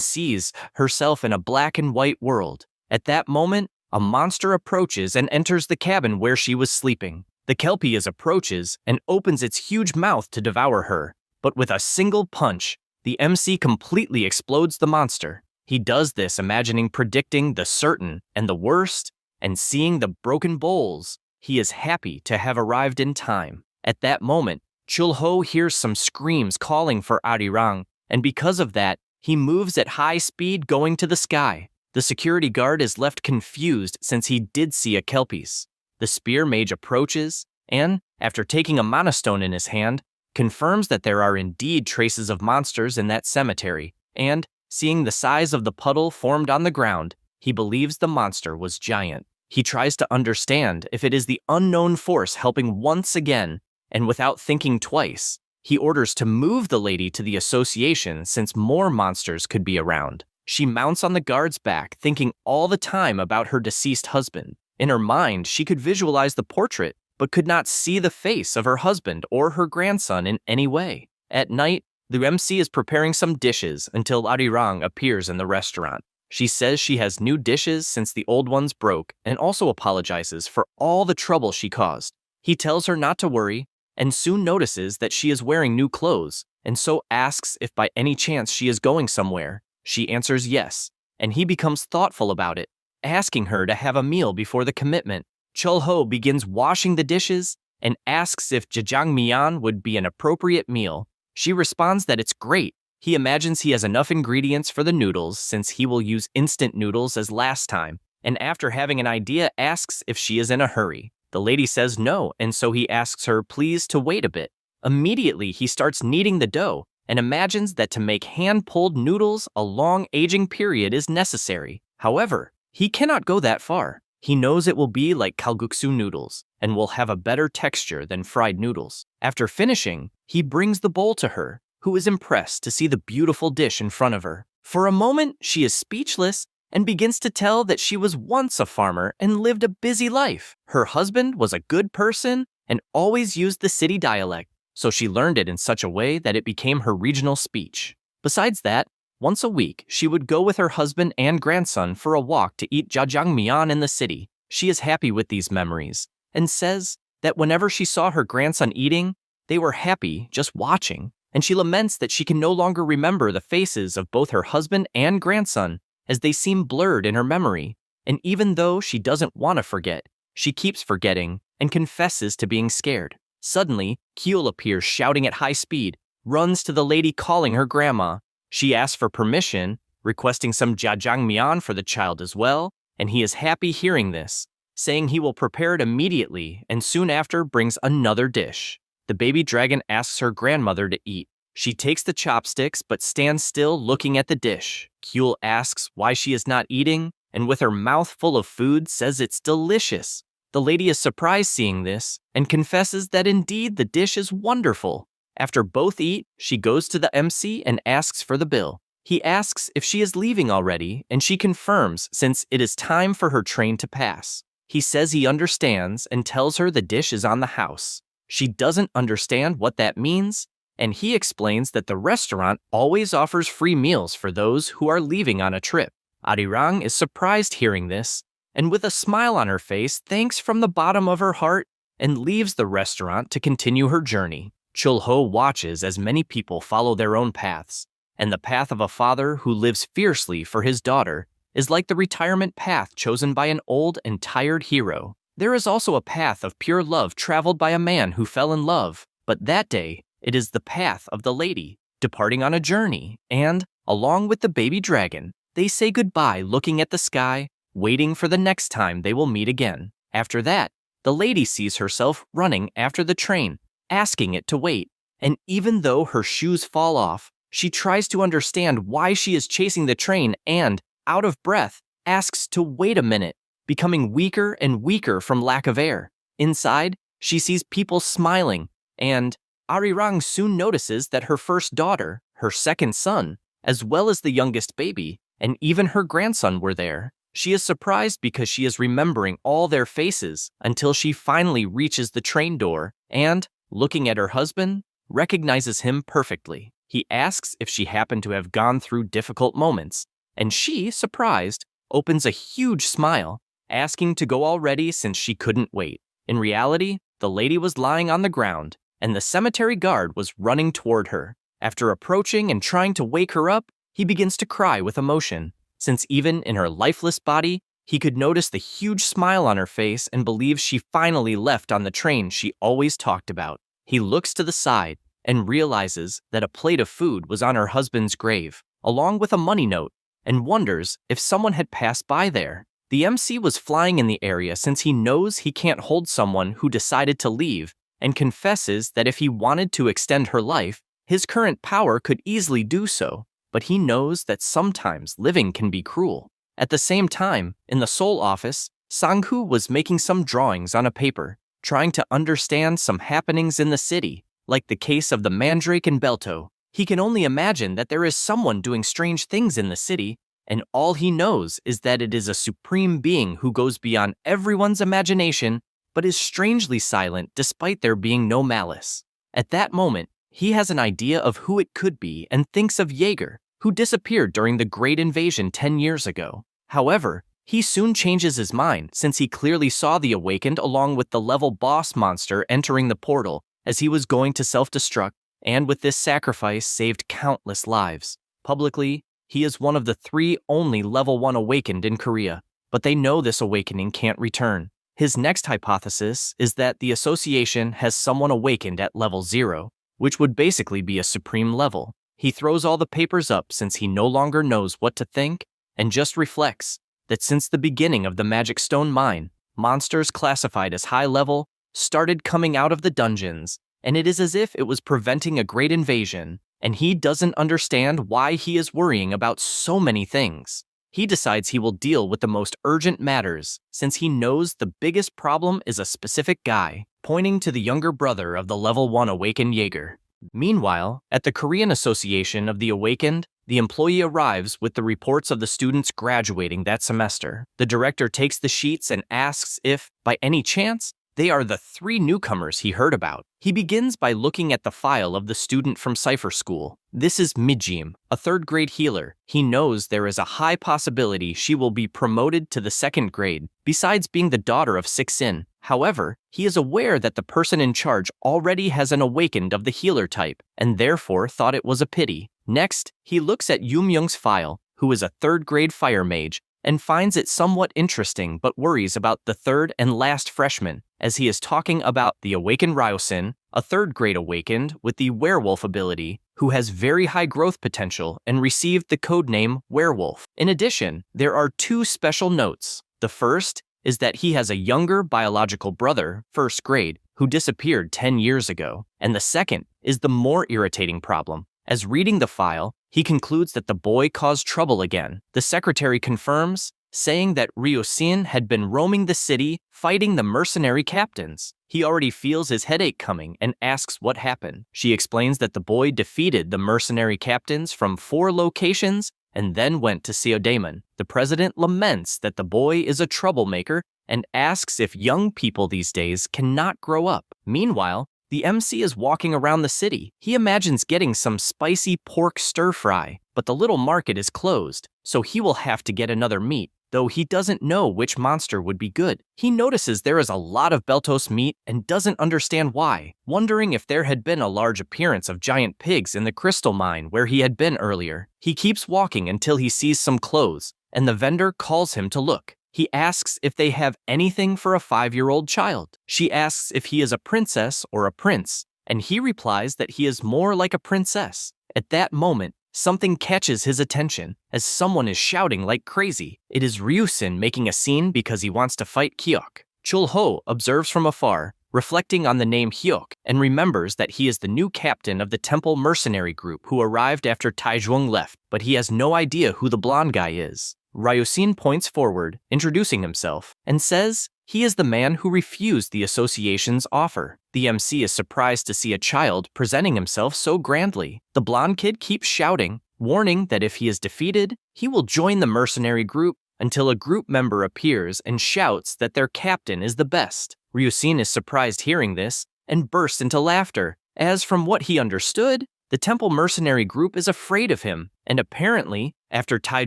sees herself in a black and white world. At that moment, a monster approaches and enters the cabin where she was sleeping. The Kelpie approaches and opens its huge mouth to devour her, but with a single punch, the MC completely explodes the monster. He does this imagining predicting the certain and the worst, and seeing the broken bowls, he is happy to have arrived in time. At that moment, Chul-ho hears some screams calling for Arirang, and because of that, he moves at high speed going to the sky. The security guard is left confused since he did see a Kelpies. The spear mage approaches, and, after taking a mana stone in his hand, confirms that there are indeed traces of monsters in that cemetery, and, seeing the size of the puddle formed on the ground, he believes the monster was giant. He tries to understand if it is the unknown force helping once again, and without thinking twice, he orders to move the lady to the association since more monsters could be around. She mounts on the guard's back, thinking all the time about her deceased husband. In her mind, she could visualize the portrait, but could not see the face of her husband or her grandson in any way. At night, the MC is preparing some dishes until Arirang appears in the restaurant. She says she has new dishes since the old ones broke and also apologizes for all the trouble she caused. He tells her not to worry and soon notices that she is wearing new clothes and so asks if by any chance she is going somewhere. She answers yes, and he becomes thoughtful about it, asking her to have a meal before the commitment. Chul-ho begins washing the dishes and asks if jjajangmyeon would be an appropriate meal. She responds that it's great. He imagines he has enough ingredients for the noodles since he will use instant noodles as last time, and after having an idea asks if she is in a hurry. The lady says no, and so he asks her please to wait a bit. Immediately he starts kneading the dough and imagines that to make hand-pulled noodles a long aging period is necessary. However, he cannot go that far. He knows it will be like kalguksu noodles and will have a better texture than fried noodles. After finishing, he brings the bowl to her, who is impressed to see the beautiful dish in front of her. For a moment, she is speechless and begins to tell that she was once a farmer and lived a busy life. Her husband was a good person and always used the city dialect, so she learned it in such a way that it became her regional speech. Besides that, once a week, she would go with her husband and grandson for a walk to eat jjajangmyeon in the city. She is happy with these memories and says that whenever she saw her grandson eating, they were happy just watching, and she laments that she can no longer remember the faces of both her husband and grandson as they seem blurred in her memory. And even though she doesn't want to forget, she keeps forgetting and confesses to being scared. Suddenly, Kyul appears shouting at high speed, runs to the lady calling her grandma. She asks for permission, requesting some jjajangmyeon for the child as well, and he is happy hearing this, saying he will prepare it immediately and soon after brings another dish. The baby dragon asks her grandmother to eat. She takes the chopsticks but stands still looking at the dish. Kyul asks why she is not eating, and with her mouth full of food says it's delicious. The lady is surprised seeing this and confesses that indeed the dish is wonderful. After both eat, she goes to the MC and asks for the bill. He asks if she is leaving already, and she confirms since it is time for her train to pass. He says he understands and tells her the dish is on the house. She doesn't understand what that means, and he explains that the restaurant always offers free meals for those who are leaving on a trip. Arirang is surprised hearing this, and with a smile on her face thanks from the bottom of her heart and leaves the restaurant to continue her journey. Chul-ho watches as many people follow their own paths, and the path of a father who lives fiercely for his daughter is like the retirement path chosen by an old and tired hero. There is also a path of pure love traveled by a man who fell in love, but that day it is the path of the lady, departing on a journey, and, along with the baby dragon, they say goodbye looking at the sky, waiting for the next time they will meet again. After that, the lady sees herself running after the train, asking it to wait, and even though her shoes fall off, she tries to understand why she is chasing the train and, out of breath, asks to wait a minute, becoming weaker and weaker from lack of air. Inside, she sees people smiling, and Arirang soon notices that her first daughter, her second son, as well as the youngest baby, and even her grandson were there. She is surprised because she is remembering all their faces until she finally reaches the train door and, looking at her husband, recognizes him perfectly. He asks if she happened to have gone through difficult moments, and she, surprised, opens a huge smile, asking to go already since she couldn't wait. In reality, the lady was lying on the ground, and the cemetery guard was running toward her. After approaching and trying to wake her up, he begins to cry with emotion, since even in her lifeless body, he could notice the huge smile on her face and believes she finally left on the train she always talked about. He looks to the side and realizes that a plate of food was on her husband's grave, along with a money note, and wonders if someone had passed by there. The MC was flying in the area since he knows he can't hold someone who decided to leave, and confesses that if he wanted to extend her life, his current power could easily do so, but he knows that sometimes living can be cruel. At the same time, in the Seoul office, Sang-hoo was making some drawings on a paper, trying to understand some happenings in the city, like the case of the Mandrake and Belto. He can only imagine that there is someone doing strange things in the city, and all he knows is that it is a supreme being who goes beyond everyone's imagination, but is strangely silent despite there being no malice. At that moment, he has an idea of who it could be and thinks of Jaeger, who disappeared during the Great Invasion 10 years ago. However, he soon changes his mind since he clearly saw the Awakened along with the level boss monster entering the portal as he was going to self-destruct, and with this sacrifice saved countless lives. Publicly, he is one of the 3 only level 1 Awakened in Korea, but they know this awakening can't return. His next hypothesis is that the association has someone awakened at level 0, which would basically be a supreme level. He throws all the papers up since he no longer knows what to think, and just reflects that since the beginning of the Magic Stone Mine, monsters classified as high level started coming out of the dungeons, and it is as if it was preventing a great invasion, and he doesn't understand why he is worrying about so many things. He decides he will deal with the most urgent matters, since he knows the biggest problem is a specific guy, pointing to the younger brother of the level 1 awakened Jaeger. Meanwhile, at the Korean Association of the Awakened, the employee arrives with the reports of the students graduating that semester. The director takes the sheets and asks if, by any chance, they are the 3 newcomers he heard about. He begins by looking at the file of the student from Cipher School. This is Mijim, a 3rd grade healer. He knows there is a high possibility she will be promoted to the 2nd grade, besides being the daughter of Sik-sin. However, he is aware that the person in charge already has an awakened of the healer type, and therefore thought it was a pity. Next, he looks at Yoon-myung's file, who is a 3rd grade fire mage, and finds it somewhat interesting but worries about the 3rd and last freshman, as he is talking about the awakened Ryosin, a 3rd grade awakened with the werewolf ability, who has very high growth potential and received the codename Werewolf. In addition, there are 2 special notes. The first is that he has a younger biological brother, 1st grade, who disappeared 10 years ago, and the second is the more irritating problem. As reading the file, he concludes that the boy caused trouble again. The secretary confirms, saying that Ryosin had been roaming the city fighting the mercenary captains. He already feels his headache coming and asks what happened. She explains that the boy defeated the mercenary captains from 4 locations and then went to Seodaemon. The president laments that the boy is a troublemaker and asks if young people these days cannot grow up. Meanwhile, the MC is walking around the city. He imagines getting some spicy pork stir-fry, but the little market is closed, so he will have to get another meat, though he doesn't know which monster would be good. He notices there is a lot of Beltos meat and doesn't understand why, wondering if there had been a large appearance of giant pigs in the crystal mine where he had been earlier. He keeps walking until he sees some clothes, and the vendor calls him to look. He asks if they have anything for a 5-year-old child. She asks if he is a princess or a prince, and he replies that he is more like a princess. At that moment, something catches his attention as someone is shouting like crazy. It is Ryusin making a scene because he wants to fight Hyuk. Chul-ho observes from afar, reflecting on the name Hyuk, and remembers that he is the new captain of the temple mercenary group who arrived after Taejung left, but he has no idea who the blonde guy is. Ryusin points forward, introducing himself, and says he is the man who refused the association's offer. The MC is surprised to see a child presenting himself so grandly. The blonde kid keeps shouting, warning that if he is defeated, he will join the mercenary group until a group member appears and shouts that their captain is the best. Ryusin is surprised hearing this and bursts into laughter, as from what he understood, the temple mercenary group is afraid of him, and apparently, after Tai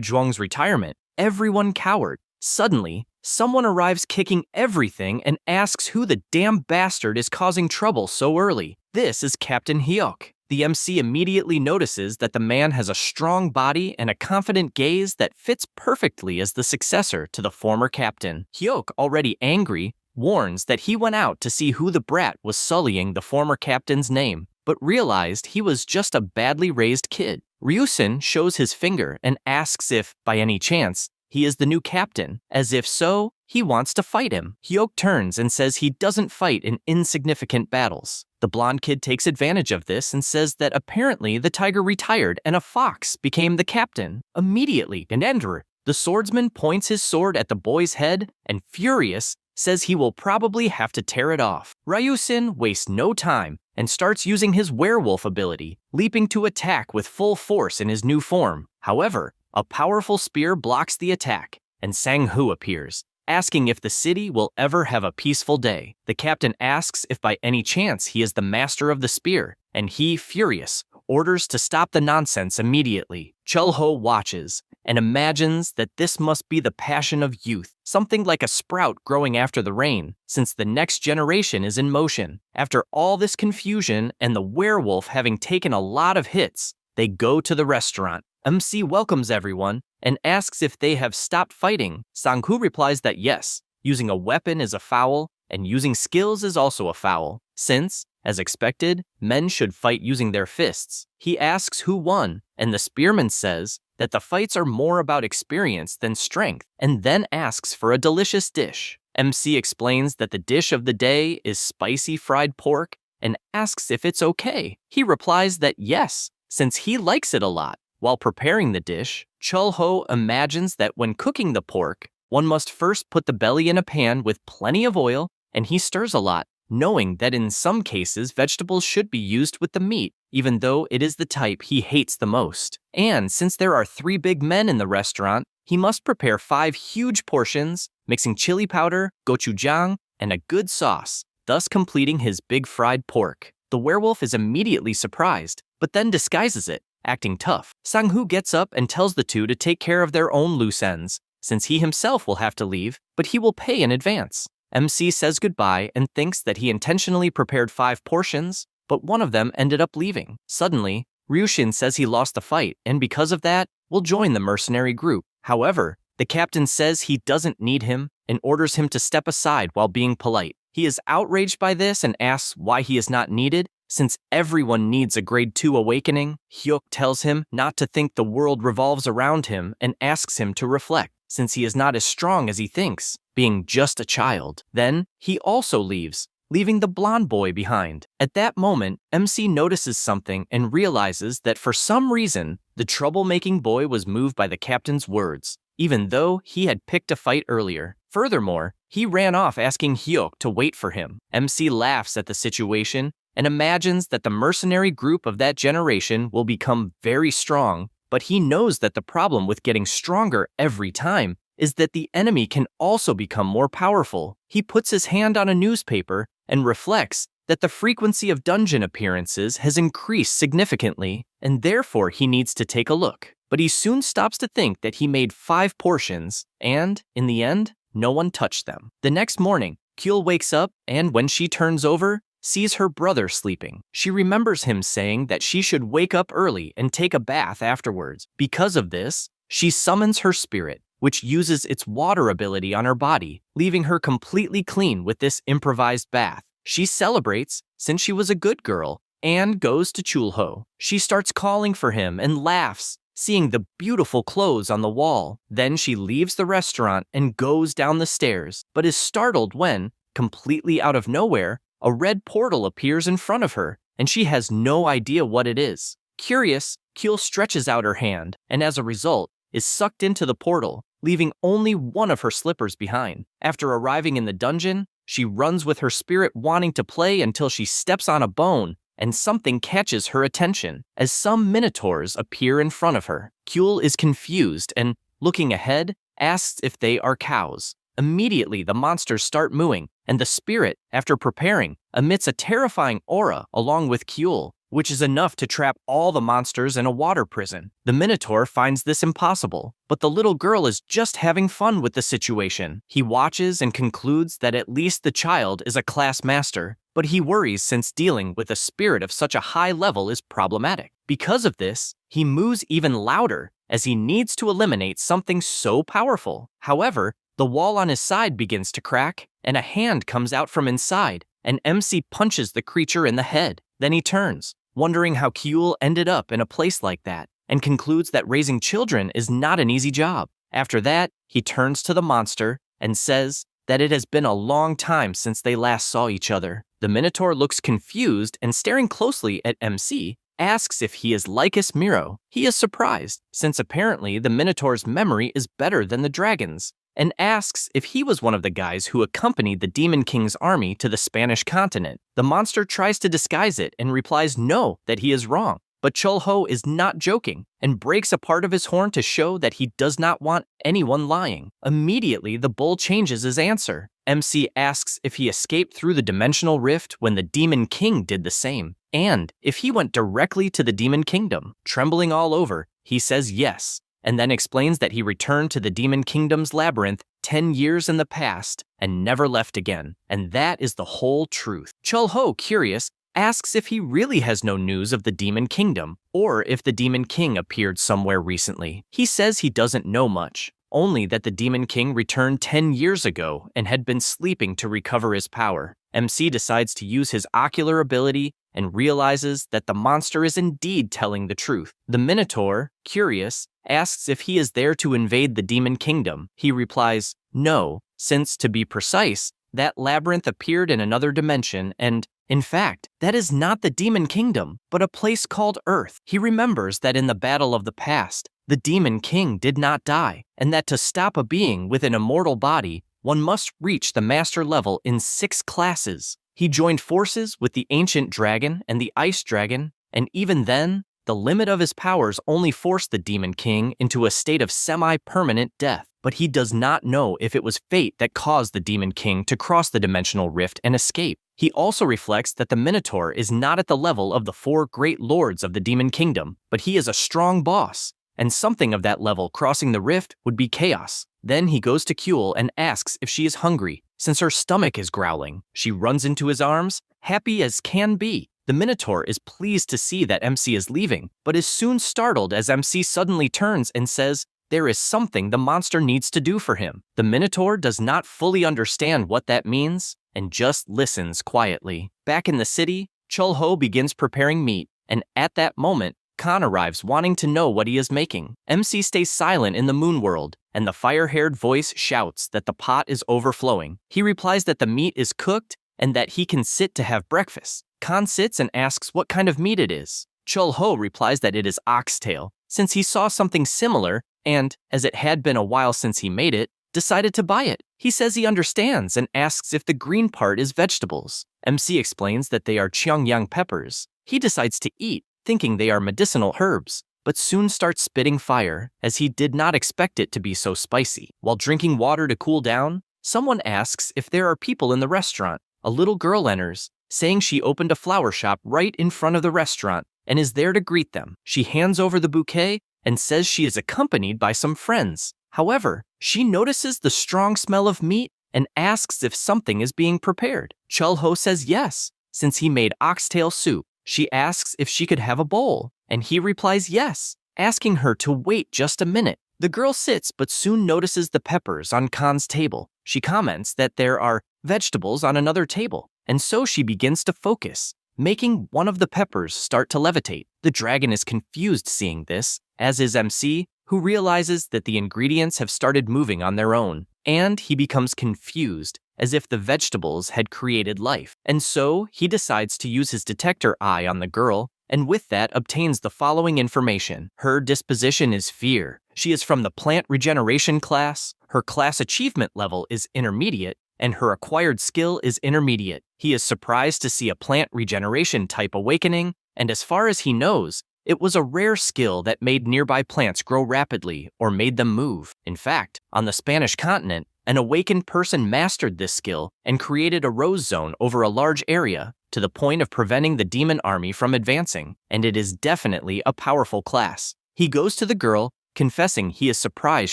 Zhuang's retirement, everyone cowered. Suddenly, someone arrives kicking everything and asks who the damn bastard is causing trouble so early. This is Captain Hyuk. The MC immediately notices that the man has a strong body and a confident gaze that fits perfectly as the successor to the former captain. Hyuk, already angry, warns that he went out to see who the brat was sullying the former captain's name, but realized he was just a badly raised kid. Ryusin shows his finger and asks if, by any chance, he is the new captain, as if so, he wants to fight him. Hyuk turns and says he doesn't fight in insignificant battles. The blonde kid takes advantage of this and says that apparently the tiger retired and a fox became the captain. Immediately, the swordsman points his sword at the boy's head and, furious, says he will probably have to tear it off. Ryusin wastes no time and starts using his werewolf ability, leaping to attack with full force in his new form. However, a powerful spear blocks the attack, and Sang-hoo appears, asking if the city will ever have a peaceful day. The captain asks if by any chance he is the master of the spear, and he, furious, orders to stop the nonsense immediately. Chul-ho watches and imagines that this must be the passion of youth, something like a sprout growing after the rain, since the next generation is in motion. After all this confusion and the werewolf having taken a lot of hits, they go to the restaurant. MC welcomes everyone and asks if they have stopped fighting. Sang-hoo replies that yes, using a weapon is a foul, and using skills is also a foul, since, as expected, men should fight using their fists. He asks who won, and the spearman says that the fights are more about experience than strength, and then asks for a delicious dish. MC explains that the dish of the day is spicy fried pork and asks if it's okay. He replies that yes, since he likes it a lot. While preparing the dish, Chul-ho imagines that when cooking the pork, one must first put the belly in a pan with plenty of oil, and he stirs a lot, knowing that in some cases vegetables should be used with the meat, even though it is the type he hates the most. And since there are 3 big men in the restaurant, he must prepare 5 huge portions, mixing chili powder, gochujang, and a good sauce, thus completing his big fried pork. The werewolf is immediately surprised, but then disguises it, acting tough. Sang-hoo gets up and tells the two to take care of their own loose ends, since he himself will have to leave, but he will pay in advance. MC says goodbye and thinks that he intentionally prepared 5 portions, but one of them ended up leaving. Suddenly, Ryushin says he lost the fight, and because of that, will join the mercenary group. However, the captain says he doesn't need him and orders him to step aside while being polite. He is outraged by this and asks why he is not needed, since everyone needs a grade 2 awakening. Hyuk tells him not to think the world revolves around him and asks him to reflect, since he is not as strong as he thinks, being just a child. Then, he also leaves, leaving the blonde boy behind. At that moment, MC notices something and realizes that for some reason, the troublemaking boy was moved by the captain's words, even though he had picked a fight earlier. Furthermore, he ran off asking Hyuk to wait for him. MC laughs at the situation and imagines that the mercenary group of that generation will become very strong, but he knows that the problem with getting stronger every time is that the enemy can also become more powerful. He puts his hand on a newspaper and reflects that the frequency of dungeon appearances has increased significantly, and therefore he needs to take a look. But he soon stops to think that he made 5 portions, and, in the end, no one touched them. The next morning, Kyul wakes up, and when she turns over, sees her brother sleeping. She remembers him saying that she should wake up early and take a bath afterwards. Because of this, she summons her spirit, which uses its water ability on her body, leaving her completely clean with this improvised bath. She celebrates, since she was a good girl, and goes to Chul-ho. She starts calling for him and laughs, seeing the beautiful clothes on the wall. Then she leaves the restaurant and goes down the stairs, but is startled when, completely out of nowhere, a red portal appears in front of her, and she has no idea what it is. Curious, Kyul stretches out her hand, and as a result, is sucked into the portal, leaving only one of her slippers behind. After arriving in the dungeon, she runs with her spirit wanting to play until she steps on a bone, and something catches her attention as some minotaurs appear in front of her. Kyul is confused and, looking ahead, asks if they are cows. Immediately, the monsters start mooing, and the spirit, after preparing, emits a terrifying aura along with Kyul, which is enough to trap all the monsters in a water prison. The Minotaur finds this impossible, but the little girl is just having fun with the situation. He watches and concludes that at least the child is a class master, but he worries since dealing with a spirit of such a high level is problematic. Because of this, he moos even louder as he needs to eliminate something so powerful. However, the wall on his side begins to crack, and a hand comes out from inside, and MC punches the creature in the head. Then he turns, wondering how Kyul ended up in a place like that, and concludes that raising children is not an easy job. After that, he turns to the monster and says that it has been a long time since they last saw each other. The Minotaur looks confused and, staring closely at MC, asks if he is Lycus Miro. He is surprised, since apparently the Minotaur's memory is better than the dragon's, and asks if he was one of the guys who accompanied the Demon King's army to the Spanish continent. The monster tries to disguise it and replies no, that he is wrong. But Chul-ho is not joking and breaks a part of his horn to show that he does not want anyone lying. Immediately, the bull changes his answer. MC asks if he escaped through the dimensional rift when the Demon King did the same, and if he went directly to the Demon Kingdom. Trembling all over, he says yes, and then explains that he returned to the Demon Kingdom's labyrinth 10 years in the past and never left again, and that is the whole truth. Chul-ho, curious, asks if he really has no news of the Demon Kingdom, or if the Demon King appeared somewhere recently. He says he doesn't know much, only that the Demon King returned 10 years ago and had been sleeping to recover his power. MC decides to use his ocular ability and realizes that the monster is indeed telling the truth. The Minotaur, curious, asks if he is there to invade the Demon Kingdom. He replies, no, since, to be precise, that labyrinth appeared in another dimension and, in fact, that is not the Demon Kingdom, but a place called Earth. He remembers that in the battle of the past, the Demon King did not die, and that to stop a being with an immortal body, one must reach the master level in 6 classes. He joined forces with the Ancient Dragon and the Ice Dragon, and even then, the limit of his powers only forced the Demon King into a state of semi-permanent death. But he does not know if it was fate that caused the Demon King to cross the dimensional rift and escape. He also reflects that the Minotaur is not at the level of the 4 great lords of the Demon Kingdom, but he is a strong boss, and something of that level crossing the rift would be chaos. Then he goes to Kyul and asks if she is hungry, since her stomach is growling. She runs into his arms, happy as can be. The Minotaur is pleased to see that MC is leaving, but is soon startled as MC suddenly turns and says there is something the monster needs to do for him. The Minotaur does not fully understand what that means and just listens quietly. Back in the city, Chul-ho begins preparing meat, and at that moment, Khan arrives wanting to know what he is making. MC stays silent in the moon world, and the fire-haired voice shouts that the pot is overflowing. He replies that the meat is cooked and that he can sit to have breakfast. Khan sits and asks what kind of meat it is. Chul-ho replies that it is oxtail, since he saw something similar and, as it had been a while since he made it, decided to buy it. He says he understands and asks if the green part is vegetables. MC explains that they are cheongyang peppers. He decides to eat, thinking they are medicinal herbs, but soon starts spitting fire, as he did not expect it to be so spicy. While drinking water to cool down, someone asks if there are people in the restaurant. A little girl enters, saying she opened a flower shop right in front of the restaurant and is there to greet them. She hands over the bouquet and says she is accompanied by some friends. However, she notices the strong smell of meat and asks if something is being prepared. Chul-ho says yes, since he made oxtail soup. She asks if she could have a bowl, and he replies yes, asking her to wait just a minute. The girl sits but soon notices the peppers on Khan's table. She comments that there are vegetables on another table, and so she begins to focus, making one of the peppers start to levitate. The dragon is confused seeing this, as is MC, who realizes that the ingredients have started moving on their own, and he becomes confused, as if the vegetables had created life. And so he decides to use his detector eye on the girl, and with that obtains the following information. Her disposition is fear. She is from the plant regeneration class, her class achievement level is intermediate, and her acquired skill is intermediate. He is surprised to see a plant regeneration type awakening, and as far as he knows, it was a rare skill that made nearby plants grow rapidly or made them move. In fact, on the Spanish continent, an awakened person mastered this skill and created a rose zone over a large area to the point of preventing the demon army from advancing, and it is definitely a powerful class. He goes to the girl, confessing he is surprised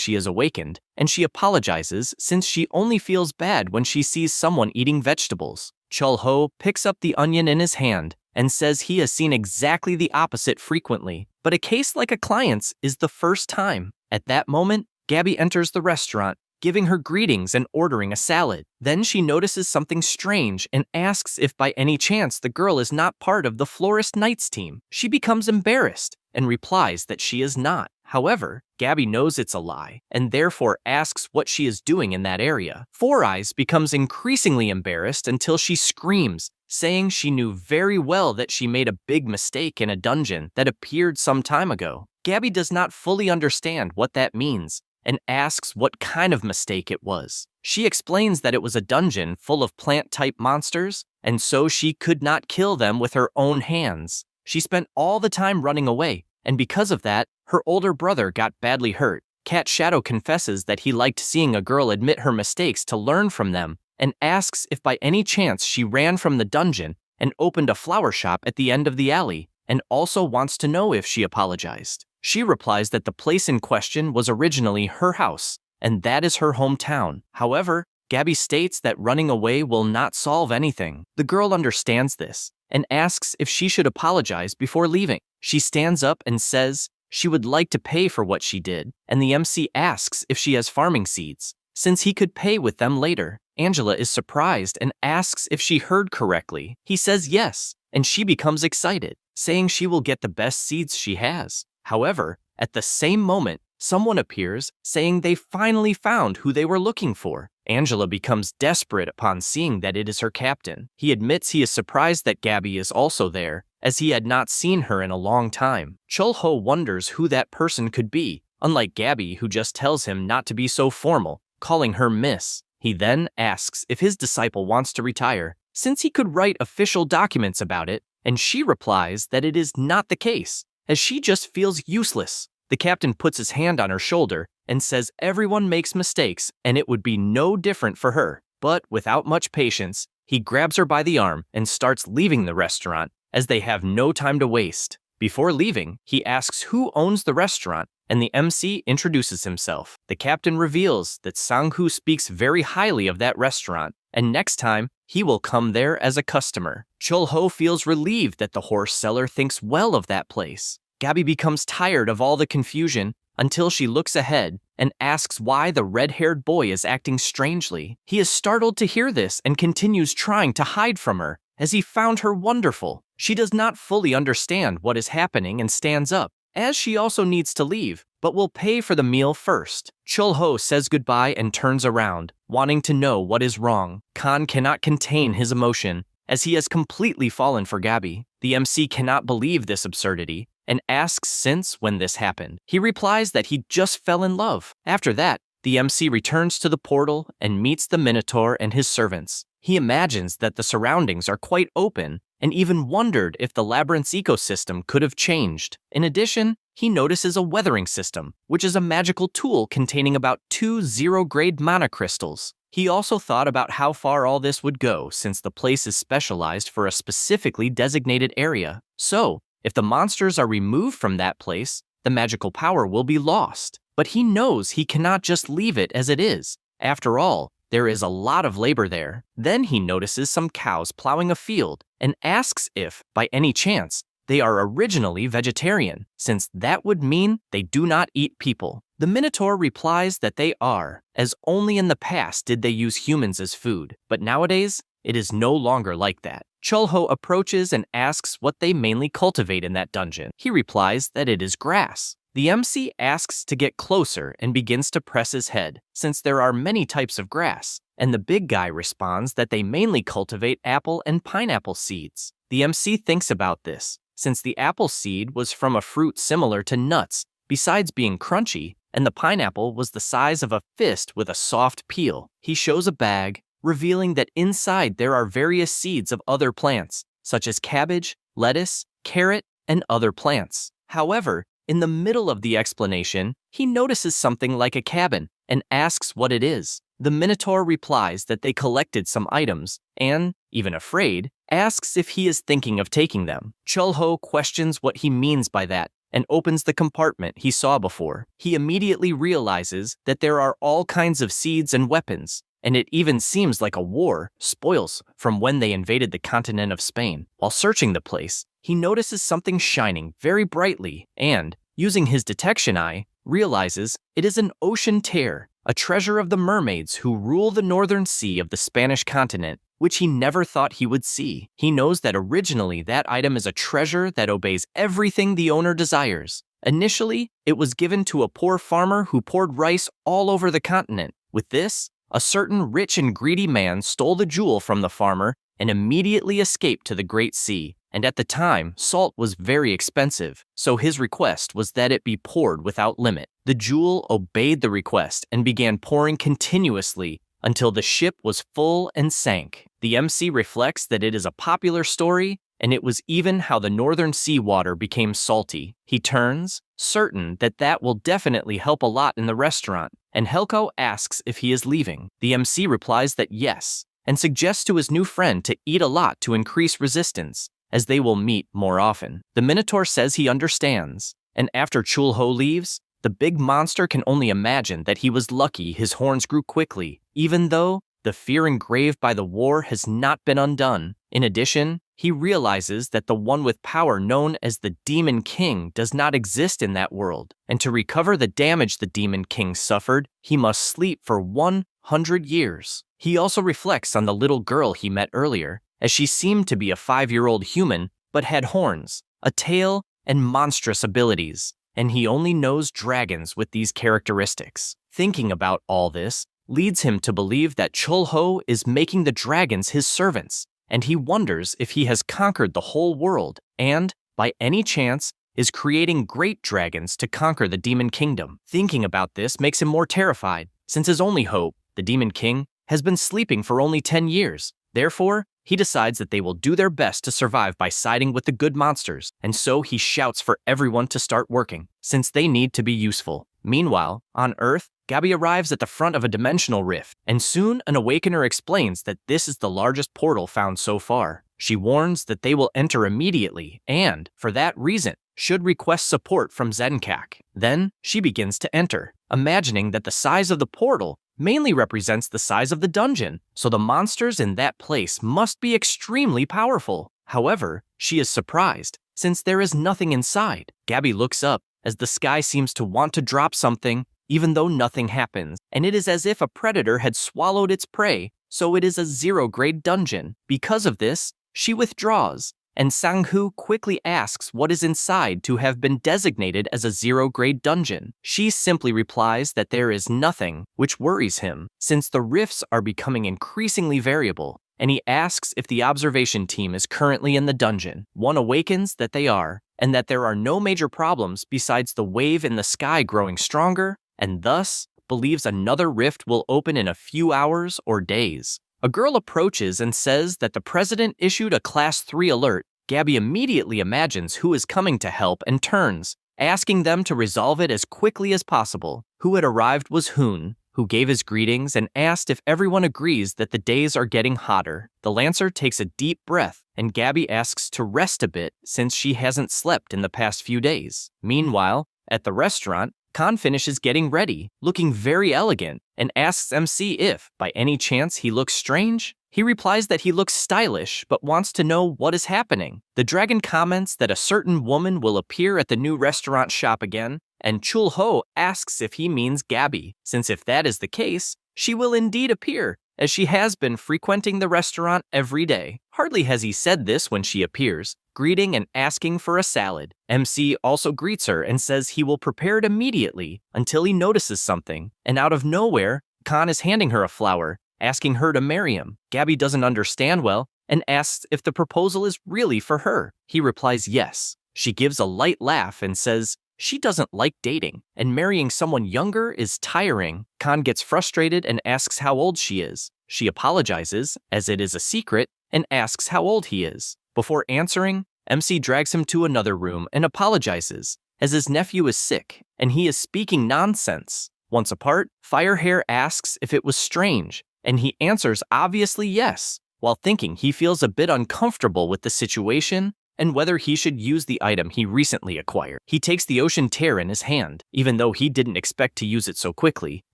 she is awakened, and she apologizes since she only feels bad when she sees someone eating vegetables. Chul-ho picks up the onion in his hand and says he has seen exactly the opposite frequently, but a case like a client's is the first time. At that moment, Gabby enters the restaurant, giving her greetings and ordering a salad. Then she notices something strange and asks if by any chance the girl is not part of the Florist Knights team. She becomes embarrassed and replies that she is not. However, Gabby knows it's a lie and therefore asks what she is doing in that area. Four Eyes becomes increasingly embarrassed until she screams, saying she knew very well that she made a big mistake in a dungeon that appeared some time ago. Gabby does not fully understand what that means and asks what kind of mistake it was. She explains that it was a dungeon full of plant-type monsters, and so she could not kill them with her own hands. She spent all the time running away, and because of that, her older brother got badly hurt. Cat Shadow confesses that he liked seeing a girl admit her mistakes to learn from them, and asks if by any chance she ran from the dungeon and opened a flower shop at the end of the alley, and also wants to know if she apologized. She replies that the place in question was originally her house, and that is her hometown. However, Gabby states that running away will not solve anything. The girl understands this and asks if she should apologize before leaving. She stands up and says she would like to pay for what she did, and the MC asks if she has farming seeds, since he could pay with them later. Angela is surprised and asks if she heard correctly. He says yes, and she becomes excited, saying she will get the best seeds she has. However, at the same moment, someone appears, saying they finally found who they were looking for. Angela becomes desperate upon seeing that it is her captain. He admits he is surprised that Gabby is also there, as he had not seen her in a long time. Chul-ho wonders who that person could be, unlike Gabby, who just tells him not to be so formal, calling her Miss. He then asks if his disciple wants to retire, since he could write official documents about it, and she replies that it is not the case, as she just feels useless. The captain puts his hand on her shoulder and says everyone makes mistakes and it would be no different for her. But without much patience, he grabs her by the arm and starts leaving the restaurant, as they have no time to waste. Before leaving, he asks who owns the restaurant, and the MC introduces himself. The captain reveals that Sang-hoo speaks very highly of that restaurant, and next time, he will come there as a customer. Chul-ho feels relieved that the horse seller thinks well of that place. Gabby becomes tired of all the confusion until she looks ahead and asks why the red-haired boy is acting strangely. He is startled to hear this and continues trying to hide from her, as he found her wonderful. She does not fully understand what is happening and stands up, as she also needs to leave, but will pay for the meal first. Chul-ho says goodbye and turns around, wanting to know what is wrong. Khan cannot contain his emotion, as he has completely fallen for Gabby. The MC cannot believe this absurdity, and asks since when this happened. He replies that he just fell in love. After that, the MC returns to the portal and meets the Minotaur and his servants. He imagines that the surroundings are quite open, and even wondered if the labyrinth's ecosystem could have changed. In addition, he notices a weathering system, which is a magical tool containing about 2 zero-grade mana crystals. He also thought about how far all this would go, since the place is specialized for a specifically designated area. So, if the monsters are removed from that place, the magical power will be lost. But he knows he cannot just leave it as it is. After all, there is a lot of labor there. Then he notices some cows plowing a field and asks if, by any chance, they are originally vegetarian, since that would mean they do not eat people. The Minotaur replies that they are, as only in the past did they use humans as food, but nowadays, it is no longer like that. Chul-ho approaches and asks what they mainly cultivate in that dungeon. He replies that it is grass. The MC asks to get closer and begins to press his head, since there are many types of grass, and the big guy responds that they mainly cultivate apple and pineapple seeds. The MC thinks about this, since the apple seed was from a fruit similar to nuts, besides being crunchy, and the pineapple was the size of a fist with a soft peel. He shows a bag, revealing that inside there are various seeds of other plants, such as cabbage, lettuce, carrot, and other plants. However, in the middle of the explanation, he notices something like a cabin and asks what it is. The Minotaur replies that they collected some items and, even afraid, asks if he is thinking of taking them. Chulho questions what he means by that and opens the compartment he saw before. He immediately realizes that there are all kinds of seeds and weapons, and it even seems like a war, spoils from when they invaded the continent of Spain. While searching the place, he notices something shining very brightly and, using his detection eye, realizes it is an ocean tear, a treasure of the mermaids who rule the northern sea of the Spanish continent, which he never thought he would see. He knows that originally that item is a treasure that obeys everything the owner desires. Initially, it was given to a poor farmer who poured rice all over the continent. With this, a certain rich and greedy man stole the jewel from the farmer and immediately escaped to the Great Sea. And at the time, salt was very expensive, so his request was that it be poured without limit. The jewel obeyed the request and began pouring continuously until the ship was full and sank. The MC reflects that it is a popular story, and it was even how the northern seawater became salty. He turns, certain that that will definitely help a lot in the restaurant, and Helko asks if he is leaving. The MC replies that yes, and suggests to his new friend to eat a lot to increase resistance, as they will meet more often. The Minotaur says he understands, and after Chulho leaves, the big monster can only imagine that he was lucky his horns grew quickly, even though the fear engraved by the war has not been undone. In addition, he realizes that the one with power known as the Demon King does not exist in that world, and to recover the damage the Demon King suffered, he must sleep for 100 years. He also reflects on the little girl he met earlier, as she seemed to be a 5-year-old human, but had horns, a tail, and monstrous abilities, and he only knows dragons with these characteristics. Thinking about all this leads him to believe that Chulho is making the dragons his servants, and he wonders if he has conquered the whole world and, by any chance, is creating great dragons to conquer the Demon Kingdom. Thinking about this makes him more terrified, since his only hope, the Demon King, has been sleeping for only 10 years. Therefore, he decides that they will do their best to survive by siding with the good monsters, and so he shouts for everyone to start working, since they need to be useful. Meanwhile, on Earth, Gabi arrives at the front of a dimensional rift, and soon an Awakener explains that this is the largest portal found so far. She warns that they will enter immediately, and, for that reason, should request support from Zenkak. Then, she begins to enter, imagining that the size of the portal mainly represents the size of the dungeon, so the monsters in that place must be extremely powerful. However, she is surprised, since there is nothing inside. Gabi looks up, as the sky seems to want to drop something, even though nothing happens, and it is as if a predator had swallowed its prey, so it is a 0-grade dungeon. Because of this, she withdraws, and Sanghu quickly asks what is inside to have been designated as a 0-grade dungeon. She simply replies that there is nothing, which worries him, since the rifts are becoming increasingly variable, and he asks if the observation team is currently in the dungeon. One awakens that they are, and that there are no major problems besides the wave in the sky growing stronger, and thus believes another rift will open in a few hours or days. A girl approaches and says that the president issued a Class 3 alert. Gabi immediately imagines who is coming to help and turns, asking them to resolve it as quickly as possible. Who had arrived was Hoon, who gave his greetings and asked if everyone agrees that the days are getting hotter. The Lancer takes a deep breath, and Gabi asks to rest a bit since she hasn't slept in the past few days. Meanwhile, at the restaurant, Khan finishes getting ready, looking very elegant, and asks MC if, by any chance, he looks strange. He replies that he looks stylish, but wants to know what is happening. The dragon comments that a certain woman will appear at the new restaurant shop again, and Chulho asks if he means Gabi, since if that is the case, she will indeed appear, as she has been frequenting the restaurant every day. Hardly has he said this when she appears, greeting and asking for a salad. MC also greets her and says he will prepare it immediately until he notices something, and out of nowhere, Khan is handing her a flower, asking her to marry him. Gabi doesn't understand well and asks if the proposal is really for her. He replies yes. She gives a light laugh and says She doesn't like dating, and marrying someone younger is tiring. Khan gets frustrated and asks how old she is. She apologizes, as it is a secret, and asks how old he is. Before answering, MC drags him to another room and apologizes, as his nephew is sick, and he is speaking nonsense. Once apart, Firehair asks if it was strange, and he answers obviously yes, while thinking he feels a bit uncomfortable with the situation and whether he should use the item he recently acquired. He takes the ocean tear in his hand, even though he didn't expect to use it so quickly,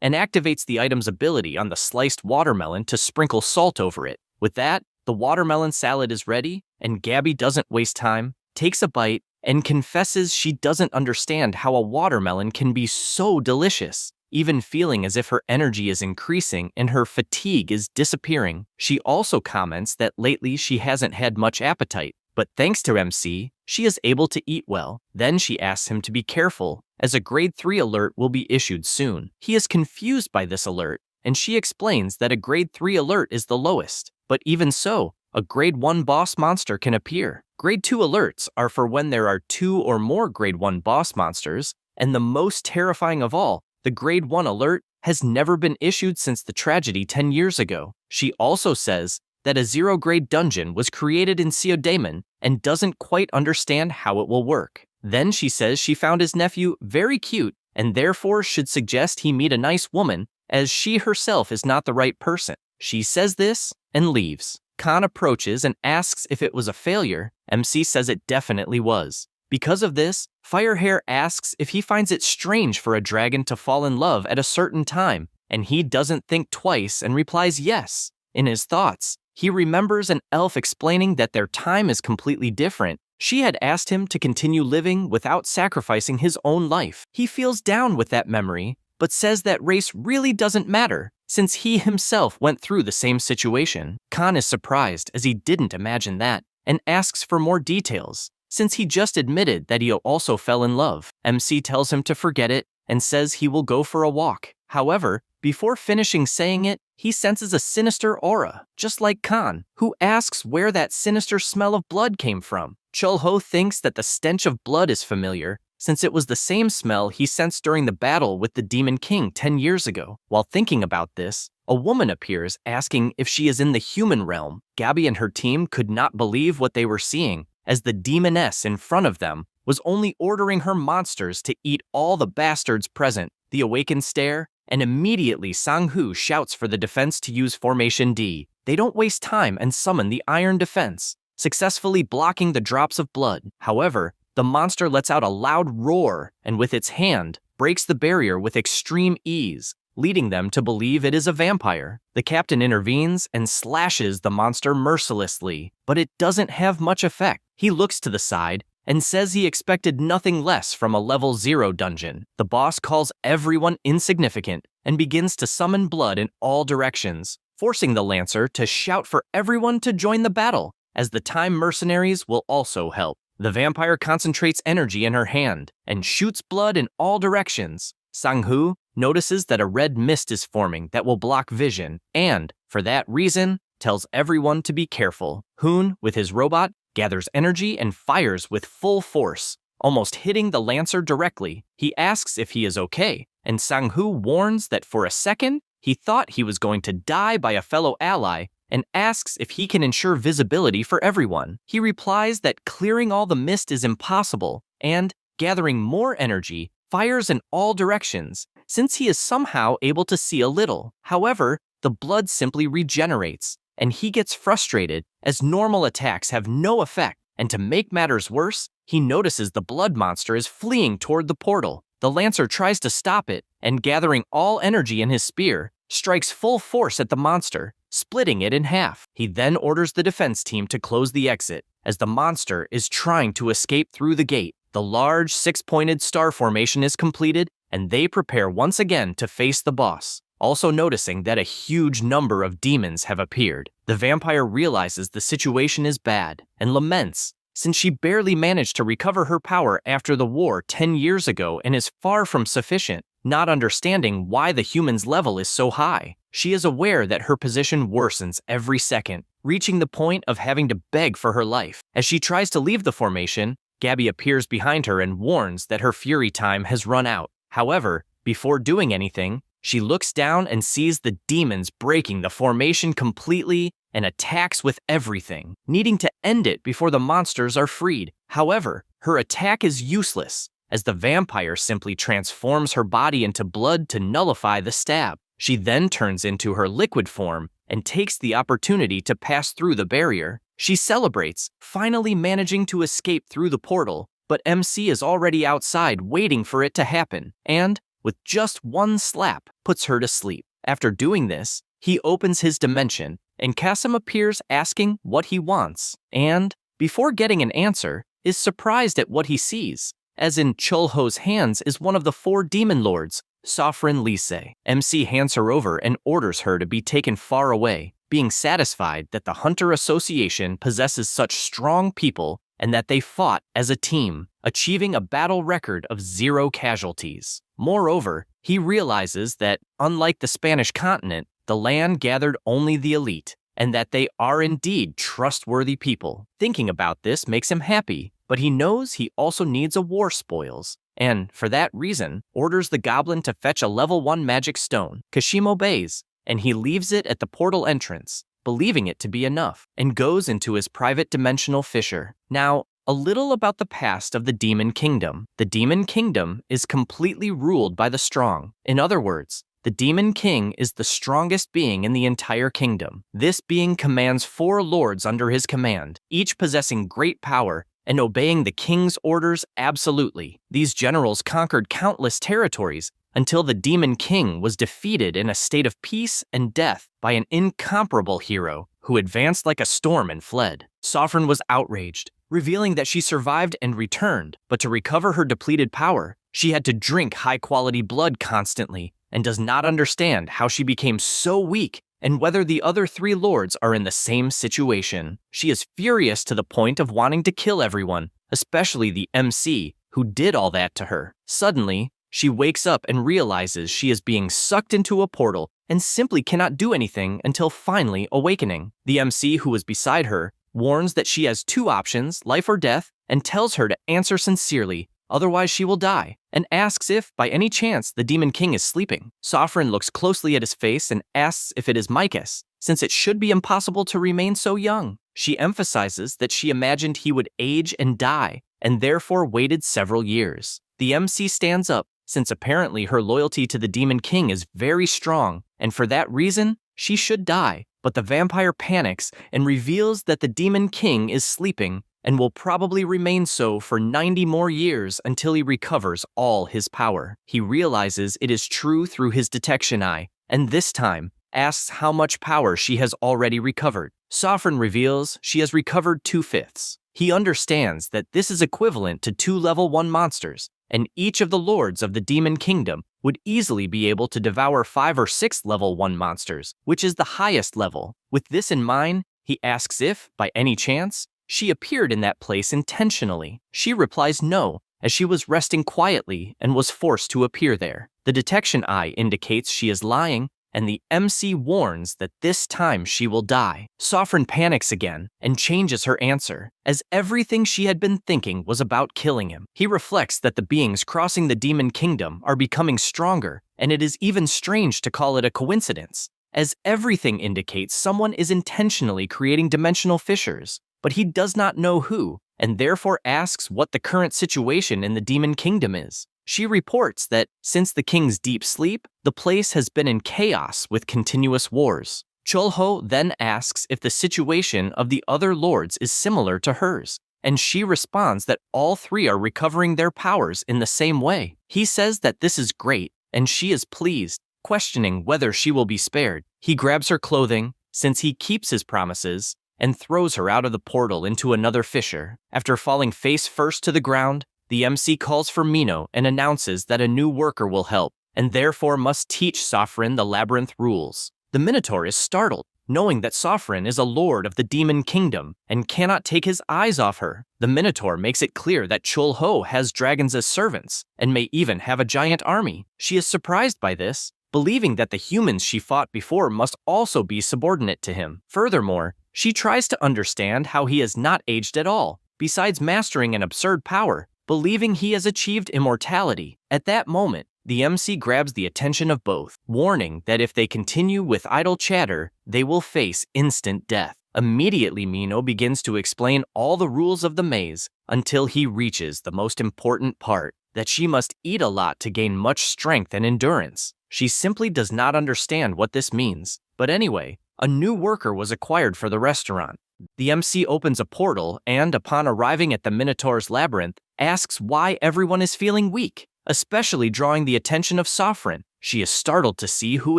and activates the item's ability on the sliced watermelon to sprinkle salt over it. With that, the watermelon salad is ready, and Gabby doesn't waste time, takes a bite, and confesses she doesn't understand how a watermelon can be so delicious. Even feeling as if her energy is increasing and her fatigue is disappearing. She also comments that lately she hasn't had much appetite, but thanks to MC, she is able to eat well. Then she asks him to be careful, as a grade 3 alert will be issued soon. He is confused by this alert, and she explains that a grade 3 alert is the lowest. But even so, a grade 1 boss monster can appear. Grade 2 alerts are for when there are 2 or more grade 1 boss monsters, and the most terrifying of all, the grade 1 alert has never been issued since the tragedy 10 years ago. She also says that a 0-grade dungeon was created in Seodaemon and doesn't quite understand how it will work. Then she says she found his nephew very cute and therefore should suggest he meet a nice woman, as she herself is not the right person. She says this and leaves. Khan approaches and asks if it was a failure. MC says it definitely was. Because of this, Firehair asks if he finds it strange for a dragon to fall in love at a certain time, and he doesn't think twice and replies yes. In his thoughts, he remembers an elf explaining that their time is completely different. She had asked him to continue living without sacrificing his own life. He feels down with that memory, but says that race really doesn't matter, since he himself went through the same situation. Khan is surprised, as he didn't imagine that, and asks for more details, since he just admitted that he also fell in love. MC tells him to forget it and says he will go for a walk. However, before finishing saying it, he senses a sinister aura, just like Khan, who asks where that sinister smell of blood came from. Chulho thinks that the stench of blood is familiar, since it was the same smell he sensed during the battle with the Demon King 10 years ago. While thinking about this, a woman appears asking if she is in the human realm. Gabby and her team could not believe what they were seeing, as the demoness in front of them was only ordering her monsters to eat all the bastards present. The awakened stare, and immediately Sang-hoo shouts for the defense to use Formation D. They don't waste time and summon the Iron Defense, successfully blocking the drops of blood. However, the monster lets out a loud roar and with its hand breaks the barrier with extreme ease, leading them to believe it is a vampire. The captain intervenes and slashes the monster mercilessly, but it doesn't have much effect. He looks to the side and says he expected nothing less from a level 0 dungeon. The boss calls everyone insignificant and begins to summon blood in all directions, forcing the Lancer to shout for everyone to join the battle, as the Time Mercenaries will also help. The vampire concentrates energy in her hand and shoots blood in all directions. Sang-hoo notices that a red mist is forming that will block vision and, for that reason, tells everyone to be careful. Hoon, with his robot, gathers energy and fires with full force, almost hitting the Lancer directly. He asks if he is okay, and Sang-hoo warns that for a second, he thought he was going to die by a fellow ally, and asks if he can ensure visibility for everyone. He replies that clearing all the mist is impossible, and, gathering more energy, fires in all directions, since he is somehow able to see a little. However, the blood simply regenerates, and he gets frustrated as normal attacks have no effect, and to make matters worse, he notices the blood monster is fleeing toward the portal. The Lancer tries to stop it, and gathering all energy in his spear, strikes full force at the monster, splitting it in half. He then orders the defense team to close the exit, as the monster is trying to escape through the gate. The large 6-pointed star formation is completed, and they prepare once again to face the boss. Also noticing that a huge number of demons have appeared, the vampire realizes the situation is bad and laments, since she barely managed to recover her power after the war 10 years ago and is far from sufficient. Not understanding why the human's level is so high, she is aware that her position worsens every second, reaching the point of having to beg for her life. As she tries to leave the formation, Gabby appears behind her and warns that her fury time has run out. However, before doing anything, she looks down and sees the demons breaking the formation completely and attacks with everything, needing to end it before the monsters are freed. However, her attack is useless, as the vampire simply transforms her body into blood to nullify the stab. She then turns into her liquid form and takes the opportunity to pass through the barrier. She celebrates, finally managing to escape through the portal, but MC is already outside waiting for it to happen, and, with just one slap, puts her to sleep. After doing this, he opens his dimension, and Kasim appears asking what he wants, and, before getting an answer, is surprised at what he sees, as in Chulho's hands is one of the 4 demon lords, Sofrin Lise. MC hands her over and orders her to be taken far away, being satisfied that the Hunter Association possesses such strong people and that they fought as a team, achieving a battle record of 0 casualties. Moreover, he realizes that, unlike the Spanish continent, the land gathered only the elite, and that they are indeed trustworthy people. Thinking about this makes him happy, but he knows he also needs a war spoils, and, for that reason, orders the goblin to fetch a level 1 magic stone. Kashim obeys, and he leaves it at the portal entrance, believing it to be enough, and goes into his private dimensional fissure. Now, a little about the past of the Demon Kingdom. The Demon Kingdom is completely ruled by the strong. In other words, the Demon King is the strongest being in the entire kingdom. This being commands 4 lords under his command, each possessing great power and obeying the king's orders absolutely. These generals conquered countless territories until the Demon King was defeated in a state of peace and death by an incomparable hero who advanced like a storm and fled. Sofrin was outraged, revealing that she survived and returned, but to recover her depleted power, she had to drink high-quality blood constantly and does not understand how she became so weak and whether the other 3 lords are in the same situation. She is furious to the point of wanting to kill everyone, especially the MC, who did all that to her. Suddenly, she wakes up and realizes she is being sucked into a portal and simply cannot do anything until finally awakening. The MC, who is beside her, warns that she has 2 options, life or death, and tells her to answer sincerely, otherwise she will die, and asks if, by any chance, the Demon King is sleeping. Sofrin looks closely at his face and asks if it is Micus, since it should be impossible to remain so young. She emphasizes that she imagined he would age and die, and therefore waited several years. The MC stands up, since apparently her loyalty to the Demon King is very strong, and for that reason, she should die. But the vampire panics and reveals that the Demon King is sleeping, and will probably remain so for 90 more years until he recovers all his power. He realizes it is true through his detection eye, and this time asks how much power she has already recovered. Sofrin reveals she has recovered 2/5. He understands that this is equivalent to 2 level 1 monsters, and each of the lords of the Demon Kingdom would easily be able to devour 5 or 6 level 1 monsters, which is the highest level. With this in mind, he asks if, by any chance, she appeared in that place intentionally. She replies no, as she was resting quietly and was forced to appear there. The detection eye indicates she is lying, and the MC warns that this time she will die. Sofrin panics again and changes her answer, as everything she had been thinking was about killing him. He reflects that the beings crossing the Demon Kingdom are becoming stronger, and it is even strange to call it a coincidence, as everything indicates someone is intentionally creating dimensional fissures. But he does not know who, and therefore asks what the current situation in the Demon Kingdom is. She reports that, since the king's deep sleep, the place has been in chaos with continuous wars. Chulho then asks if the situation of the other lords is similar to hers, and she responds that all 3 are recovering their powers in the same way. He says that this is great, and she is pleased, questioning whether she will be spared. He grabs her clothing, since he keeps his promises, and throws her out of the portal into another fissure. After falling face first to the ground, the MC calls for Mino and announces that a new worker will help, and therefore must teach Sofrin the labyrinth rules. The Minotaur is startled, knowing that Sofrin is a lord of the Demon Kingdom and cannot take his eyes off her. The Minotaur makes it clear that Chulho has dragons as servants, and may even have a giant army. She is surprised by this, believing that the humans she fought before must also be subordinate to him. Furthermore, she tries to understand how he has not aged at all, besides mastering an absurd power, believing he has achieved immortality. At that moment, the MC grabs the attention of both, warning that if they continue with idle chatter, they will face instant death. Immediately, Mino begins to explain all the rules of the maze until he reaches the most important part, that she must eat a lot to gain much strength and endurance. She simply does not understand what this means. But anyway, a new worker was acquired for the restaurant. The MC opens a portal and, upon arriving at the Minotaur's labyrinth, asks why everyone is feeling weak, especially drawing the attention of Sofrin. She is startled to see who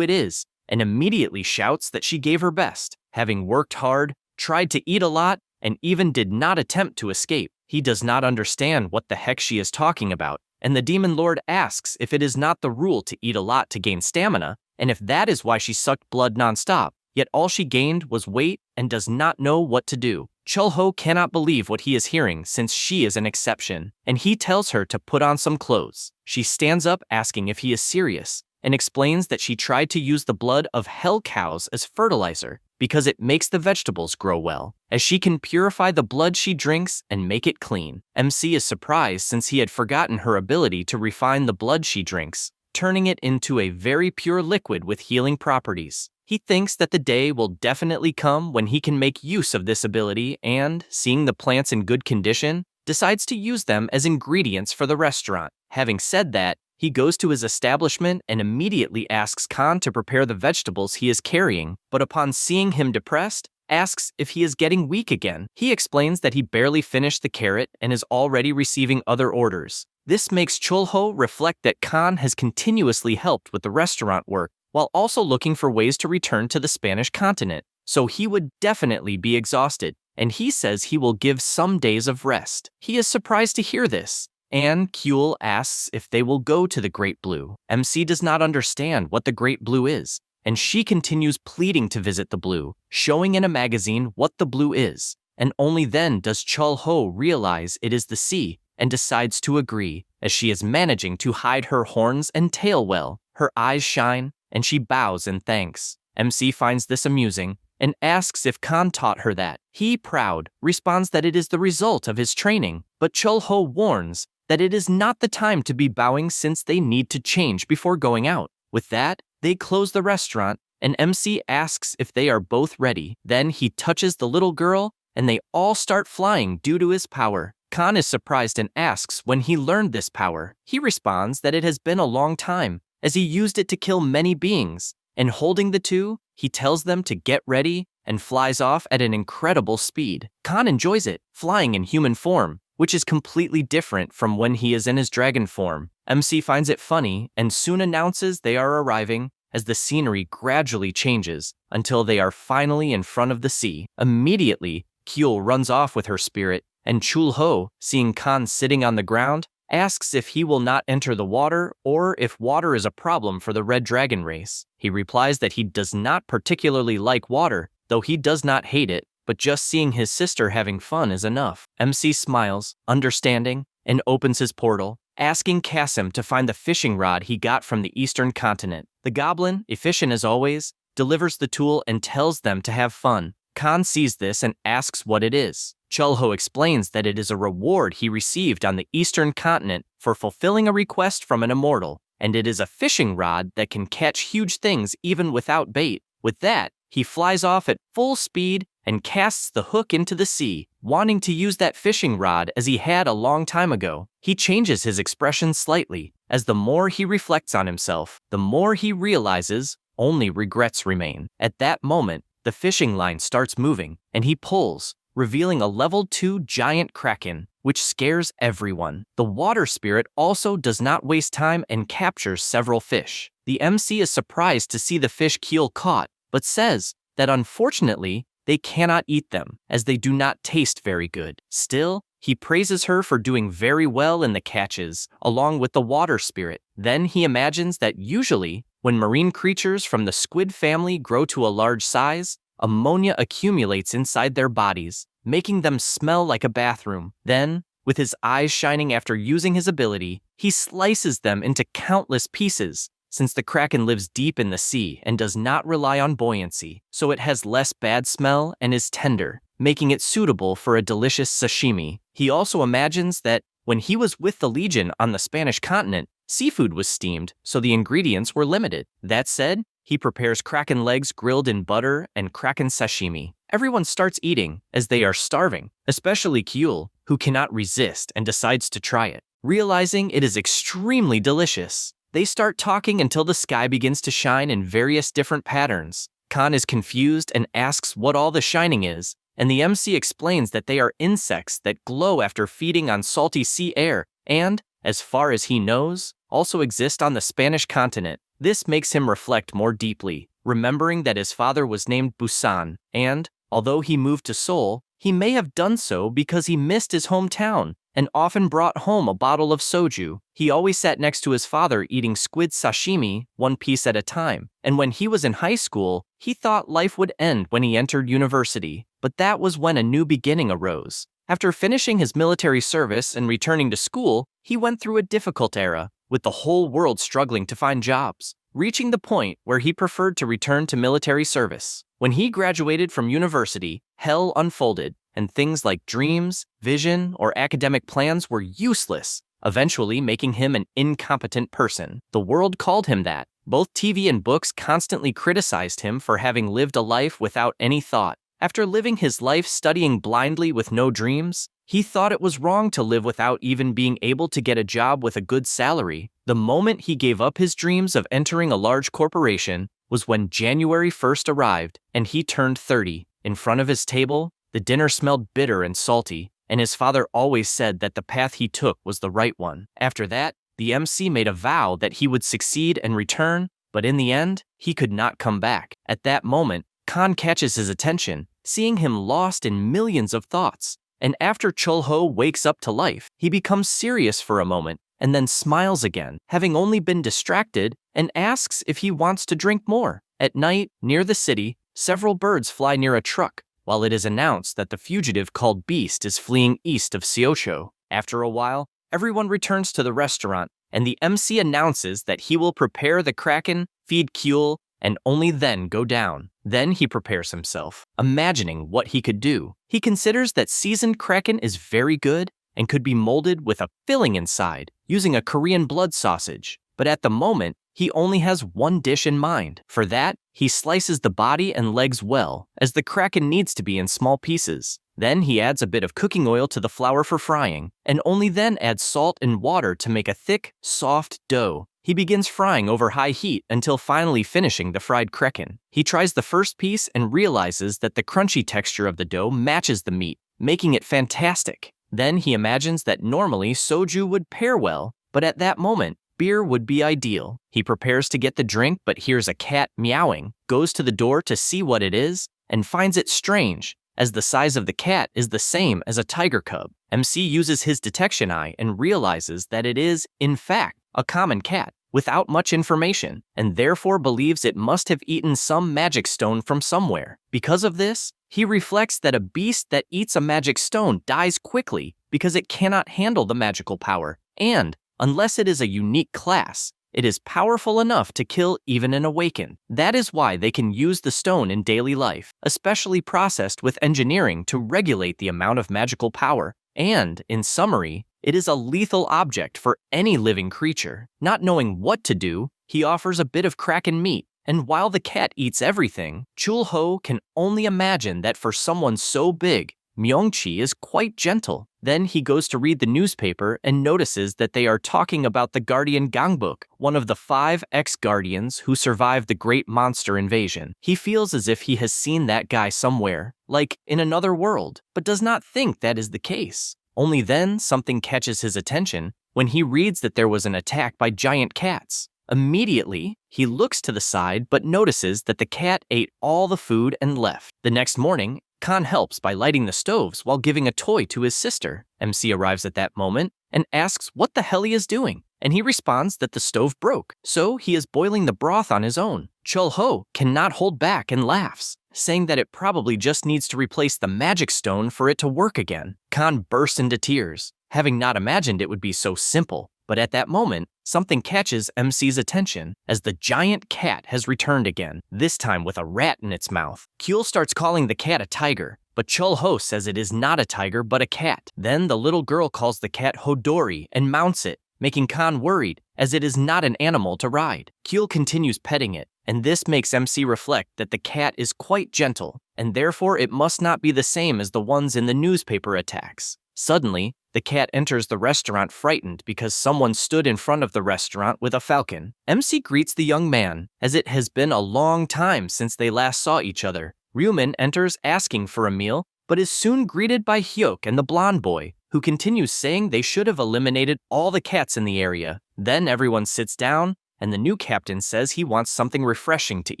it is, and immediately shouts that she gave her best, having worked hard, tried to eat a lot, and even did not attempt to escape. He does not understand what the heck she is talking about, and the Demon Lord asks if it is not the rule to eat a lot to gain stamina, and if that is why she sucked blood nonstop, yet all she gained was weight and does not know what to do. Chulho cannot believe what he is hearing since she is an exception, and he tells her to put on some clothes. She stands up asking if he is serious, and explains that she tried to use the blood of hell cows as fertilizer because it makes the vegetables grow well, as she can purify the blood she drinks and make it clean. MC is surprised since he had forgotten her ability to refine the blood she drinks, turning it into a very pure liquid with healing properties. He thinks that the day will definitely come when he can make use of this ability and, seeing the plants in good condition, decides to use them as ingredients for the restaurant. Having said that, he goes to his establishment and immediately asks Khan to prepare the vegetables he is carrying, but upon seeing him depressed, asks if he is getting weak again. He explains that he barely finished the carrot and is already receiving other orders. This makes Chulho reflect that Khan has continuously helped with the restaurant work, while also looking for ways to return to the Spanish continent, so he would definitely be exhausted, and he says he will give some days of rest. He is surprised to hear this, and Kuel asks if they will go to the Great Blue. MC does not understand what the Great Blue is, and she continues pleading to visit the Blue, showing in a magazine what the Blue is, and only then does Chulho realize it is the sea, and decides to agree, as she is managing to hide her horns and tail well. Her eyes shine, and she bows in thanks. MC finds this amusing, and asks if Khan taught her that. He, proud, responds that it is the result of his training, but Chulho warns that it is not the time to be bowing since they need to change before going out. With that, they close the restaurant, and MC asks if they are both ready. Then he touches the little girl, and they all start flying due to his power. Khan is surprised and asks when he learned this power. He responds that it has been a long time, as he used it to kill many beings, and holding the two, he tells them to get ready and flies off at an incredible speed. Khan enjoys it, flying in human form, which is completely different from when he is in his dragon form. MC finds it funny and soon announces they are arriving, as the scenery gradually changes until they are finally in front of the sea. Immediately, Kuel runs off with her spirit, and Chulho, seeing Khan sitting on the ground, asks if he will not enter the water or if water is a problem for the Red Dragon race. He replies that he does not particularly like water, though he does not hate it, but just seeing his sister having fun is enough. MC smiles, understanding, and opens his portal, asking Kasim to find the fishing rod he got from the eastern continent. The goblin, efficient as always, delivers the tool and tells them to have fun. Khan sees this and asks what it is. Chulho explains that it is a reward he received on the eastern continent for fulfilling a request from an immortal, and it is a fishing rod that can catch huge things even without bait. With that, he flies off at full speed and casts the hook into the sea, wanting to use that fishing rod as he had a long time ago. He changes his expression slightly, as the more he reflects on himself, the more he realizes only regrets remain. At that moment, the fishing line starts moving, and he pulls, revealing a level 2 giant kraken, which scares everyone. The water spirit also does not waste time and captures several fish. The MC is surprised to see the fish Kuel caught, but says that unfortunately, they cannot eat them, as they do not taste very good. Still, he praises her for doing very well in the catches, along with the water spirit. Then he imagines that usually, when marine creatures from the squid family grow to a large size, ammonia accumulates inside their bodies, making them smell like a bathroom. Then, with his eyes shining after using his ability, he slices them into countless pieces, since the kraken lives deep in the sea and does not rely on buoyancy, so it has less bad smell and is tender. making it suitable for a delicious sashimi. He also imagines that when he was with the Legion on the Spanish continent, seafood was steamed, so the ingredients were limited. That said, he prepares kraken legs grilled in butter and kraken sashimi. Everyone starts eating, as they are starving, especially Kyul, who cannot resist and decides to try it. Realizing it is extremely delicious, they start talking until the sky begins to shine in various different patterns. Khan is confused and asks what all the shining is, and the MC explains that they are insects that glow after feeding on salty sea air and, as far as he knows, also exist on the Spanish continent. This makes him reflect more deeply, remembering that his father was named Busan, and, although he moved to Seoul, he may have done so because he missed his hometown and often brought home a bottle of soju. He always sat next to his father eating squid sashimi, one piece at a time, and when he was in high school, he thought life would end when he entered university, but that was when a new beginning arose. After finishing his military service and returning to school, he went through a difficult era, with the whole world struggling to find jobs, reaching the point where he preferred to return to military service. When he graduated from university, hell unfolded, and things like dreams, vision, or academic plans were useless, eventually making him an incompetent person. The world called him that. Both TV and books constantly criticized him for having lived a life without any thought. After living his life studying blindly with no dreams, he thought it was wrong to live without even being able to get a job with a good salary. The moment he gave up his dreams of entering a large corporation was when January 1st arrived and he turned 30. In front of his table, the dinner smelled bitter and salty, and his father always said that the path he took was the right one. After that, the MC made a vow that he would succeed and return, but in the end, he could not come back. At that moment, Khan catches his attention, seeing him lost in millions of thoughts. And after Chul-ho wakes up to life, he becomes serious for a moment and then smiles again, having only been distracted, and asks if he wants to drink more. At night, near the city, several birds fly near a truck, while it is announced that the fugitive called Beast is fleeing east of Seosho. After a while, everyone returns to the restaurant, and the MC announces that he will prepare the kraken, feed Kyul, and only then go down. Then he prepares himself, imagining what he could do. He considers that seasoned kraken is very good and could be molded with a filling inside, using a Korean blood sausage. But at the moment, he only has one dish in mind. For that, he slices the body and legs well, as the kraken needs to be in small pieces. Then he adds a bit of cooking oil to the flour for frying, and only then adds salt and water to make a thick, soft dough. He begins frying over high heat until finally finishing the fried kraken. He tries the first piece and realizes that the crunchy texture of the dough matches the meat, making it fantastic. Then he imagines that normally soju would pair well, but at that moment, beer would be ideal. He prepares to get the drink but hears a cat meowing, goes to the door to see what it is, and finds it strange, as the size of the cat is the same as a tiger cub. MC uses his detection eye and realizes that it is, in fact, a common cat, without much information, and therefore believes it must have eaten some magic stone from somewhere. Because of this, he reflects that a beast that eats a magic stone dies quickly because it cannot handle the magical power, and, unless it is a unique class, it is powerful enough to kill even an awakened. That is why they can use the stone in daily life, especially processed with engineering to regulate the amount of magical power. And, in summary, it is a lethal object for any living creature. Not knowing what to do, he offers a bit of kraken meat, and while the cat eats everything, Chul-ho can only imagine that for someone so big, Myung-chi is quite gentle. Then he goes to read the newspaper and notices that they are talking about the Guardian Gangbuk, one of the 5 ex-guardians who survived the great monster invasion. He feels as if he has seen that guy somewhere, like in another world, but does not think that is the case. Only then something catches his attention when he reads that there was an attack by giant cats. Immediately, he looks to the side but notices that the cat ate all the food and left. The next morning, Khan helps by lighting the stoves while giving a toy to his sister. MC arrives at that moment and asks what the hell he is doing, and he responds that the stove broke, so he is boiling the broth on his own. Chul-ho cannot hold back and laughs, saying that it probably just needs to replace the magic stone for it to work again. Khan bursts into tears, having not imagined it would be so simple. But at that moment, something catches MC's attention as the giant cat has returned again, this time with a rat in its mouth. Kyul starts calling the cat a tiger, but Chul-ho says it is not a tiger but a cat. Then the little girl calls the cat Hodori and mounts it, making Khan worried as it is not an animal to ride. Kyul continues petting it, and this makes MC reflect that the cat is quite gentle, and therefore it must not be the same as the ones in the newspaper attacks. Suddenly, the cat enters the restaurant frightened because someone stood in front of the restaurant with a falcon. MC greets the young man, as it has been a long time since they last saw each other. Ryumin enters asking for a meal, but is soon greeted by Hyuk and the blonde boy, who continues saying they should have eliminated all the cats in the area. Then everyone sits down, and the new captain says he wants something refreshing to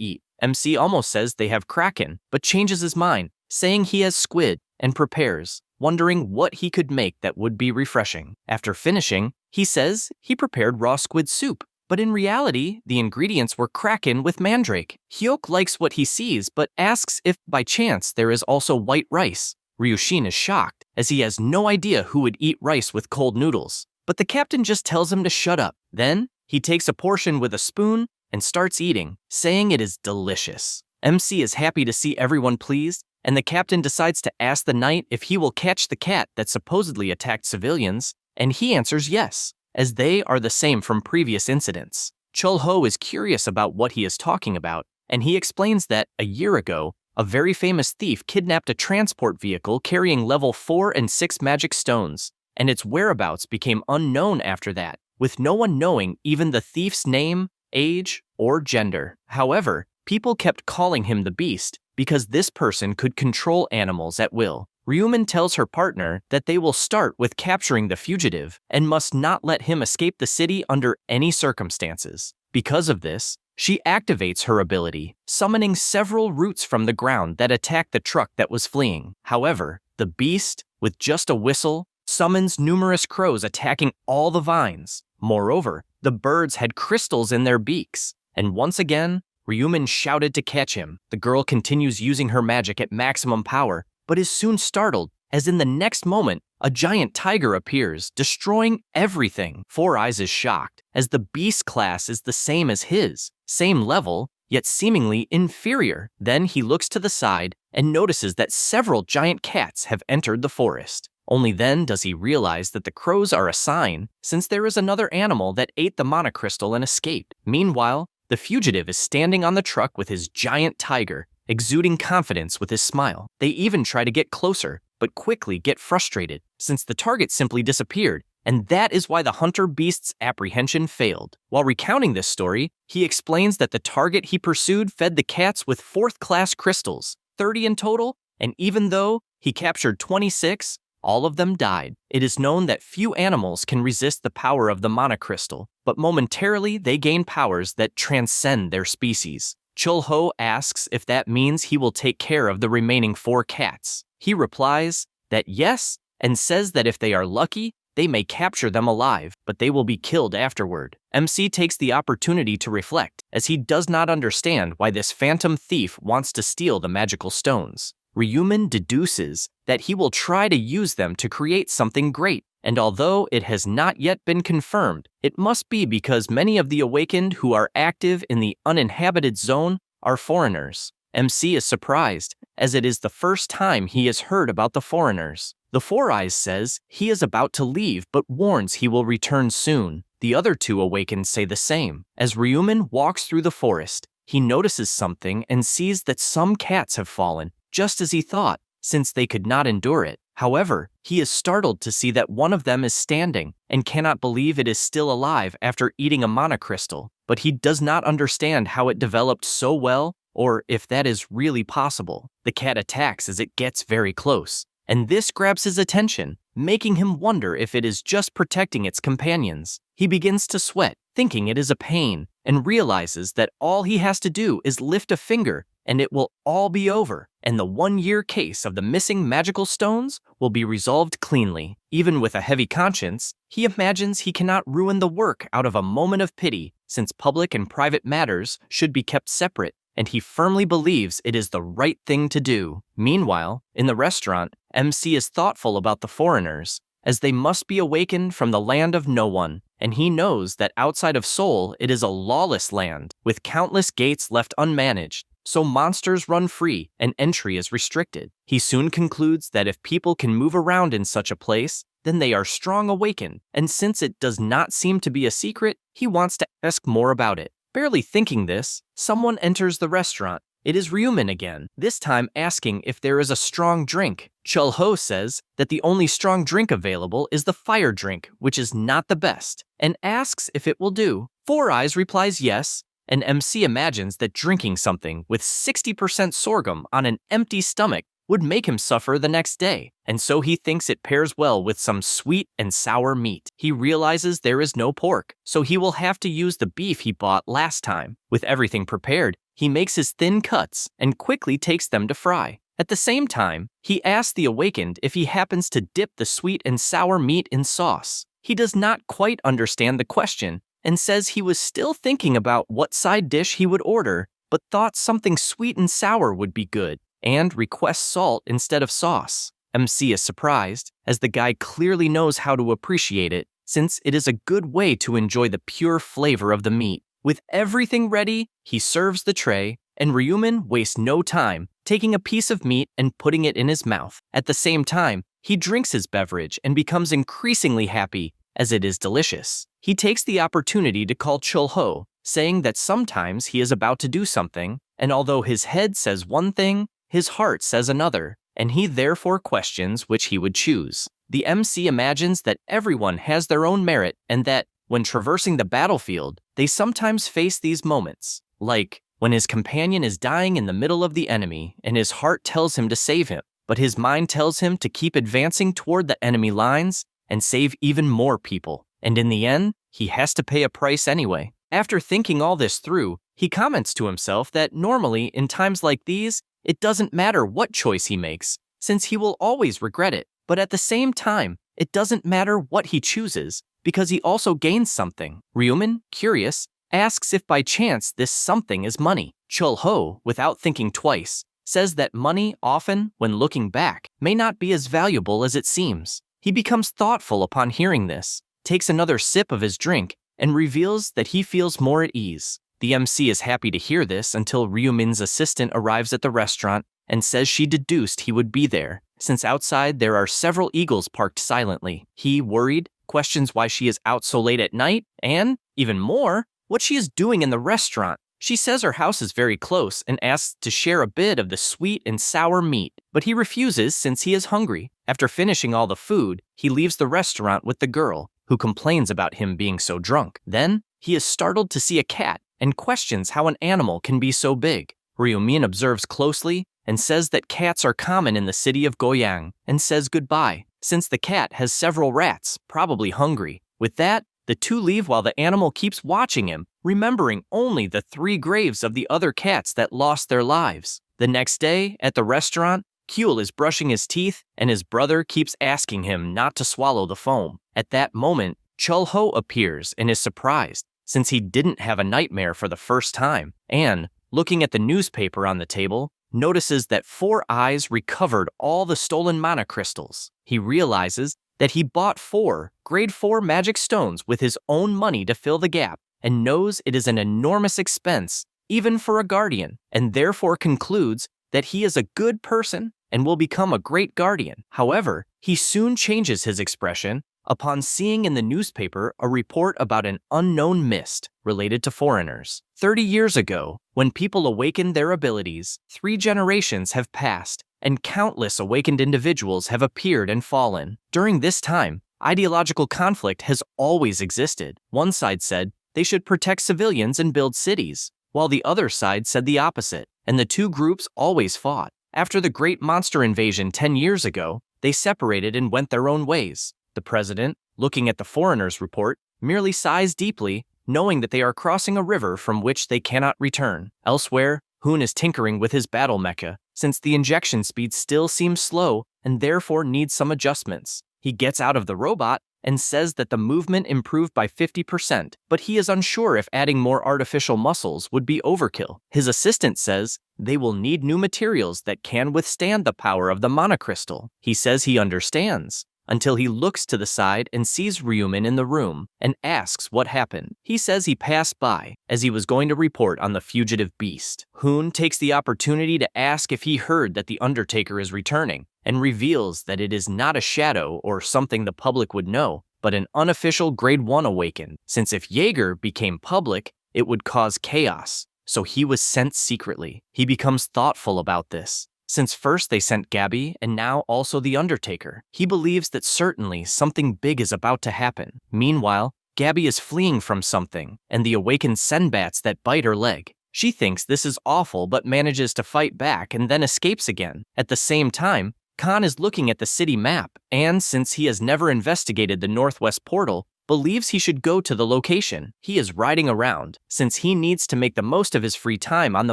eat. MC almost says they have kraken, but changes his mind, saying he has squid, and prepares, wondering what he could make that would be refreshing. After finishing, he says he prepared raw squid soup, but in reality, the ingredients were kraken with mandrake. Hyuk likes what he sees, but asks if by chance there is also white rice. Ryushin is shocked, as he has no idea who would eat rice with cold noodles. But the captain just tells him to shut up. Then, he takes a portion with a spoon and starts eating, saying it is delicious. MC is happy to see everyone pleased, and the captain decides to ask the knight if he will catch the cat that supposedly attacked civilians, and he answers yes, as they are the same from previous incidents. Chul-ho is curious about what he is talking about, and he explains that, a year ago, a very famous thief kidnapped a transport vehicle carrying level 4 and 6 magic stones, and its whereabouts became unknown after that, with no one knowing even the thief's name, age, or gender. However, people kept calling him the Beast because this person could control animals at will. Ryumin tells her partner that they will start with capturing the fugitive and must not let him escape the city under any circumstances. Because of this, she activates her ability, summoning several roots from the ground that attack the truck that was fleeing. However, the Beast, with just a whistle, summons numerous crows attacking all the vines. Moreover, the birds had crystals in their beaks, and once again, Ryumin shouted to catch him. The girl continues using her magic at maximum power, but is soon startled, as in the next moment, a giant tiger appears, destroying everything. Four Eyes is shocked, as the beast class is the same as his, same level, yet seemingly inferior. Then he looks to the side and notices that several giant cats have entered the forest. Only then does he realize that the crows are a sign, since there is another animal that ate the monocrystal and escaped. Meanwhile, the fugitive is standing on the truck with his giant tiger, exuding confidence with his smile. They even try to get closer, but quickly get frustrated, since the target simply disappeared, and that is why the hunter beast's apprehension failed. While recounting this story, he explains that the target he pursued fed the cats with 4th-class crystals, 30 in total, and even though he captured 26, all of them died. It is known that few animals can resist the power of the monocrystal, but momentarily they gain powers that transcend their species. Chul-ho asks if that means he will take care of the remaining 4 cats. He replies that yes, and says that if they are lucky, they may capture them alive, but they will be killed afterward. MC takes the opportunity to reflect, as he does not understand why this phantom thief wants to steal the magical stones. Ryumin deduces that he will try to use them to create something great, and although it has not yet been confirmed, it must be because many of the awakened who are active in the uninhabited zone are foreigners. MC is surprised, as it is the first time he has heard about the foreigners. The Four Eyes says he is about to leave but warns he will return soon. The other 2 awakened say the same. As Ryumin walks through the forest, he notices something and sees that some cats have fallen, just as he thought, since they could not endure it. However, he is startled to see that one of them is standing and cannot believe it is still alive after eating a monocrystal, but he does not understand how it developed so well or if that is really possible. The cat attacks as it gets very close, and this grabs his attention, making him wonder if it is just protecting its companions. He begins to sweat, thinking it is a pain, and realizes that all he has to do is lift a finger and it will all be over, and the 1-year case of the missing magical stones will be resolved cleanly. Even with a heavy conscience, he imagines he cannot ruin the work out of a moment of pity, since public and private matters should be kept separate, and he firmly believes it is the right thing to do. Meanwhile, in the restaurant, MC is thoughtful about the foreigners, as they must be awakened from the land of no one, and he knows that outside of Seoul it is a lawless land, with countless gates left unmanaged, so monsters run free and entry is restricted. He soon concludes that if people can move around in such a place, then they are strong awakened, and since it does not seem to be a secret, he wants to ask more about it. Barely thinking this, someone enters the restaurant. It is Ryumin again, this time asking if there is a strong drink. Chul-ho says that the only strong drink available is the fire drink, which is not the best, and asks if it will do. Four Eyes replies yes, and MC imagines that drinking something with 60% sorghum on an empty stomach would make him suffer the next day, and so he thinks it pairs well with some sweet and sour meat. He realizes there is no pork, so he will have to use the beef he bought last time. With everything prepared, he makes his thin cuts and quickly takes them to fry. At the same time, he asks the awakened if he happens to dip the sweet and sour meat in sauce. He does not quite understand the question and says he was still thinking about what side dish he would order, but thought something sweet and sour would be good, and requests salt instead of sauce. MC is surprised, as the guy clearly knows how to appreciate it, since it is a good way to enjoy the pure flavor of the meat. With everything ready, he serves the tray, and Ryumin wastes no time, taking a piece of meat and putting it in his mouth. At the same time, he drinks his beverage and becomes increasingly happy, as it is delicious. He takes the opportunity to call Chul-ho, saying that sometimes he is about to do something, and although his head says one thing, his heart says another, and he therefore questions which he would choose. The MC imagines that everyone has their own merit and that, when traversing the battlefield, they sometimes face these moments, like when his companion is dying in the middle of the enemy and his heart tells him to save him, but his mind tells him to keep advancing toward the enemy lines and save even more people. And in the end, he has to pay a price anyway. After thinking all this through, he comments to himself that normally, in times like these, it doesn't matter what choice he makes, since he will always regret it. But at the same time, it doesn't matter what he chooses, because he also gains something. Ryumin, curious, asks if by chance this something is money. Chul-ho, without thinking twice, says that money often, when looking back, may not be as valuable as it seems. He becomes thoughtful upon hearing this, takes another sip of his drink, and reveals that he feels more at ease. The MC is happy to hear this until Ryumin's assistant arrives at the restaurant and says she deduced he would be there, since outside there are several eagles parked silently. He, worried, questions why she is out so late at night and, even more, what she is doing in the restaurant. She says her house is very close and asks to share a bit of the sweet and sour meat, but he refuses since he is hungry. After finishing all the food, he leaves the restaurant with the girl, who complains about him being so drunk. Then, he is startled to see a cat and questions how an animal can be so big. Ryumin observes closely and says that cats are common in the city of Goyang and says goodbye, since the cat has several rats, probably hungry. With that, the two leave while the animal keeps watching him, remembering only the 3 graves of the other cats that lost their lives. The next day, at the restaurant, Kyul is brushing his teeth and his brother keeps asking him not to swallow the foam. At that moment, Chul-ho appears and is surprised, since he didn't have a nightmare for the first time, and, looking at the newspaper on the table, notices that Four Eyes recovered all the stolen mana crystals. He realizes that he bought 4 grade 4 magic stones with his own money to fill the gap, and knows it is an enormous expense, even for a guardian, and therefore concludes that he is a good person and will become a great guardian. However, he soon changes his expression upon seeing in the newspaper a report about an unknown mist related to foreigners. 30 years ago, when people awakened their abilities, 3 generations have passed, and countless awakened individuals have appeared and fallen. During this time, ideological conflict has always existed. One side said they should protect civilians and build cities, while the other side said the opposite, and the 2 groups always fought. After the great monster invasion 10 years ago, they separated and went their own ways. The president, looking at the foreigners' report, merely sighs deeply, knowing that they are crossing a river from which they cannot return. Elsewhere, Hoon is tinkering with his battle mecha, since the injection speed still seems slow and therefore needs some adjustments. He gets out of the robot and says that the movement improved by 50%, but he is unsure if adding more artificial muscles would be overkill. His assistant says they will need new materials that can withstand the power of the mana crystal. He says he understands, until he looks to the side and sees Ryumin in the room and asks what happened. He says he passed by as he was going to report on the fugitive beast. Hoon takes the opportunity to ask if he heard that the Undertaker is returning and reveals that it is not a shadow or something the public would know, but an unofficial Grade 1 awakened, since if Jaeger became public, it would cause chaos. So he was sent secretly. He becomes thoughtful about this. Since first they sent Gabby and now also the Undertaker, he believes that certainly something big is about to happen. Meanwhile, Gabby is fleeing from something and the awakened Senbats that bite her leg. She thinks this is awful but manages to fight back and then escapes again. At the same time, Khan is looking at the city map and, since he has never investigated the Northwest Portal, believes he should go to the location. He is riding around, since he needs to make the most of his free time on the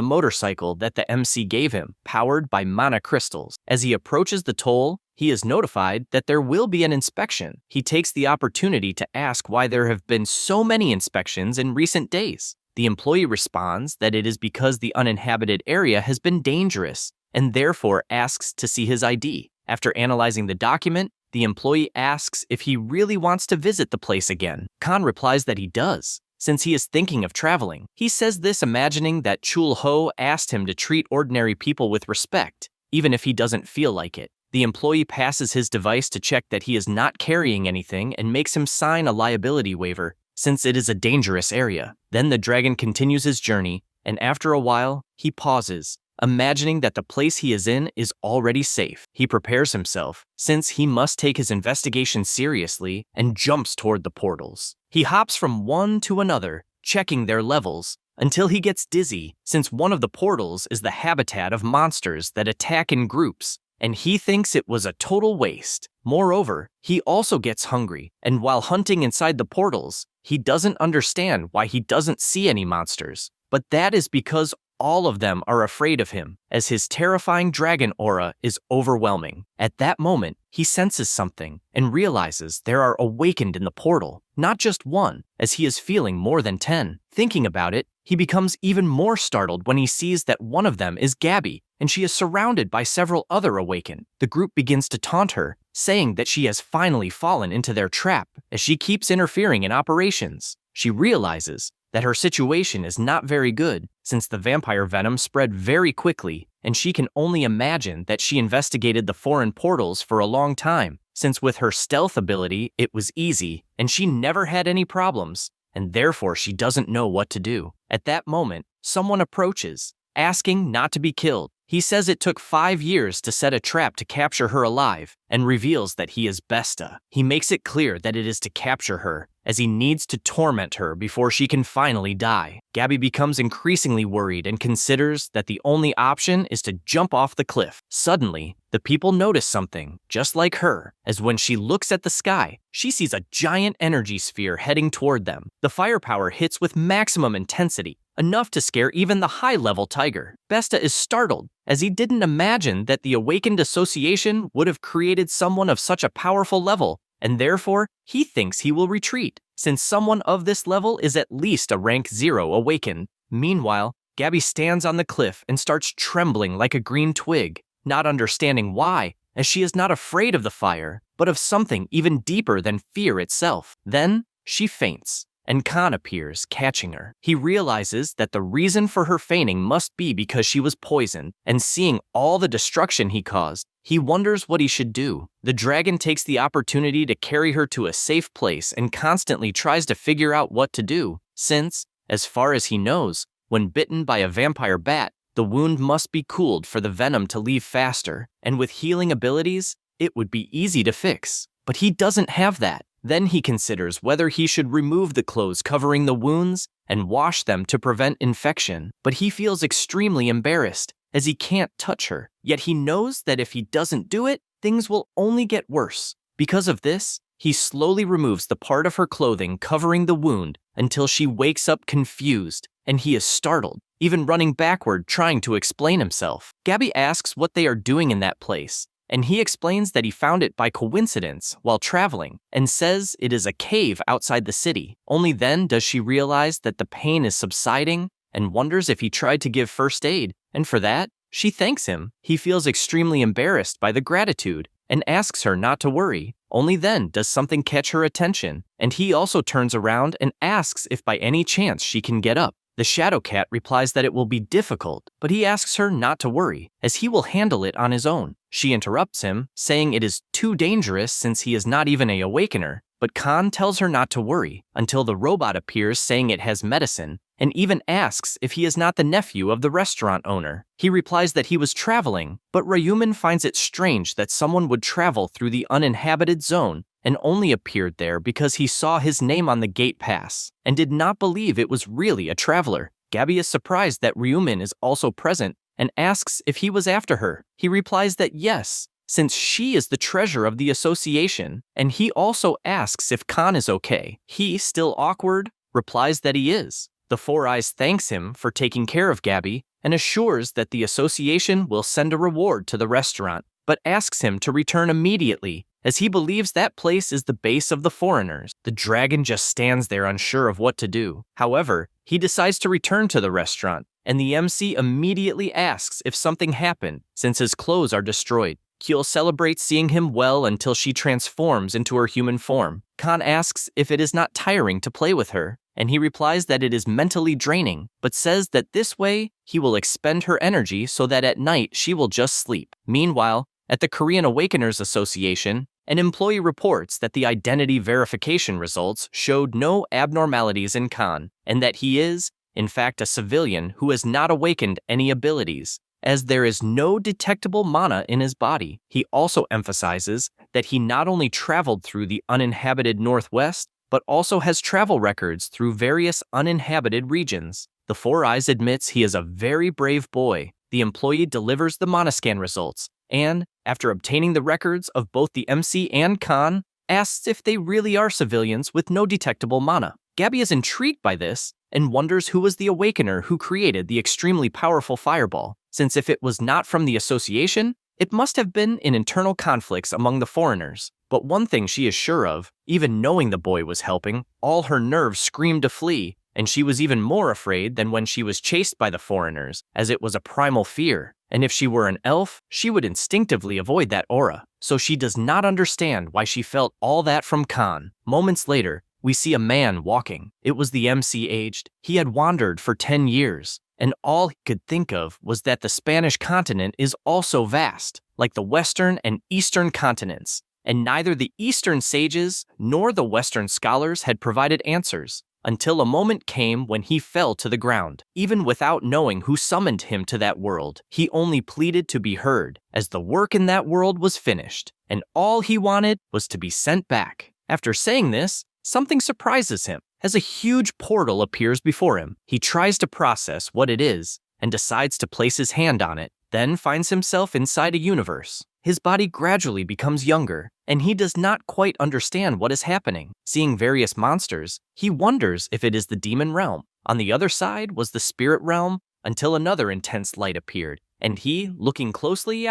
motorcycle that the MC gave him, powered by mana crystals. As he approaches the toll, he is notified that there will be an inspection. He takes the opportunity to ask why there have been so many inspections in recent days. The employee responds that it is because the uninhabited area has been dangerous, and therefore asks to see his ID. After analyzing the document, the employee asks if he really wants to visit the place again. Khan replies that he does, since he is thinking of traveling. He says this imagining that Chul Ho asked him to treat ordinary people with respect, even if he doesn't feel like it. The employee passes his device to check that he is not carrying anything and makes him sign a liability waiver, since it is a dangerous area. Then the dragon continues his journey, and after a while, he pauses, imagining that the place he is in is already safe. He prepares himself, since he must take his investigation seriously, and jumps toward the portals. He hops from one to another, checking their levels, until he gets dizzy, since one of the portals is the habitat of monsters that attack in groups, and he thinks it was a total waste. Moreover, he also gets hungry, and while hunting inside the portals, he doesn't understand why he doesn't see any monsters. But that is because all of them are afraid of him, as his terrifying dragon aura is overwhelming. At that moment, he senses something and realizes there are awakened in the portal, not just one, as he is feeling more than 10. Thinking about it, he becomes even more startled when he sees that one of them is Gabby, and she is surrounded by several other awakened. The group begins to taunt her, saying that she has finally fallen into their trap as she keeps interfering in operations. She realizes that her situation is not very good, since the vampire venom spread very quickly, and she can only imagine that she investigated the foreign portals for a long time, since with her stealth ability it was easy, and she never had any problems, and therefore she doesn't know what to do. At that moment, someone approaches, asking not to be killed. He says it took 5 years to set a trap to capture her alive, and reveals that he is Besta. He makes it clear that it is to capture her, as he needs to torment her before she can finally die. Gabby becomes increasingly worried and considers that the only option is to jump off the cliff. Suddenly, the people notice something, just like her, as when she looks at the sky, she sees a giant energy sphere heading toward them. The firepower hits with maximum intensity, enough to scare even the high-level tiger. Besta is startled, as he didn't imagine that the Awakened Association would have created someone of such a powerful level, and therefore, he thinks he will retreat, since someone of this level is at least a rank 0 awakened. Meanwhile, Gabby stands on the cliff and starts trembling like a green twig, not understanding why, as she is not afraid of the fire, but of something even deeper than fear itself. Then, she faints, and Khan appears, catching her. He realizes that the reason for her fainting must be because she was poisoned, and seeing all the destruction he caused, he wonders what he should do. The dragon takes the opportunity to carry her to a safe place and constantly tries to figure out what to do, since, as far as he knows, when bitten by a vampire bat, the wound must be cooled for the venom to leave faster, and with healing abilities, it would be easy to fix. But he doesn't have that. Then he considers whether he should remove the clothes covering the wounds and wash them to prevent infection, but he feels extremely embarrassed, as he can't touch her. Yet he knows that if he doesn't do it, things will only get worse. Because of this, he slowly removes the part of her clothing covering the wound until she wakes up confused, and he is startled, even running backward trying to explain himself. Gabby asks what they are doing in that place, and he explains that he found it by coincidence while traveling, and says it is a cave outside the city. Only then does she realize that the pain is subsiding, and wonders if he tried to give first aid, and for that, she thanks him. He feels extremely embarrassed by the gratitude, and asks her not to worry, Only then does something catch her attention, and he also turns around and asks if by any chance she can get up. The shadow cat replies that it will be difficult, but he asks her not to worry, as he will handle it on his own. She interrupts him, saying it is too dangerous since he is not even an awakener, but Khan tells her not to worry, until the robot appears saying it has medicine, and even asks if he is not the nephew of the restaurant owner. He replies that he was traveling, but Ryuman finds it strange that someone would travel through the uninhabited zone and only appeared there because he saw his name on the gate pass, and did not believe it was really a traveler. Gabby is surprised that Ryuman is also present and asks if he was after her. He replies that yes, since she is the treasure of the association, and he also asks if Khan is okay. He, still awkward, replies that he is. The Four Eyes thanks him for taking care of Gabby and assures that the association will send a reward to the restaurant, but asks him to return immediately, as he believes that place is the base of the foreigners. The dragon just stands there unsure of what to do. However, he decides to return to the restaurant, and the MC immediately asks if something happened, since his clothes are destroyed. Kyul celebrates seeing him well until she transforms into her human form. Khan asks if it is not tiring to play with her, and he replies that it is mentally draining, but says that this way he will expend her energy so that at night she will just sleep. Meanwhile, at the Korean Awakeners Association, an employee reports that the identity verification results showed no abnormalities in Khan, and that he is, in fact, a civilian who has not awakened any abilities, as there is no detectable mana in his body. He also emphasizes that he not only traveled through the uninhabited Northwest, but also has travel records through various uninhabited regions. The Four Eyes admits he is a very brave boy. The employee delivers the Monoscan results, and, after obtaining the records of both the MC and Khan, asks if they really are civilians with no detectable mana. Gabby is intrigued by this, and wonders who was the awakener who created the extremely powerful fireball, since if it was not from the association, it must have been in internal conflicts among the foreigners. But one thing she is sure of, even knowing the boy was helping, all her nerves screamed to flee, and she was even more afraid than when she was chased by the foreigners, as it was a primal fear. And if she were an elf, she would instinctively avoid that aura. So she does not understand why she felt all that from Khan. Moments later, we see a man walking. It was the MC aged. He had wandered for 10 years, and all he could think of was that the Spanish continent is also vast, like the Western and Eastern continents, and neither the Eastern sages nor the Western scholars had provided answers, until a moment came when he fell to the ground. Even without knowing who summoned him to that world, he only pleaded to be heard, as the work in that world was finished, and all he wanted was to be sent back. After saying this, something surprises him, as a huge portal appears before him. He tries to process what it is, and decides to place his hand on it, then finds himself inside a universe. His body gradually becomes younger, and he does not quite understand what is happening. Seeing various monsters, he wonders if it is the demon realm. On the other side was the spirit realm, until another intense light appeared, and he, looking closely,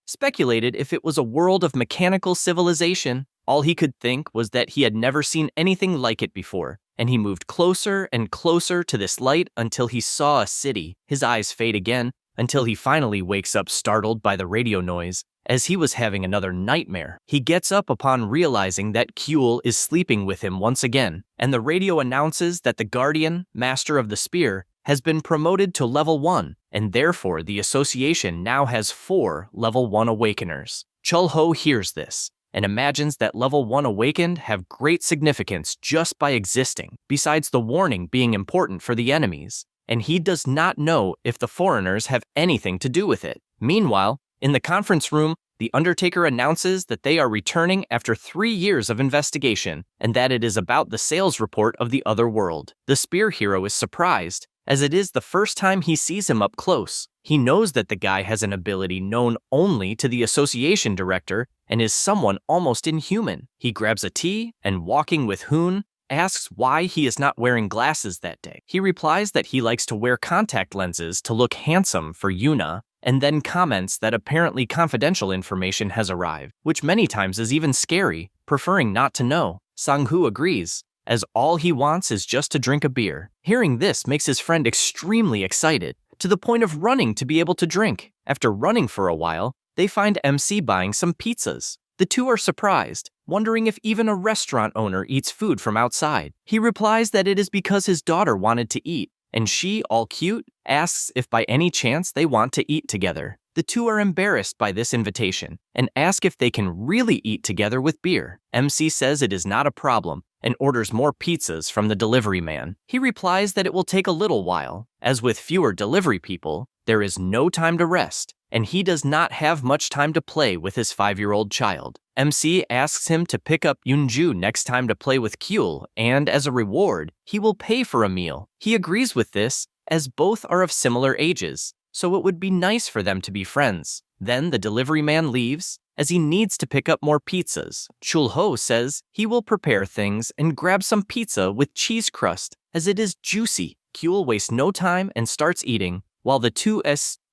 speculated if it was a world of mechanical civilization. All he could think was that he had never seen anything like it before, and he moved closer and closer to this light until he saw a city. His eyes fade again, until he finally wakes up startled by the radio noise, as he was having another nightmare. He gets up upon realizing that Kyul is sleeping with him once again, and the radio announces that the Guardian, Master of the Spear, has been promoted to level 1, and therefore the association now has 4 level 1 awakeners. Chul-ho hears this, and imagines that level 1 awakened have great significance just by existing, besides the warning being important for the enemies, and he does not know if the foreigners have anything to do with it. Meanwhile, in the conference room, the Undertaker announces that they are returning after 3 years of investigation, and that it is about the sales report of the other world. The Spear Hero is surprised, as it is the first time he sees him up close. He knows that the guy has an ability known only to the association director and is someone almost inhuman. He grabs a tea and, walking with Hoon, asks why he is not wearing glasses that day. He replies that he likes to wear contact lenses to look handsome for Yuna, and then comments that apparently confidential information has arrived, which many times is even scary, preferring not to know. Sang-hoo agrees, as all he wants is just to drink a beer. Hearing this makes his friend extremely excited, to the point of running to be able to drink. After running for a while, they find MC buying some pizzas. The two are surprised, wondering if even a restaurant owner eats food from outside. He replies that it is because his daughter wanted to eat, and she, all cute, asks if by any chance they want to eat together. The two are embarrassed by this invitation and ask if they can really eat together with beer. MC says it is not a problem and orders more pizzas from the delivery man. He replies that it will take a little while. As with fewer delivery people, there is no time to rest, and he does not have much time to play with his 5-year-old child. MC asks him to pick up Yoonju next time to play with Kyul, and as a reward, he will pay for a meal. He agrees with this, as both are of similar ages, so it would be nice for them to be friends. Then the delivery man leaves, as he needs to pick up more pizzas. Chul-ho says he will prepare things and grab some pizza with cheese crust, as it is juicy. Kyul wastes no time and starts eating, while the two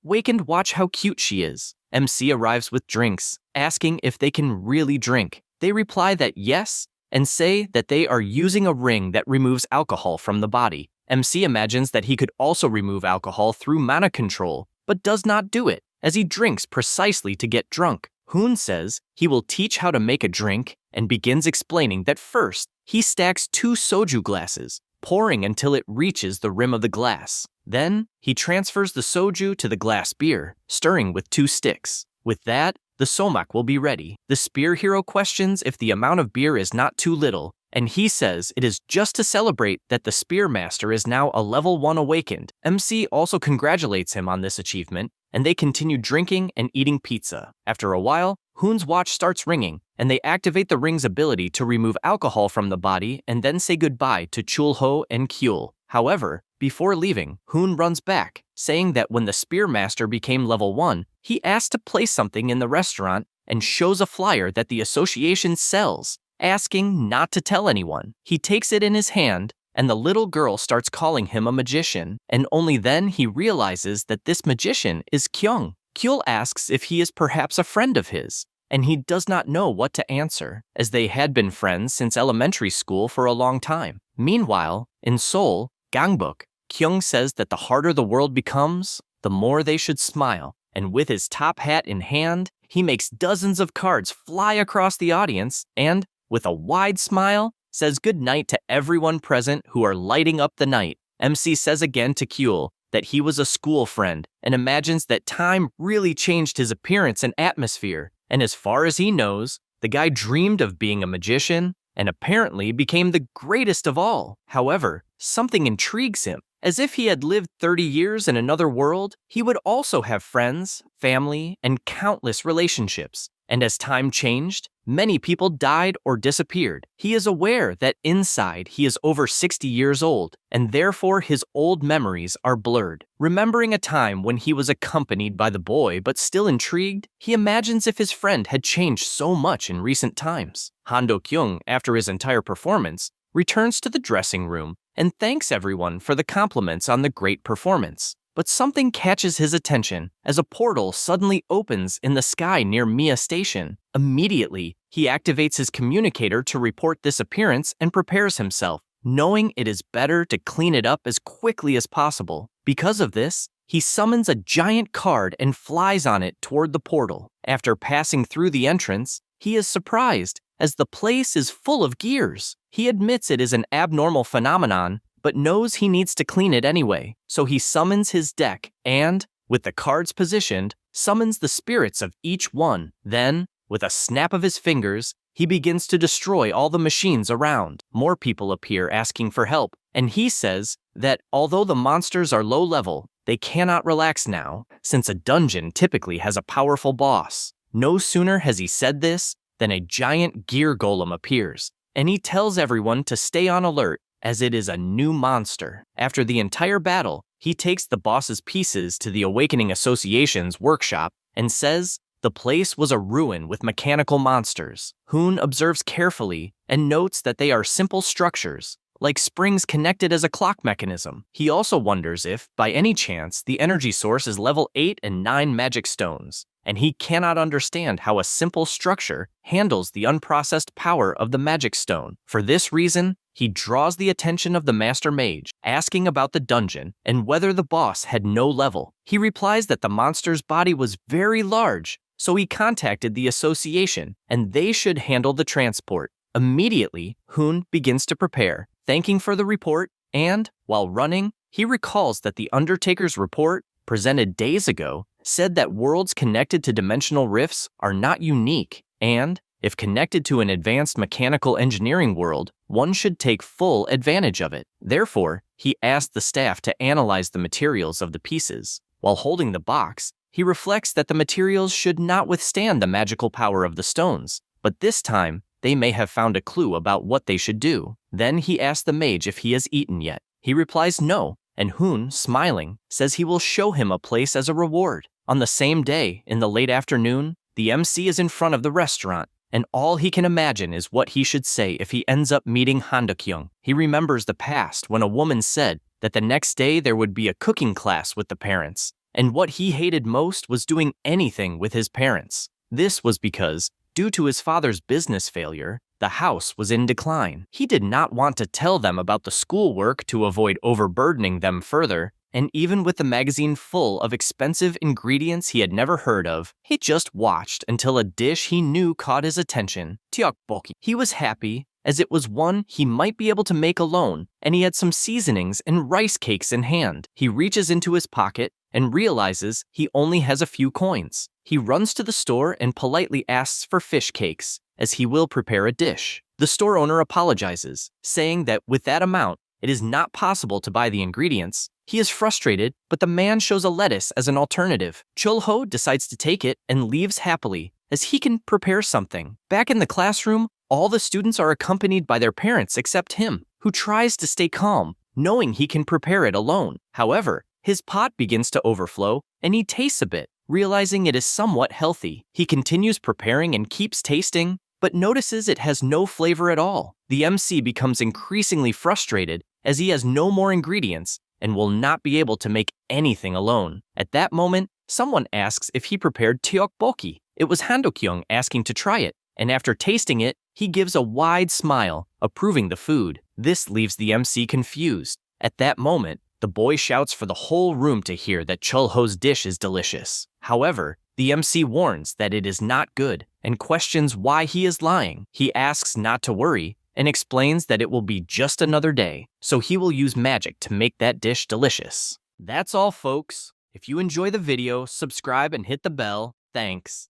wakened watch how cute she is. MC arrives with drinks, asking if they can really drink. They reply that yes, and say that they are using a ring that removes alcohol from the body. MC imagines that he could also remove alcohol through mana control, but does not do it, as he drinks precisely to get drunk. Hoon says he will teach how to make a drink and begins explaining that first, he stacks 2 soju glasses, pouring until it reaches the rim of the glass. Then, he transfers the soju to the glass beer, stirring with 2 sticks. With that, the somak will be ready. The spear hero questions if the amount of beer is not too little, and he says it is just to celebrate that the spear master is now a level 1 awakened. MC also congratulates him on this achievement, and they continue drinking and eating pizza. After a while, Hoon's watch starts ringing, and they activate the ring's ability to remove alcohol from the body and then say goodbye to Chul-ho and Kyul. However, before leaving, Hoon runs back, saying that when the spear master became level 1, he asked to place something in the restaurant and shows a flyer that the association sells, asking not to tell anyone. He takes it in his hand, and the little girl starts calling him a magician, and only then he realizes that this magician is Kyung. Kyul asks if he is perhaps a friend of his, and he does not know what to answer, as they had been friends since elementary school for a long time. Meanwhile, in Seoul, Gangbuk, Kyung says that the harder the world becomes, the more they should smile, and with his top hat in hand, he makes dozens of cards fly across the audience and, with a wide smile, says goodnight to everyone present who are lighting up the night. MC says again to Kyul that he was a school friend and imagines that time really changed his appearance and atmosphere, and as far as he knows, the guy dreamed of being a magician and apparently became the greatest of all. However, something intrigues him. As if he had lived 30 years in another world, he would also have friends, family, and countless relationships. And as time changed, many people died or disappeared. He is aware that inside he is over 60 years old, and therefore his old memories are blurred. Remembering a time when he was accompanied by the boy but still intrigued, he imagines if his friend had changed so much in recent times. Han Do-kyung, after his entire performance, returns to the dressing room and thanks everyone for the compliments on the great performance. But something catches his attention as a portal suddenly opens in the sky near Mia Station. Immediately, he activates his communicator to report this appearance and prepares himself, knowing it is better to clean it up as quickly as possible. Because of this, he summons a giant card and flies on it toward the portal. After passing through the entrance, he is surprised as the place is full of gears. He admits it is an abnormal phenomenon, but knows he needs to clean it anyway, so he summons his deck and, with the cards positioned, summons the spirits of each one. Then, with a snap of his fingers, he begins to destroy all the machines around. More people appear asking for help, and he says that although the monsters are low level, they cannot relax now, since a dungeon typically has a powerful boss. No sooner has he said this than a giant gear golem appears, and he tells everyone to stay on alert as it is a new monster. After the entire battle, he takes the boss's pieces to the Awakening Association's workshop and says the place was a ruin with mechanical monsters. Hoon observes carefully and notes that they are simple structures, like springs connected as a clock mechanism. He also wonders if, by any chance, the energy source is level 8 and 9 magic stones, and he cannot understand how a simple structure handles the unprocessed power of the magic stone. For this reason, he draws the attention of the Master Mage, asking about the dungeon and whether the boss had no level. He replies that the monster's body was very large, so he contacted the association, and they should handle the transport. Immediately, Hoon begins to prepare, thanking for the report, and, while running, he recalls that the Undertaker's report, presented days ago, said that worlds connected to dimensional rifts are not unique, and, if connected to an advanced mechanical engineering world, one should take full advantage of it. Therefore, he asked the staff to analyze the materials of the pieces. While holding the box, he reflects that the materials should not withstand the magical power of the stones, but this time, they may have found a clue about what they should do. Then he asks the mage if he has eaten yet. He replies no, and Hoon, smiling, says he will show him a place as a reward. On the same day, in the late afternoon, the MC is in front of the restaurant, and all he can imagine is what he should say if he ends up meeting Han-deok-young. He remembers the past when a woman said that the next day there would be a cooking class with the parents, and what he hated most was doing anything with his parents. This was because, due to his father's business failure, the house was in decline. He did not want to tell them about the schoolwork to avoid overburdening them further, and even with the magazine full of expensive ingredients he had never heard of, he just watched until a dish he knew caught his attention, tteokbokki. He was happy, as it was one he might be able to make alone, and he had some seasonings and rice cakes in hand. He reaches into his pocket and realizes he only has a few coins. He runs to the store and politely asks for fish cakes, as he will prepare a dish. The store owner apologizes, saying that with that amount, it is not possible to buy the ingredients. He is frustrated, but the man shows a lettuce as an alternative. Chul-ho decides to take it and leaves happily, as he can prepare something. Back in the classroom, all the students are accompanied by their parents except him, who tries to stay calm, knowing he can prepare it alone. However, his pot begins to overflow, and he tastes a bit, realizing it is somewhat healthy. He continues preparing and keeps tasting, but notices it has no flavor at all. The MC becomes increasingly frustrated as he has no more ingredients and will not be able to make anything alone. At that moment, someone asks if he prepared tteokbokki. It was Han-deok-young asking to try it, and after tasting it, he gives a wide smile, approving the food. This leaves the MC confused. At that moment, the boy shouts for the whole room to hear that Chul-ho's dish is delicious. However, the MC warns that it is not good and questions why he is lying. He asks not to worry and explains that it will be just another day, so he will use magic to make that dish delicious. That's all, folks. If you enjoy the video, subscribe and hit the bell. Thanks.